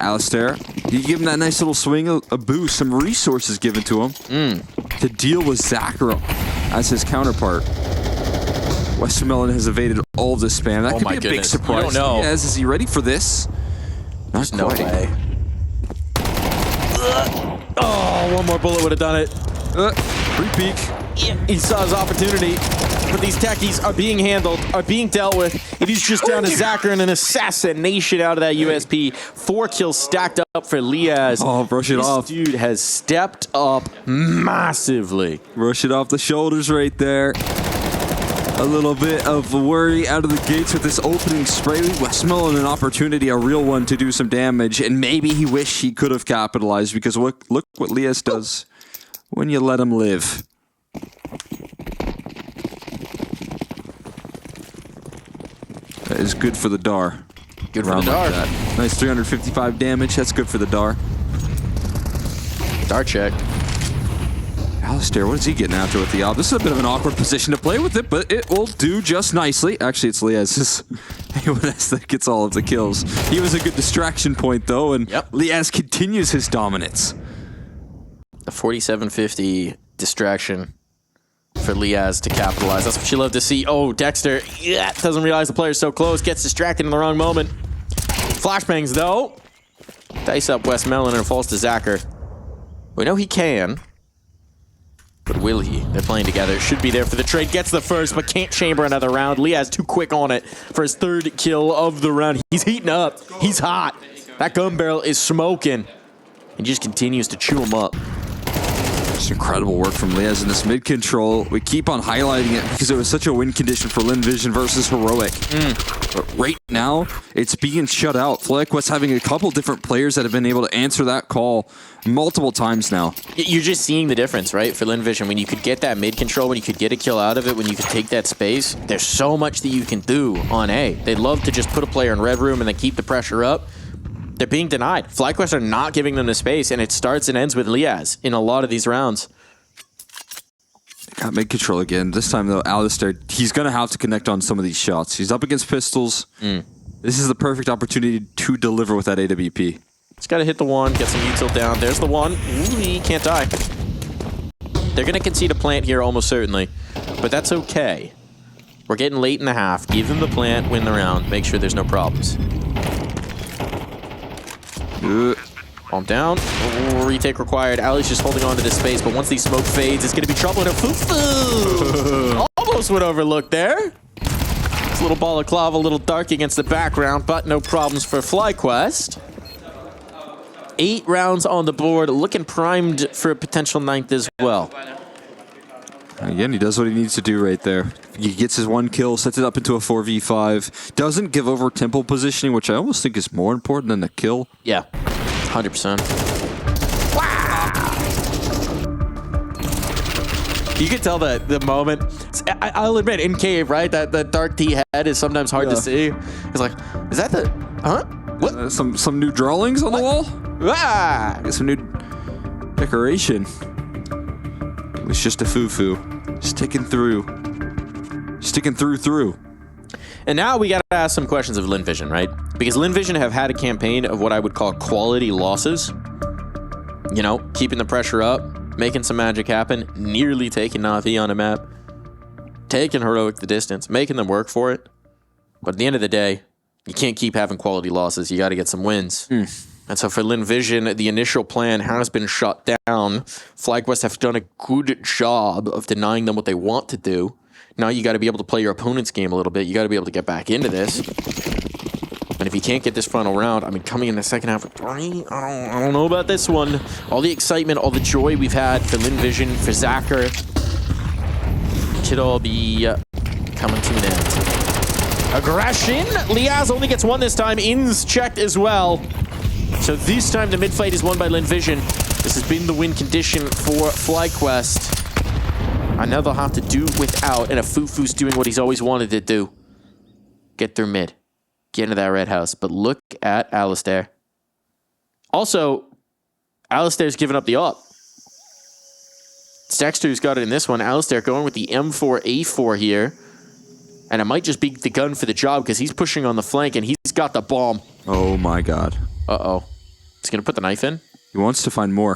aliStair, you give him that nice little swing, a boost, some resources given to him to deal with Zachar as his counterpart. Westmelon has evaded all of this spam. That could be a big surprise. You don't know. Yes, is he ready for this? Not There's no quite. way. Oh, one more bullet would have done it. Free peek. He saw his opportunity. but these techies are being handled, are being dealt with. It is just down to Zacher and an assassination out of that USP. 4 kills stacked up for Liaz. Oh, brush it off. This dude has stepped up massively. Brush it off the shoulders right there. A little bit of worry out of the gates with this opening spray. Westmelon an opportunity, a real one, to do some damage, and maybe he wished he could have capitalized, because look what Liaz does when you let him live. That is good for the Dar. Good for the Dar. Like nice 355 damage. That's good for the Dar. Dar check. aliStair, what is he getting after with the Al? This is a bit of an awkward position to play with it, but it will do just nicely. Actually, it's Liaz's that gets all of the kills. He was a good distraction point, though, and Liaz continues his dominance. A 4750 distraction for Liaz to capitalize. That's what you love to see. Oh, Dexter doesn't realize the player's so close, gets distracted in the wrong moment. Flashbangs, though. Dice up Westmelon and falls to Zacher. We know he can. But will he? They're playing together. Should be there for the trade. Gets the first, but can't chamber another round. Liaz too quick on it for his 3rd kill of the round. He's heating up. He's hot. That gun barrel is smoking. He just continues to chew him up. Just incredible work from Liaz in this mid control. We keep on highlighting it because it was such a win condition for Lynn Vision versus Heroic. But right now, it's being shut out. FlyQuest having a couple different players that have been able to answer that call multiple times now. You're just seeing the difference, right, for Lynn Vision. When you could get that mid control, when you could get a kill out of it, when you could take that space, there's so much that you can do on A. They'd love to just put a player in red room and then keep the pressure up. They're being denied. FlyQuest are not giving them the space, and it starts and ends with Liaz in a lot of these rounds. Got mid control again. This time, though, aliStair, he's going to have to connect on some of these shots. He's up against pistols. This is the perfect opportunity to deliver with that AWP. He's got to hit the one, get some util down. There's the one. Ooh, he can't die. They're going to concede a plant here almost certainly, but that's okay. We're getting late in the half. Give them the plant, win the round, make sure there's no problems. Bomb down. Ooh, retake required. Ali's just holding on to this space, but once the smoke fades, it's going to be trouble in a foo-foo. Almost went overlooked there. It's a little balaclava, a little dark against the background, but no problems for FlyQuest. 8 rounds on the board, looking primed for a potential 9th as well. Again, he does what he needs to do right there. He gets his 1 kill, sets it up into a 4v5. Doesn't give over temple positioning, which I almost think is more important than the kill. Yeah, 100%. Wow! You can tell that the moment. I'll admit, in cave, right? That dark T head is sometimes hard to see. It's like, is that the? Huh? What? Some new drawings on the wall. Ah! Get some new decoration. It was just a foo-foo. Sticking through. And now we got to ask some questions of Lynn Vision, right? Because Lynn Vision have had a campaign of what I would call quality losses. You know, keeping the pressure up, making some magic happen, nearly taking Na'Vi on a map, taking Heroic the distance, making them work for it. But at the end of the day, you can't keep having quality losses. You got to get some wins. And so for Lynn Vision, the initial plan has been shut down. FlyQuest have done a good job of denying them what they want to do. Now you got to be able to play your opponent's game a little bit. You got to be able to get back into this. And if you can't get this final round, I mean, coming in the second half of 3, I don't know about this one. All the excitement, all the joy we've had for Lynn Vision, for Zacher, should all be coming to an end. Aggression. Liaz only gets 1 this time. Ins checked as well. So this time the mid-fight is won by Lynn Vision. This has been the win condition for FlyQuest. I know they'll have to do without, and a Fufu's doing what he's always wanted to do. Get through mid. Get into that red house. But look at aliStair. Also, aliStair's given up the op. It's Dexter who's got it in this one. aliStair going with the M4A4 here. And it might just be the gun for the job because he's pushing on the flank and he's got the bomb. Oh my god. Uh-oh. He's going to put the knife in? He wants to find more.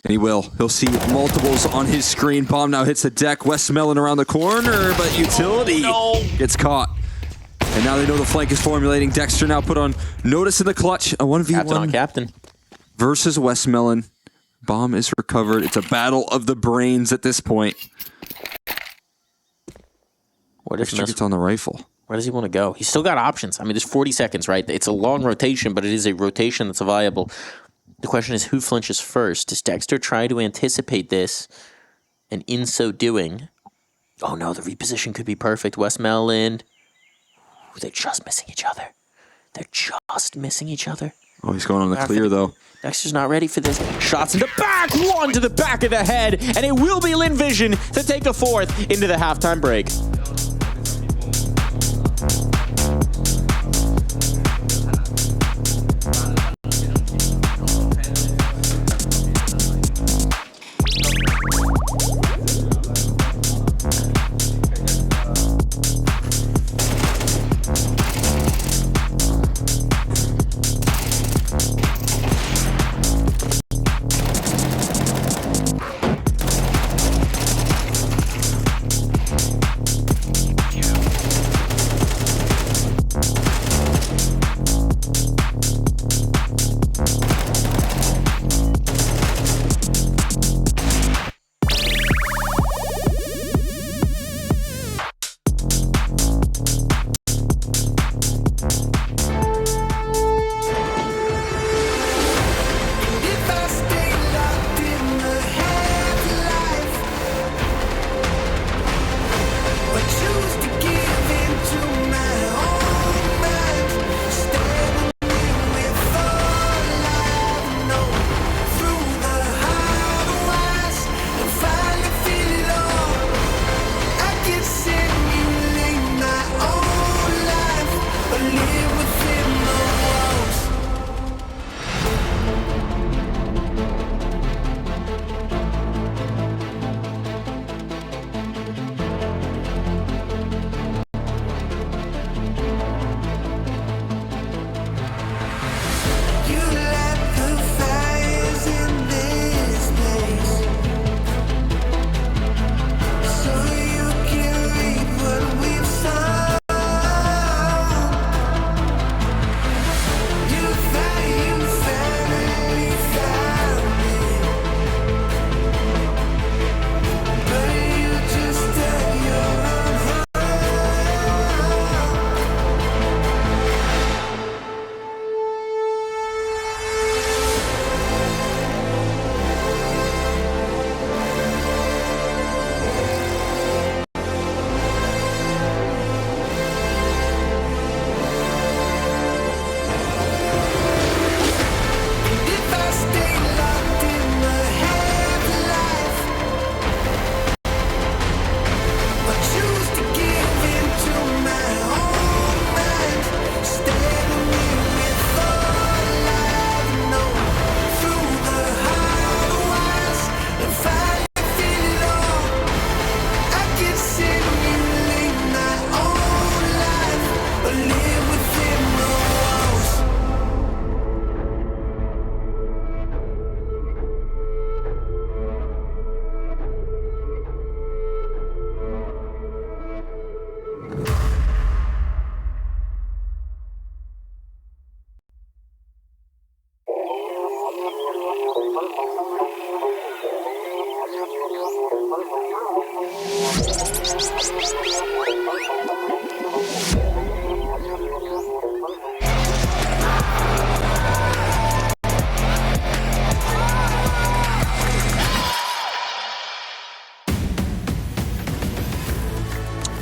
And he will. He'll see multiples on his screen. Bomb now hits the deck. Westmelon around the corner, but utility gets caught. And now they know the flank is formulating. Dexter now put on notice in the clutch. A 1v1 captain on captain versus Westmelon. Bomb is recovered. It's a battle of the brains at this point. Extra gets on the rifle. Where does he want to go? He's still got options. I mean, there's 40 seconds, right? It's a long rotation, but it is a rotation that's viable. The question is, who flinches first? Does Dexter try to anticipate this? And in so doing... Oh no, the reposition could be perfect. Westmel, Lynn. Ooh, they're just missing each other. They're just missing each other. Oh, he's going on the clear, though. Dexter's not ready for this. Shots in the back, one to the back of the head, and it will be Lynn Vision to take a fourth into the halftime break.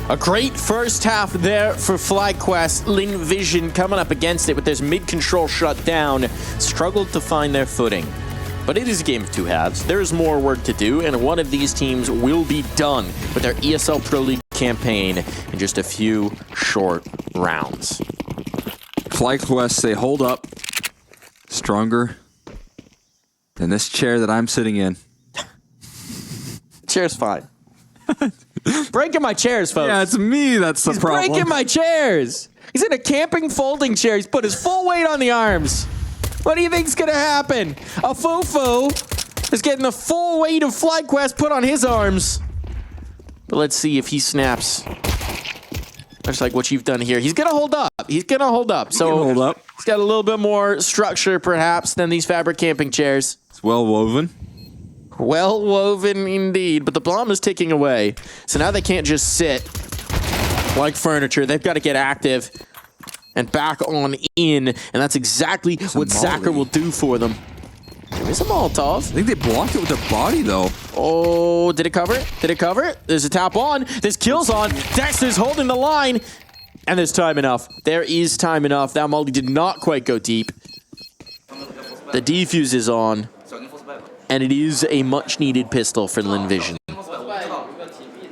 A great first half there for FlyQuest. Lynn Vision coming up against it with this mid-control shut down. Struggled to find their footing. But it is a game of two halves. There is more work to do, and one of these teams will be done with their ESL Pro League campaign in just a few short rounds. FlyQuest, they hold up stronger than this chair that I'm sitting in. Chair's fine. Breaking my chairs, folks. Yeah, it's me that's the problem. He's breaking my chairs. He's in a camping folding chair. He's put his full weight on the arms. What do you think's going to happen? A Fufu is getting the full weight of FlyQuest put on his arms. But let's see if he snaps. Much like what you've done here. He's going to hold up. He's going to hold up. So hold up. He's got a little bit more structure, perhaps, than these fabric camping chairs. It's well woven. Well woven indeed, but the bomb is ticking away. So now they can't just sit like furniture. They've got to get active and back on in, and that's exactly what Zacher will do for them. There's a Molotov. I think they blocked it with their body, though. Oh, did it cover it? Did it cover it? There's a tap on. There's kills on. Dexter's holding the line. And there's time enough. There is time enough. That molly did not quite go deep. The defuse is on. And it is a much-needed pistol for Lynn Vision.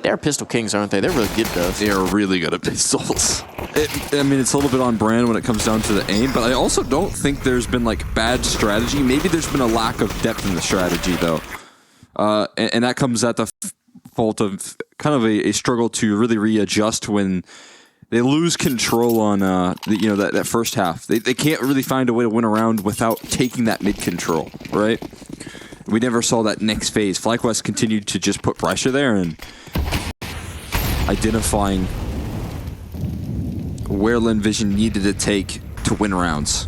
They're pistol kings, aren't they? They're really good, though. They are really good at pistols. I mean, it's a little bit on brand when it comes down to the aim, but I also don't think there's been, like, bad strategy. Maybe there's been a lack of depth in the strategy, though. And that comes at the fault of kind of a struggle to really readjust when they lose control on that first half. They can't really find a way to win a round without taking that mid control, right? We never saw that next phase. FlyQuest continued to just put pressure there and identifying where Lynn Vision needed to take to win rounds.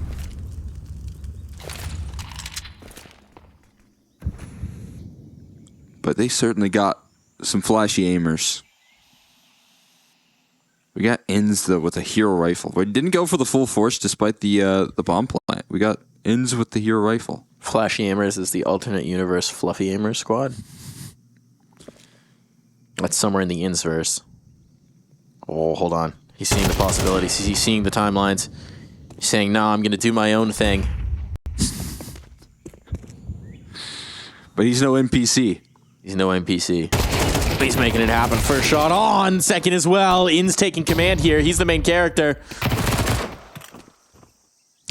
But they certainly got some flashy aimers. We got Inns, though, with a hero rifle. We didn't go for the full force despite the bomb plant. We got Inns with the hero rifle. Flashy Aimers is the alternate universe Fluffy Aimers squad. That's somewhere in the Innsverse. Oh, hold on. He's seeing the possibilities. He's seeing the timelines. He's saying, no, I'm going to do my own thing. But he's no NPC. He's no NPC. But he's making it happen. First shot on. Second as well. Inn's taking command here. He's the main character.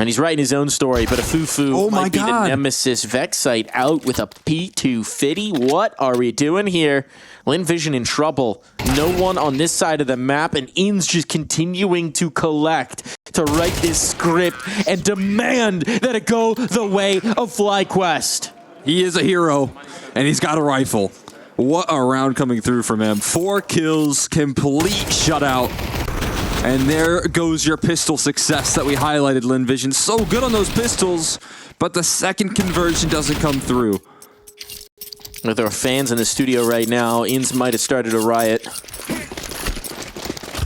And he's writing his own story, but a Fufu might be the nemesis. Vexite out with a P250. What are we doing here? Lynn Vision in trouble. No one on this side of the map, and Inn's just continuing to collect, to write this script, and demand that it go the way of FlyQuest. He is a hero, and he's got a rifle. What a round coming through from him. 4 kills, complete shutout. And there goes your pistol success that we highlighted, Lynn Vision. So good on those pistols, but the second conversion doesn't come through. With our fans in the studio right now, Inns might have started a riot.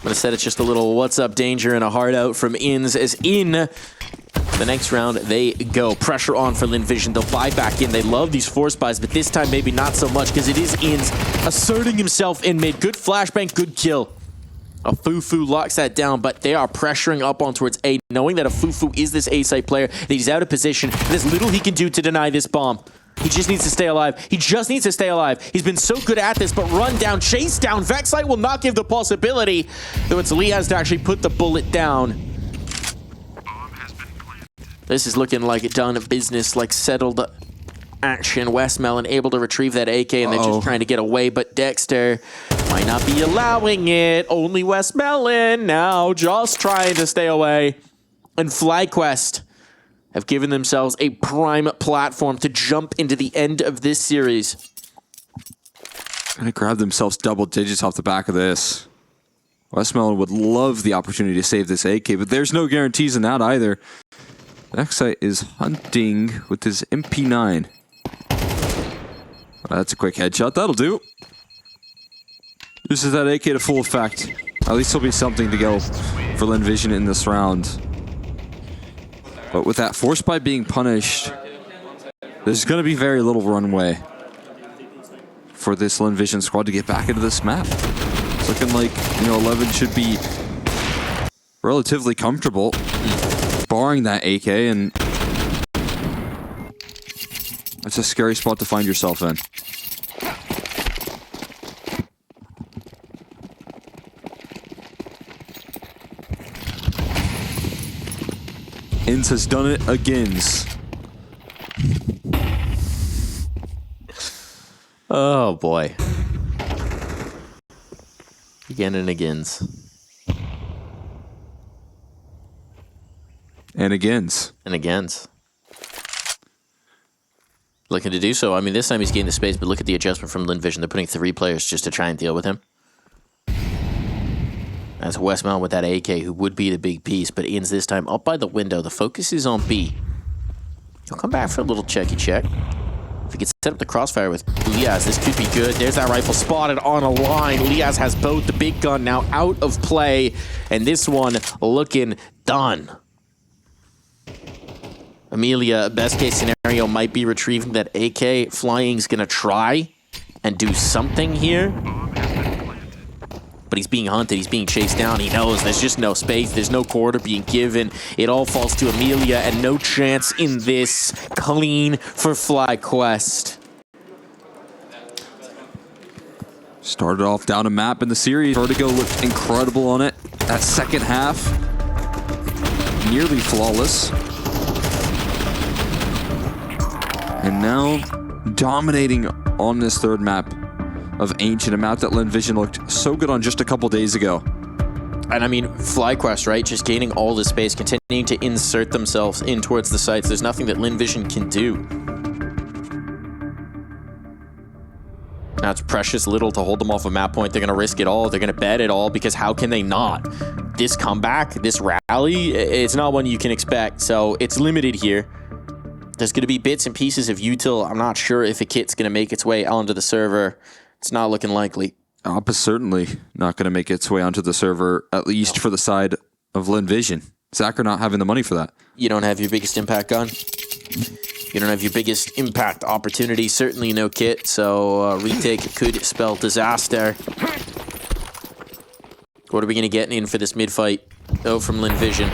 But instead it's just a little what's up danger and a hard out from Inns as in the next round they go. Pressure on for Lynn Vision. They'll buy back in. They love these force buys, but this time maybe not so much because it is Inns asserting himself in mid. Good flashbang, good kill. A Fufu locks that down, but they are pressuring up on towards A, knowing that a Fufu is this A-site player, that he's out of position. There's little he can do to deny this bomb. He just needs to stay alive. He just needs to stay alive. He's been so good at this, but run down, chase down. Vexite will not give the possibility, though it's Lee has to actually put the bullet down. This is looking like a done business, like settled action. Westmelon able to retrieve that AK, and they're just trying to get away, but Dexter might not be allowing it. Only Westmelon now just trying to stay away. And FlyQuest have given themselves a prime platform to jump into the end of this series. Gonna grab themselves double digits off the back of this. Westmelon would love the opportunity to save this AK, but there's no guarantees in that either. Vexite is hunting with his MP9. That's a quick headshot. That'll do. This is that AK to full effect. At least there'll be something to go for Lynn Vision in this round. But with that force buy being punished, there's going to be very little runway for this Lynn Vision squad to get back into this map. It's looking like, 11 should be relatively comfortable, barring that AK, and that's a scary spot to find yourself in. Inns has done it again. Oh boy. Again and again. And again. And again. Looking to do so. I mean, this time he's getting the space, but look at the adjustment from Lynn Vision. They're putting 3 players just to try and deal with him. That's Westmelon with that AK, who would be the big piece, but Inns this time up by the window. The focus is on B. He'll come back for a little checky check. If we could set up the crossfire with Liaz, this could be good. There's that rifle spotted on a line. Liaz has both. The big gun now out of play, and this one looking done. Amelia, best case scenario, might be retrieving that AK. Flying's gonna try and do something here. But he's being hunted, he's being chased down. He knows there's just no space, there's no quarter being given. It all falls to Amelia, and no chance in this. Clean for FlyQuest. Started off down a map in the series. Vertigo looked incredible on it. That second half, nearly flawless. And now dominating on this third map of Ancient, a map that Lynn Vision looked so good on just a couple days ago. And I mean, FlyQuest, right? Just gaining all the space, continuing to insert themselves in towards the sites. There's nothing that Lynn Vision can do. Now it's precious little to hold them off a map point. They're going to risk it all. They're going to bet it all, because how can they not? This comeback, this rally, it's not one you can expect. So it's limited here. There's going to be bits and pieces of util. I'm not sure if a kit's going to make its way onto the server. It's not looking likely. Oppa's certainly not going to make its way onto the server, at least for the side of Lynn Vision. Zacher not having the money for that. You don't have your biggest impact gun. You don't have your biggest impact opportunity. Certainly no kit, so retake could spell disaster. What are we going to get in for this mid-fight, though, from Lynn Vision?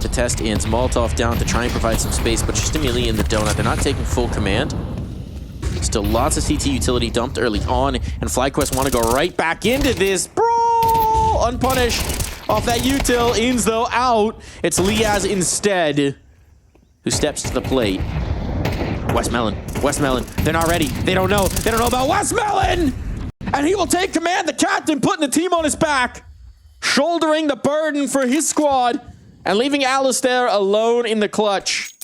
To test Ins, Molotov down to try and provide some space, but just Amelia in the donut. They're not taking full command. Still lots of CT utility dumped early on, and FlyQuest want to go right back into this. Bro! Unpunished off that util. Ins, though, out. It's Liaz instead who steps to the plate. Westmelon. They're not ready. They don't know. They don't know about Westmelon! And he will take command. The captain putting the team on his back. Shouldering the burden for his squad. And leaving aliStair alone in the clutch.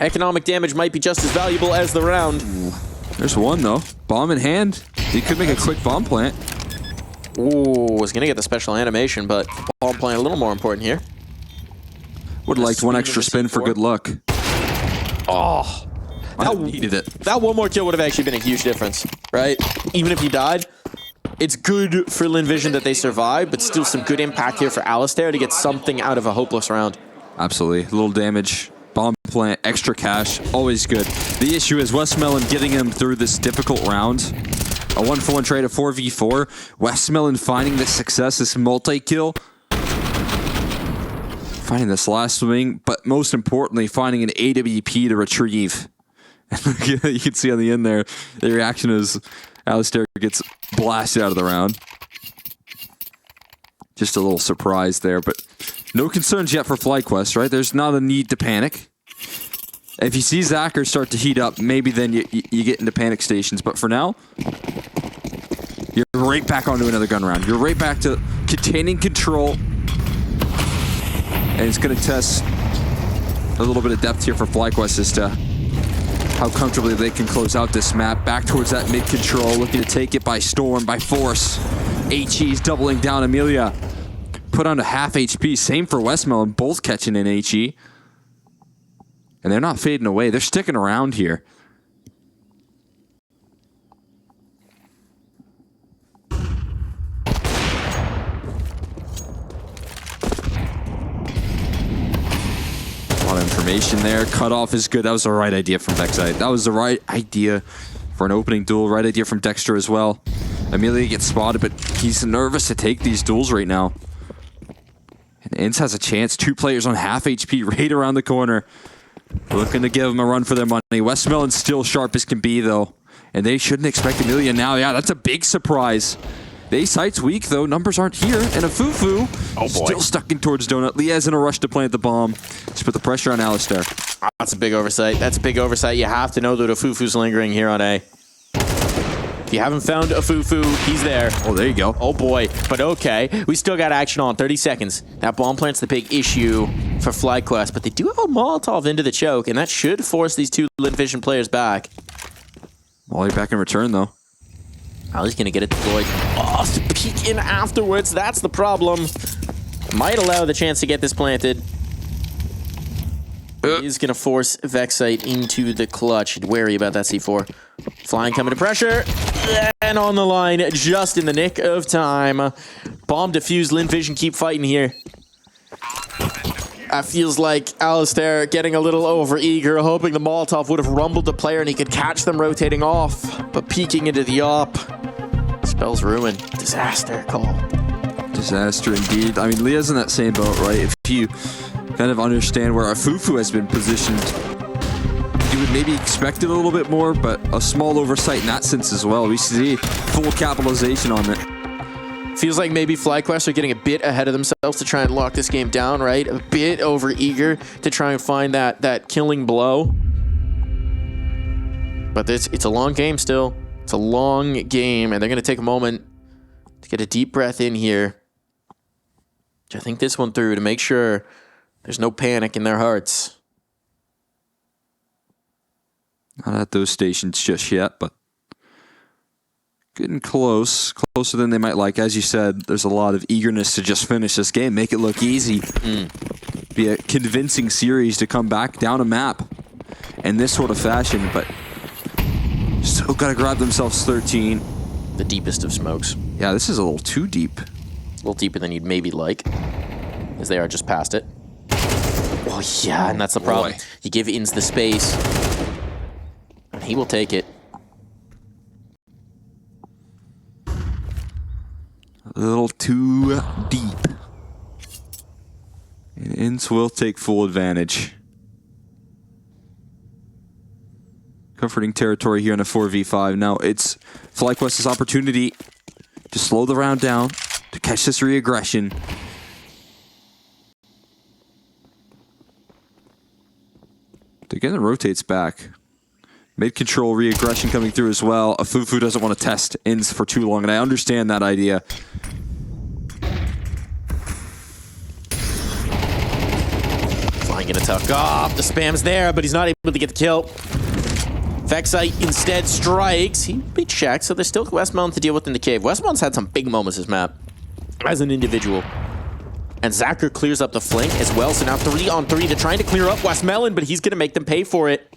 Economic damage might be just as valuable as the round. There's one, though. Bomb in hand. He could make a quick bomb plant. Ooh, was going to get the special animation, but bomb plant a little more important here. Would have liked one extra spin for good luck. Oh, I needed it. That one more kill would have actually been a huge difference, right? Even if he died, it's good for Lynn Vision that they survived, but still some good impact here for aliStair to get something out of a hopeless round. Absolutely. A little damage. Bomb plant, extra cash, always good. The issue is Westmelon getting him through this difficult round. A 1-for-1 trade, a 4v4. Westmelon finding this success, this multi-kill. Finding this last swing, but most importantly, finding an AWP to retrieve. You can see on the end there, the reaction is aliStair gets blasted out of the round. Just a little surprise there, but no concerns yet for FlyQuest, right? There's not a need to panic. If you see Zacher start to heat up, maybe then you get into panic stations. But for now, you're right back onto another gun round. You're right back to containing control. And it's going to test a little bit of depth here for FlyQuest as to how comfortably they can close out this map. Back towards that mid-control, looking to take it by storm, by force. HE's doubling down. Amelia put on to half HP. Same for Westmelon, both catching in HE. And they're not fading away. They're sticking around here. A lot of information there. Cutoff is good. That was the right idea from Vexite. That was the right idea for an opening duel. Right idea from Dexter as well. Amelia gets spotted, but he's nervous to take these duels right now. And Ince has a chance. 2 players on half HP right around the corner. Looking to give him a run for their money. Westmelon's still sharp as can be, though. And they shouldn't expect Amelia now. Yeah, that's a big surprise. They site's weak, though. Numbers aren't here. And a Fufu still stuck in towards Donut. Liaz in a rush to plant the bomb. Just put the pressure on aliStair. That's a big oversight. That's a big oversight. You have to know that a Fufu's lingering here on A. If you haven't found a Fufu, he's there. Oh, there you go. Oh boy, but okay. We still got action on 30 seconds. That bomb plant's the big issue for FlyQuest, but they do have a Molotov into the choke, and that should force these 2 Lynn Vision players back. Wally back in return, though. Ali's gonna get it deployed. Oh, to peek in afterwards. That's the problem. Might allow the chance to get this planted. He's going to force Vexite into the clutch. Wary about that C4. Flying coming to pressure. And on the line just in the nick of time. Bomb defused. Lynn Vision keep fighting here. That feels like aliStair getting a little over-eager, hoping the Molotov would have rumbled the player and he could catch them rotating off. But peeking into the op. Spells ruin. Disaster call. Disaster indeed. I mean, Leah's in that same boat, right? If you kind of understand where our Fufu has been positioned, you would maybe expect it a little bit more, but a small oversight in that sense as well. We see full capitalization on it. Feels like maybe FlyQuest are getting a bit ahead of themselves to try and lock this game down, right? A bit over-eager to try and find that killing blow. But it's a long game still. It's a long game, and they're going to take a moment to get a deep breath in here. I think this one through to make sure there's no panic in their hearts. Not at those stations just yet, but getting close. Closer than they might like. As you said, there's a lot of eagerness to just finish this game, make it look easy. Be a convincing series to come back down a map in this sort of fashion, but still got to grab themselves 13. The deepest of smokes. Yeah, this is a little too deep. A little deeper than you'd maybe like, as they are just past it. Well, yeah, and that's the problem. Boy. You give Inns the space, and he will take it. A little too deep. And Inns will take full advantage. Comforting territory here in a 4v5. Now it's FlyQuest's opportunity to slow the round down, to catch this re-aggression. Again, it rotates back. Mid-control re-aggression coming through as well. Afufu doesn't want to test Inns for too long, and I understand that idea. Flying gonna tuck off. The spam's there, but he's not able to get the kill. Vexite instead strikes. He be checked, so there's still Westmount to deal with in the cave. Westmount's had some big moments this map as an individual. And Zacher clears up the flank as well, so now 3-on-3. They're trying to clear up Westmelon, but he's gonna make them pay for it.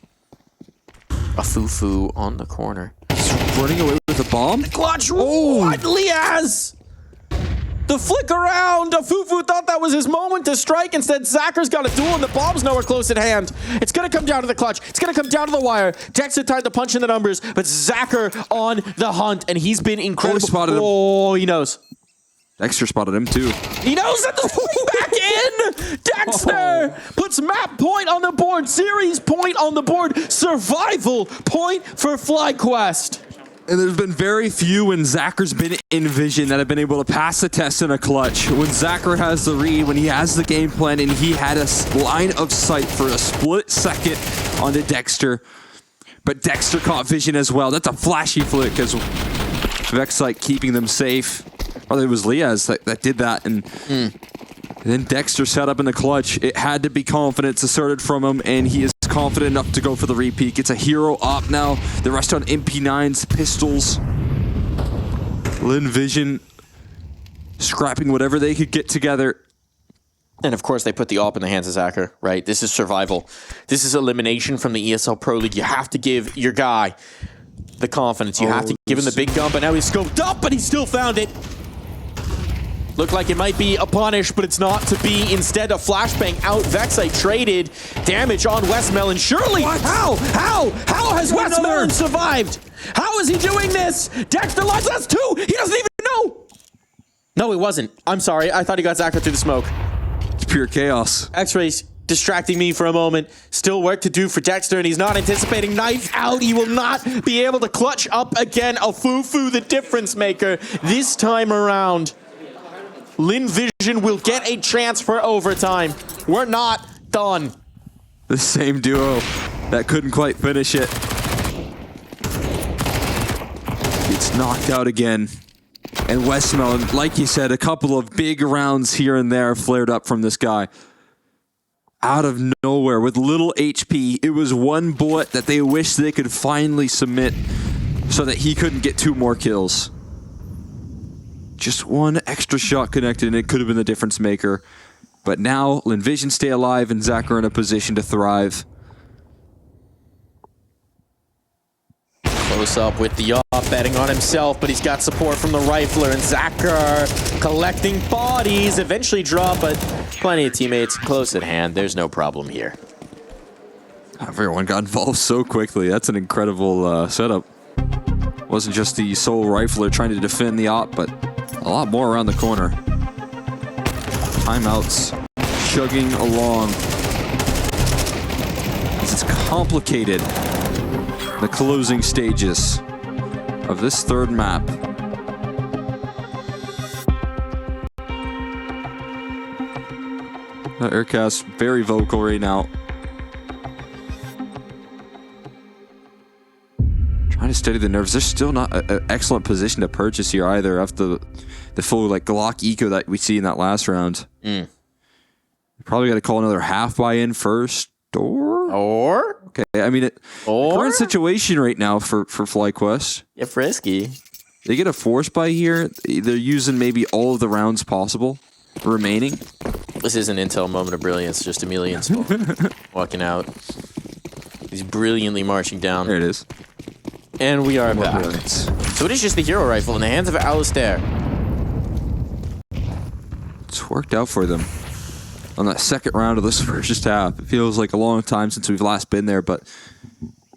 Afufu on the corner. He's running away with a bomb? Clutch! Oh! What? Liaz! The flick around! Afufu thought that was his moment to strike. Instead, Zacher's got a duel and the bomb's nowhere close at hand. It's gonna come down to the clutch. It's gonna come down to the wire. Dexter tried to punch in the numbers, but Zacher on the hunt, and he's been incredible. Spotted him. Oh, he knows. Dexter spotted him too. He knows that the back in! Dexter puts map point on the board, series point on the board, survival point for FlyQuest. And there's been very few when Zacher's been in vision that have been able to pass the test in a clutch. When Zacher has the read, when he has the game plan, and he had a line of sight for a split second onto Dexter. But Dexter caught vision as well. That's a flashy flick as Vexite keeping them safe. Or it was Liaz that did that. And then Dexter set up in the clutch. It had to be confidence asserted from him, and he is confident enough to go for the repeat. It's a hero op now. The rest on MP9s, pistols. Lynn Vision scrapping whatever they could get together. And of course, they put the op in the hands of Zacher, right? This is survival. This is elimination from the ESL Pro League. You have to give your guy the confidence. You have to give him the big gun, but now he's scoped up, but he still found it. Looked like it might be a punish, but it's not to be. Instead, a flashbang out. Vexite traded damage on Westmelon. Surely, what? How has Westmelon survived? How is he doing this? Dexter lives, that's two. He doesn't even know. No, it wasn't. I'm sorry. I thought he got Zacher through the smoke. It's pure chaos. X-Ray's distracting me for a moment. Still work to do for Dexter, and he's not anticipating knife out. He will not be able to clutch up again. Afufu, the difference maker, this time around. Lynn Vision will get a chance for overtime. We're not done. The same duo that couldn't quite finish it. It's knocked out again. And Westmelon, like you said, a couple of big rounds here and there flared up from this guy. Out of nowhere with little HP. It was one bullet that they wish they could finally submit so that he couldn't get 2 more kills. Just one extra shot connected, and it could have been the difference maker. But now, Lynn Vision stay alive, and Zach are in a position to thrive. Close up with the off, betting on himself, but he's got support from the rifler, and Zacher collecting bodies, eventually drop, but plenty of teammates close at hand. There's no problem here. Everyone got involved so quickly. That's an incredible setup. Wasn't just the sole rifler trying to defend the op, but a lot more around the corner. Timeouts chugging along. It's complicated. The closing stages of this third map. Aircast very vocal right now. Trying to steady the nerves. There's still not an excellent position to purchase here either after the full like Glock eco that we see in that last round. Probably got to call another half buy in first or okay. I mean, current situation right now for FlyQuest. Get frisky. They get a force buy here. They're using maybe all of the rounds possible remaining. This is an intel moment of brilliance. Just Emilian walking out. He's brilliantly marching down. There it is. And we are More back. brilliance. So it is just the hero rifle in the hands of aliStair. It's worked out for them on that second round of this first half. It feels like a long time since we've last been there, but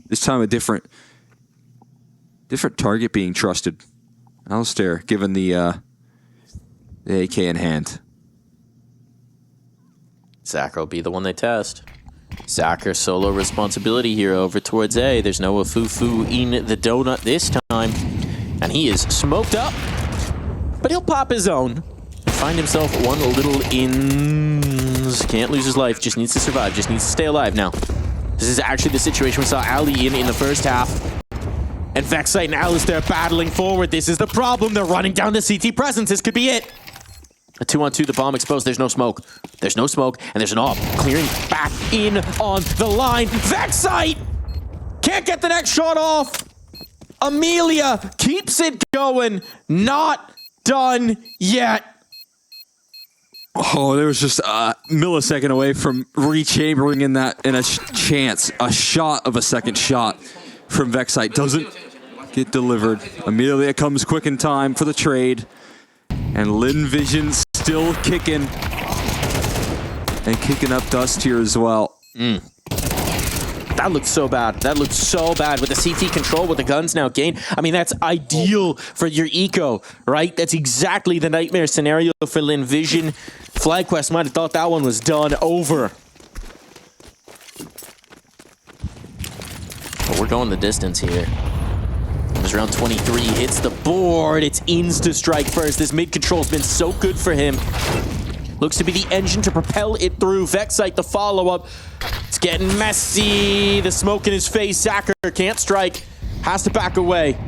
this time a different target being trusted. aliStair given the AK in hand. Zacher will be the one they test. Zacher solo responsibility here over towards A. There's no Afufu in the donut this time. And he is smoked up. But he'll pop his own. And find himself one little ins. Can't lose his life. Just needs to survive. Just needs to stay alive now. This is actually the situation we saw Ali in the first half. And Vexite and aliStair battling forward. This is the problem. They're running down the CT presence. This could be it. A 2-on-2, the bomb exposed. There's no smoke. There's no smoke, and there's an AWP. Clearing back in on the line. Vexite can't get the next shot off. Amelia keeps it going. Not done yet. Oh, there was just a millisecond away from rechambering in that in a chance. A shot of a second shot from Vexite doesn't get delivered. Amelia comes quick in time for the trade. And Lynn Vision's still kicking. And kicking up dust here as well. That looks so bad. That looks so bad with the CT control, with the guns now gained. I mean, that's ideal for your eco, right? That's exactly the nightmare scenario for Lynn Vision. FlyQuest might have thought that one was done over. But we're going the distance here. As round 23 hits the board, it's insta strike first. This mid control's been so good for him. Looks to be the engine to propel it through. Vexite, the follow-up. It's getting messy. The smoke in his face. Zacher can't strike. Has to back away.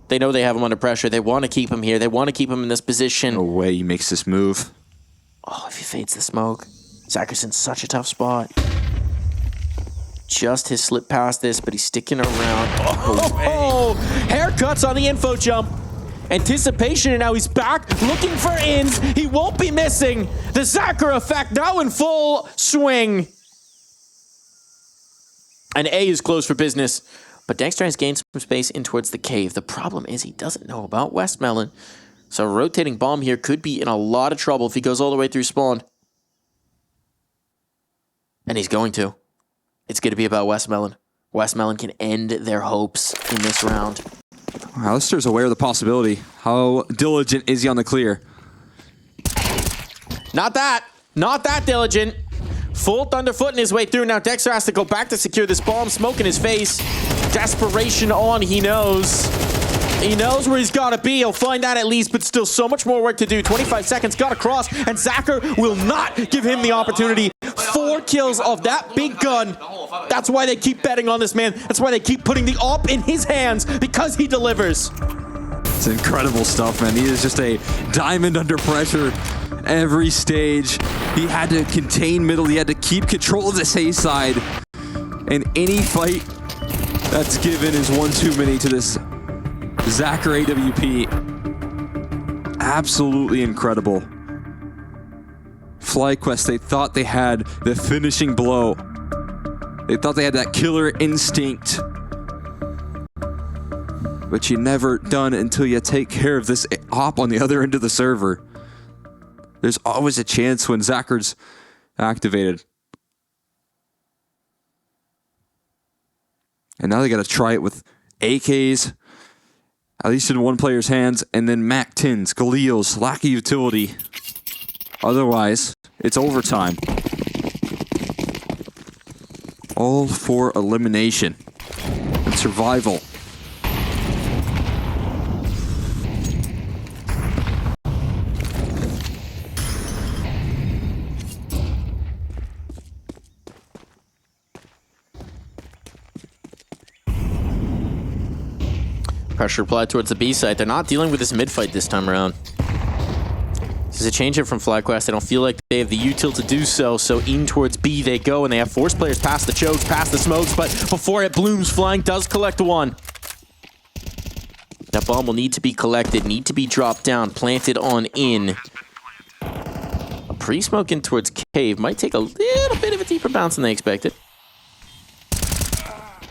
They know they have him under pressure. They want to keep him here. They want to keep him in this position. No way he makes this move. Oh, if he fades the smoke. Zacher's in such a tough spot. Just his slip past this, but he's sticking around. Oh, haircuts on the info jump. Anticipation, and now he's back looking for ins. He won't be missing. The Zacher effect now in full swing. And A is closed for business, but Dexter has gained some space in towards the cave. The problem is he doesn't know about Westmelon. So rotating bomb here could be in a lot of trouble if he goes all the way through spawn. And he's going to. It's going to be about Westmelon. Westmelon can end their hopes in this round. aliStair's aware of the possibility. How diligent is he on the clear? Not that. Not that diligent. Full Thunderfoot in his way through. Now Dexter has to go back to secure this bomb. Smoke in his face. Desperation on. He knows. He knows where he's got to be. He'll find that at least, but still so much more work to do. 25 seconds. Got to cross. And Zacher will not give him the opportunity. 4 kills of that big gun. That's why they keep betting on this man. That's why they keep putting the AWP in his hands, because he delivers. It's incredible stuff, man. He is just a diamond under pressure every stage. He had to contain middle. He had to keep control of this A side. And any fight that's given is one too many to this Zacher AWP. Absolutely incredible. FlyQuest, they thought they had the finishing blow. They thought they had that killer instinct. But you never done until you take care of this op on the other end of the server. There's always a chance when Zacker's activated. And now they got to try it with AKs, at least in one player's hands, and then MAC-10s, Galil's, lack of utility. Otherwise, it's overtime. All for elimination and survival. Pressure applied towards the B site. They're not dealing with this mid fight this time around. This is a change up from FlyQuest. I don't feel like they have the util to do so, so in towards B they go, and they have force players past the chokes, past the smokes, but before it blooms, Flying does collect one. That bomb will need to be collected, need to be dropped down, planted on in. A pre-smoke in towards Cave might take a little bit of a deeper bounce than they expected.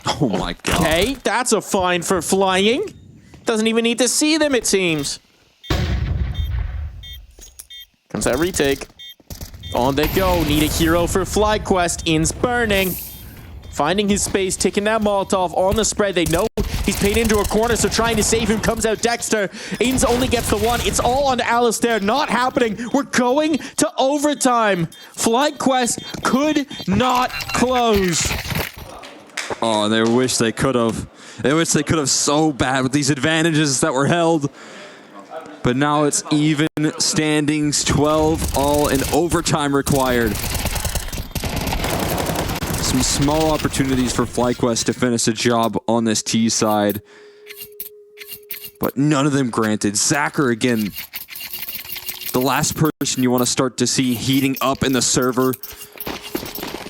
Oh my god. Okay, that's a fine for Flying. Doesn't even need to see them, it seems. Comes that retake. On they go. Need a hero for FlyQuest. In's burning. Finding his space, taking that Molotov on the spread. They know he's paid into a corner, so trying to save him comes out Dexter. Ins only gets the one. It's all on aliStair. Not happening. We're going to overtime. FlyQuest could not close. Oh, they wish they could have. They wish they could have so bad with these advantages that were held. But now it's even standings, 12 all, and overtime required. Some small opportunities for FlyQuest to finish a job on this T side. But none of them granted. Zacher again, the last person you want to start to see heating up in the server.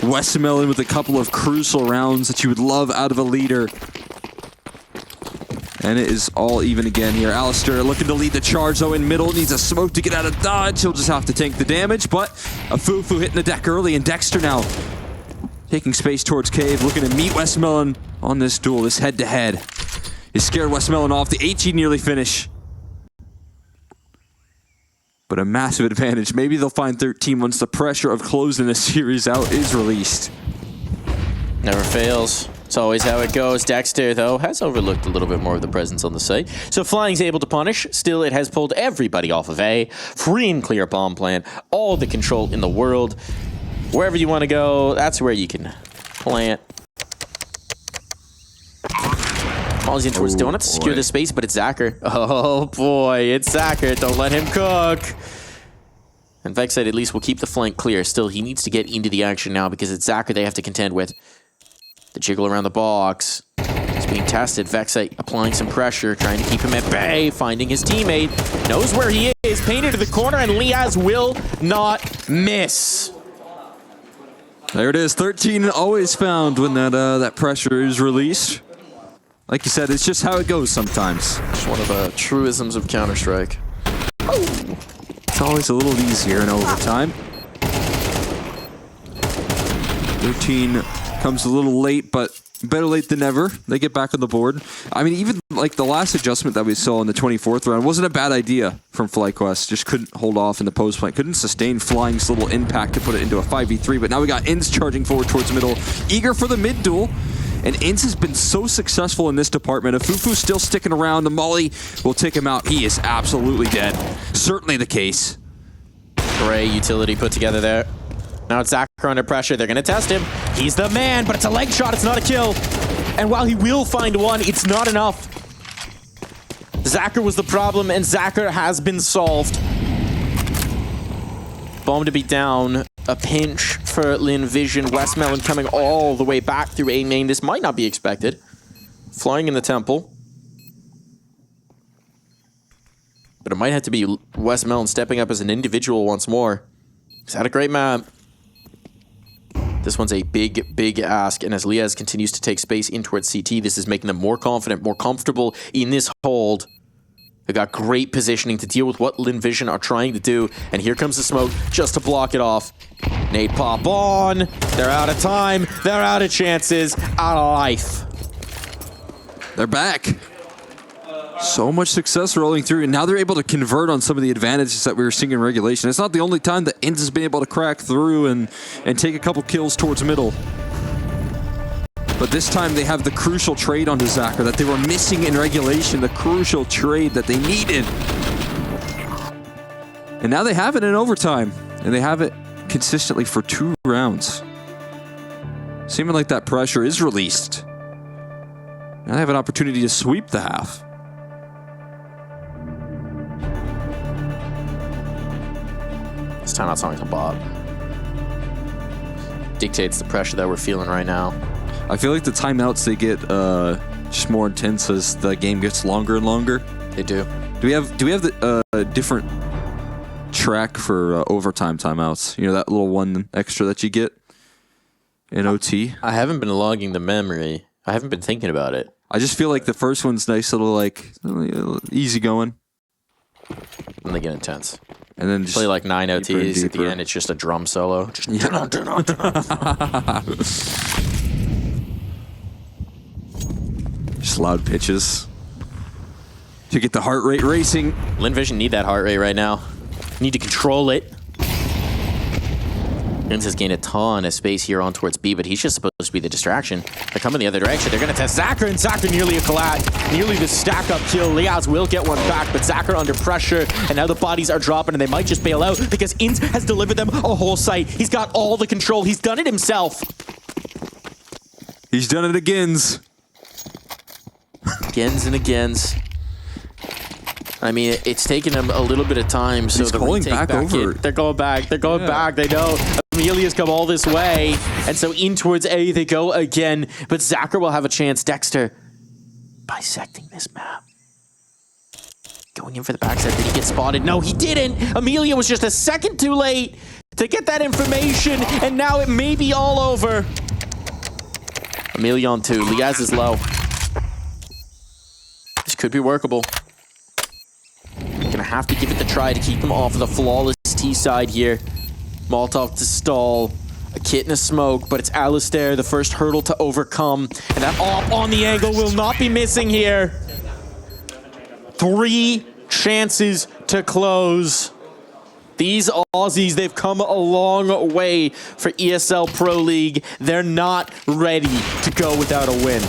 Westmelon with a couple of crucial rounds that you would love out of a leader. And it is all even again here. aliStair looking to lead the charge, though, in middle. Needs a smoke to get out of dodge. He'll just have to tank the damage, but a Fufu hitting the deck early, and Dexter now taking space towards Cave, looking to meet Westmelon on this duel, this head-to-head. He scared Westmelon off. The HE nearly finish. But a massive advantage. Maybe they'll find 13 once the pressure of closing the series out is released. Never fails. It's always how it goes. Dexter, though, has overlooked a little bit more of the presence on the site. So Flying's able to punish. Still, it has pulled everybody off of A. Free and clear bomb plant. All the control in the world. Wherever you want to go, that's where you can plant. Falls in towards Donuts to secure the space, but it's Zacher. Oh boy, it's Zacher. Don't let him cook. And Vexite at least will keep the flank clear. Still, he needs to get into the action now because it's Zacher they have to contend with. The jiggle around the box is being tested. Vexite applying some pressure, trying to keep him at bay, finding his teammate. Knows where he is, painted to the corner, and Liaz will not miss. There it is, 13 always found when that pressure is released. Like you said, it's just how it goes sometimes. It's one of the truisms of Counter-Strike. It's always a little easier in overtime. 13 comes a little late, but better late than never. They get back on the board. I mean, even like the last adjustment that we saw in the 24th round wasn't a bad idea from FlyQuest. Just couldn't hold off in the post plant. Couldn't sustain Flying's little impact to put it into a 5v3. But now we got Inns charging forward towards middle, eager for the mid duel. And Inns has been so successful in this department. If Fufu's still sticking around, the Molly will take him out. He is absolutely dead. Certainly the case. Great utility put together there. Now it's Zacher under pressure. They're going to test him. He's the man, but it's a leg shot. It's not a kill. And while he will find one, it's not enough. Zacher was the problem, and Zacher has been solved. Bomb to be down. A pinch for Lynn Vision. Westmelon coming all the way back through A main. This might not be expected. Flying in the temple. But it might have to be Westmelon stepping up as an individual once more. He's had a great map. This one's a big, big ask, and as Liaz continues to take space in towards CT, this is making them more confident, more comfortable in this hold. They got great positioning to deal with what Lynn Vision are trying to do. And here comes the smoke just to block it off. Nade pop on. They're out of time. They're out of chances. Out of life. They're back. So much success rolling through, and now they're able to convert on some of the advantages that we were seeing in regulation. It's not the only time that Inns has been able to crack through and take a couple kills towards middle. But this time they have the crucial trade onto Zacher that they were missing in regulation, the crucial trade that they needed. And now they have it in overtime, and they have it consistently for 2 rounds. Seeming like that pressure is released. Now they have an opportunity to sweep the half. This timeout song's a bop. Dictates the pressure that we're feeling right now. I feel like the timeouts, they get just more intense as the game gets longer and longer. They do. Do we have the different track for overtime timeouts? You know, that little one extra that you get in OT? I haven't been logging the memory. I haven't been thinking about it. I just feel like the first one's nice little, like, easy going. And they get intense. And then just play like 9 OTs. deeper. At the end, it's just a drum solo. Just Just loud pitches to get the heart rate racing. Lynn Vision need that heart rate right now. Need to control it. Inns has gained a ton of space here on towards B, but he's just supposed to be the distraction. They're coming the other direction. They're going to test Zacher, and Zacher nearly a collide. Nearly the stack-up kill. Liaz will get one back, but Zacher under pressure, and now the bodies are dropping, and they might just bail out because Inns has delivered them a whole site. He's got all the control. He's done it himself. He's done it again. Agains and agains. I mean, it's taken them a little bit of time, so He's the calling retake back over. They're going back. They're going back. They know Amelia's come all this way, and so in towards A they go again. But Zacher will have a chance. Dexter bisecting this map, going in for the backside. Did he get spotted? No, he didn't. Amelia was just a second too late to get that information, and now it may be all over. Amelia on 2. Liaz is low. This could be workable. Gonna have to give it the try to keep him off of the flawless T side here. Molotov to stall. A kit and a smoke, but it's aliStair, the first hurdle to overcome. And that op on the angle will not be missing here. 3 chances to close. These Aussies, they've come a long way for ESL Pro League. They're not ready to go without a win.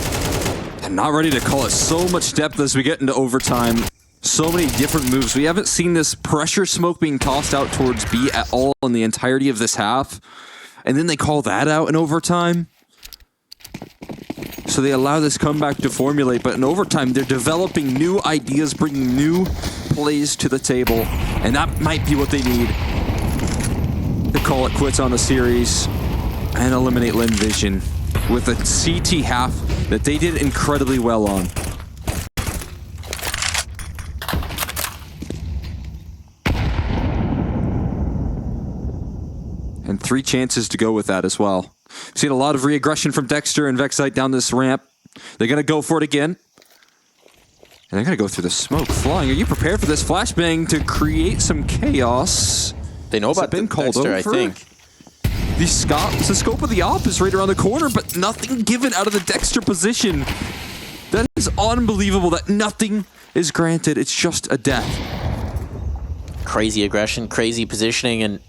And not ready to call it. So much depth as we get into overtime. So many different moves. We haven't seen this pressure smoke being tossed out towards B at all in the entirety of this half. And then they call that out in overtime. So they allow this comeback to formulate. But in overtime, they're developing new ideas, bringing new plays to the table. And that might be what they need to call it quits on the series and eliminate Lynn Vision with a CT half that they did incredibly well on. And 3 chances to go with that as well. Seen a lot of re-aggression from Dexter and Vexite down this ramp. They're going to go for it again. And they're going to go through the smoke flying. Are you prepared for this flashbang to create some chaos? They know about been called Dexter, over? I think. The scope of the op is right around the corner, but nothing given out of the Dexter position. That is unbelievable that nothing is granted. It's just a death. Crazy aggression, crazy positioning, and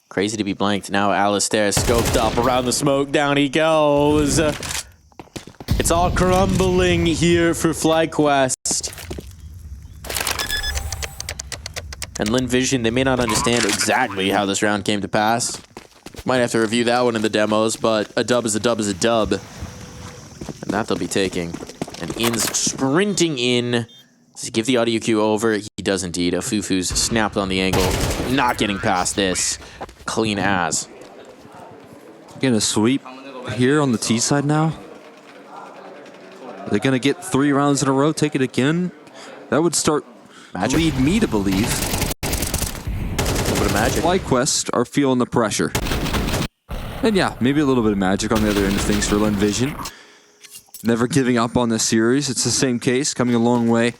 crazy to be blanked. Now aliStair scoped up around the smoke. Down he goes. It's all crumbling here for FlyQuest. And Lynn Vision, they may not understand exactly how this round came to pass. Might have to review that one in the demos, but a dub is a dub is a dub. And that they'll be taking. And Inns sprinting in. Does he give the audio cue over? He does indeed. A Fufu's snapped on the angle. Not getting past this. Clean as. Getting a sweep here on the T side now. Are they going to get 3 rounds in a row, take it again? That would start lead me to believe Magic. FlyQuest are feeling the pressure. And yeah, maybe a little bit of magic on the other end of things for Lynn Vision. Never giving up on this series. It's the same case, coming a long way.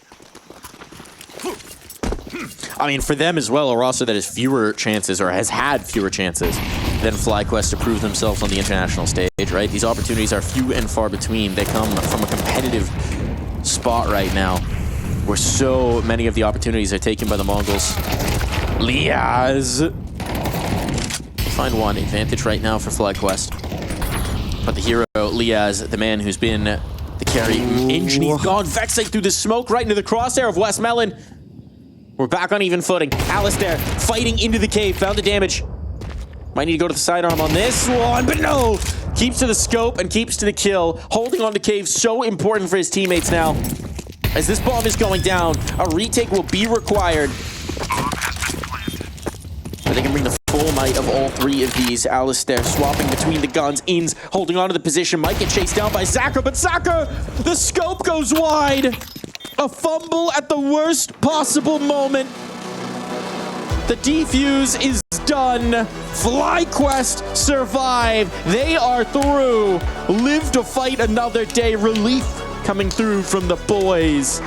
I mean, for them as well, a roster that has fewer chances or has had fewer chances than FlyQuest to prove themselves on the international stage, right? These opportunities are few and far between. They come from a competitive spot right now where so many of the opportunities are taken by the Mongols. Liaz. Find one advantage right now for FlyQuest. But the hero, Liaz, the man who's been the carry engine, he's gone vexing through the smoke right into the crosshair of West Melon. We're back on even footing. aliStair fighting into the cave, found the damage. Might need to go to the sidearm on this one, but no! Keeps to the scope and keeps to the kill. Holding on to cave, so important for his teammates now. As this bomb is going down, a retake will be required. But they can bring the full might of all three of these. aliStair swapping between the guns. Ins holding on to the position. Might get chased down by Zaka, but Zaka, the scope goes wide. A fumble at the worst possible moment. The defuse is done. FlyQuest survive. They are through. Live to fight another day. Relief coming through from the boys.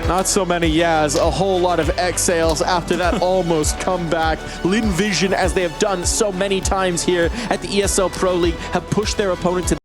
Not so many yas, a whole lot of exhales after that almost comeback. Lynn Vision, as they have done so many times here at the ESL Pro League, have pushed their opponent to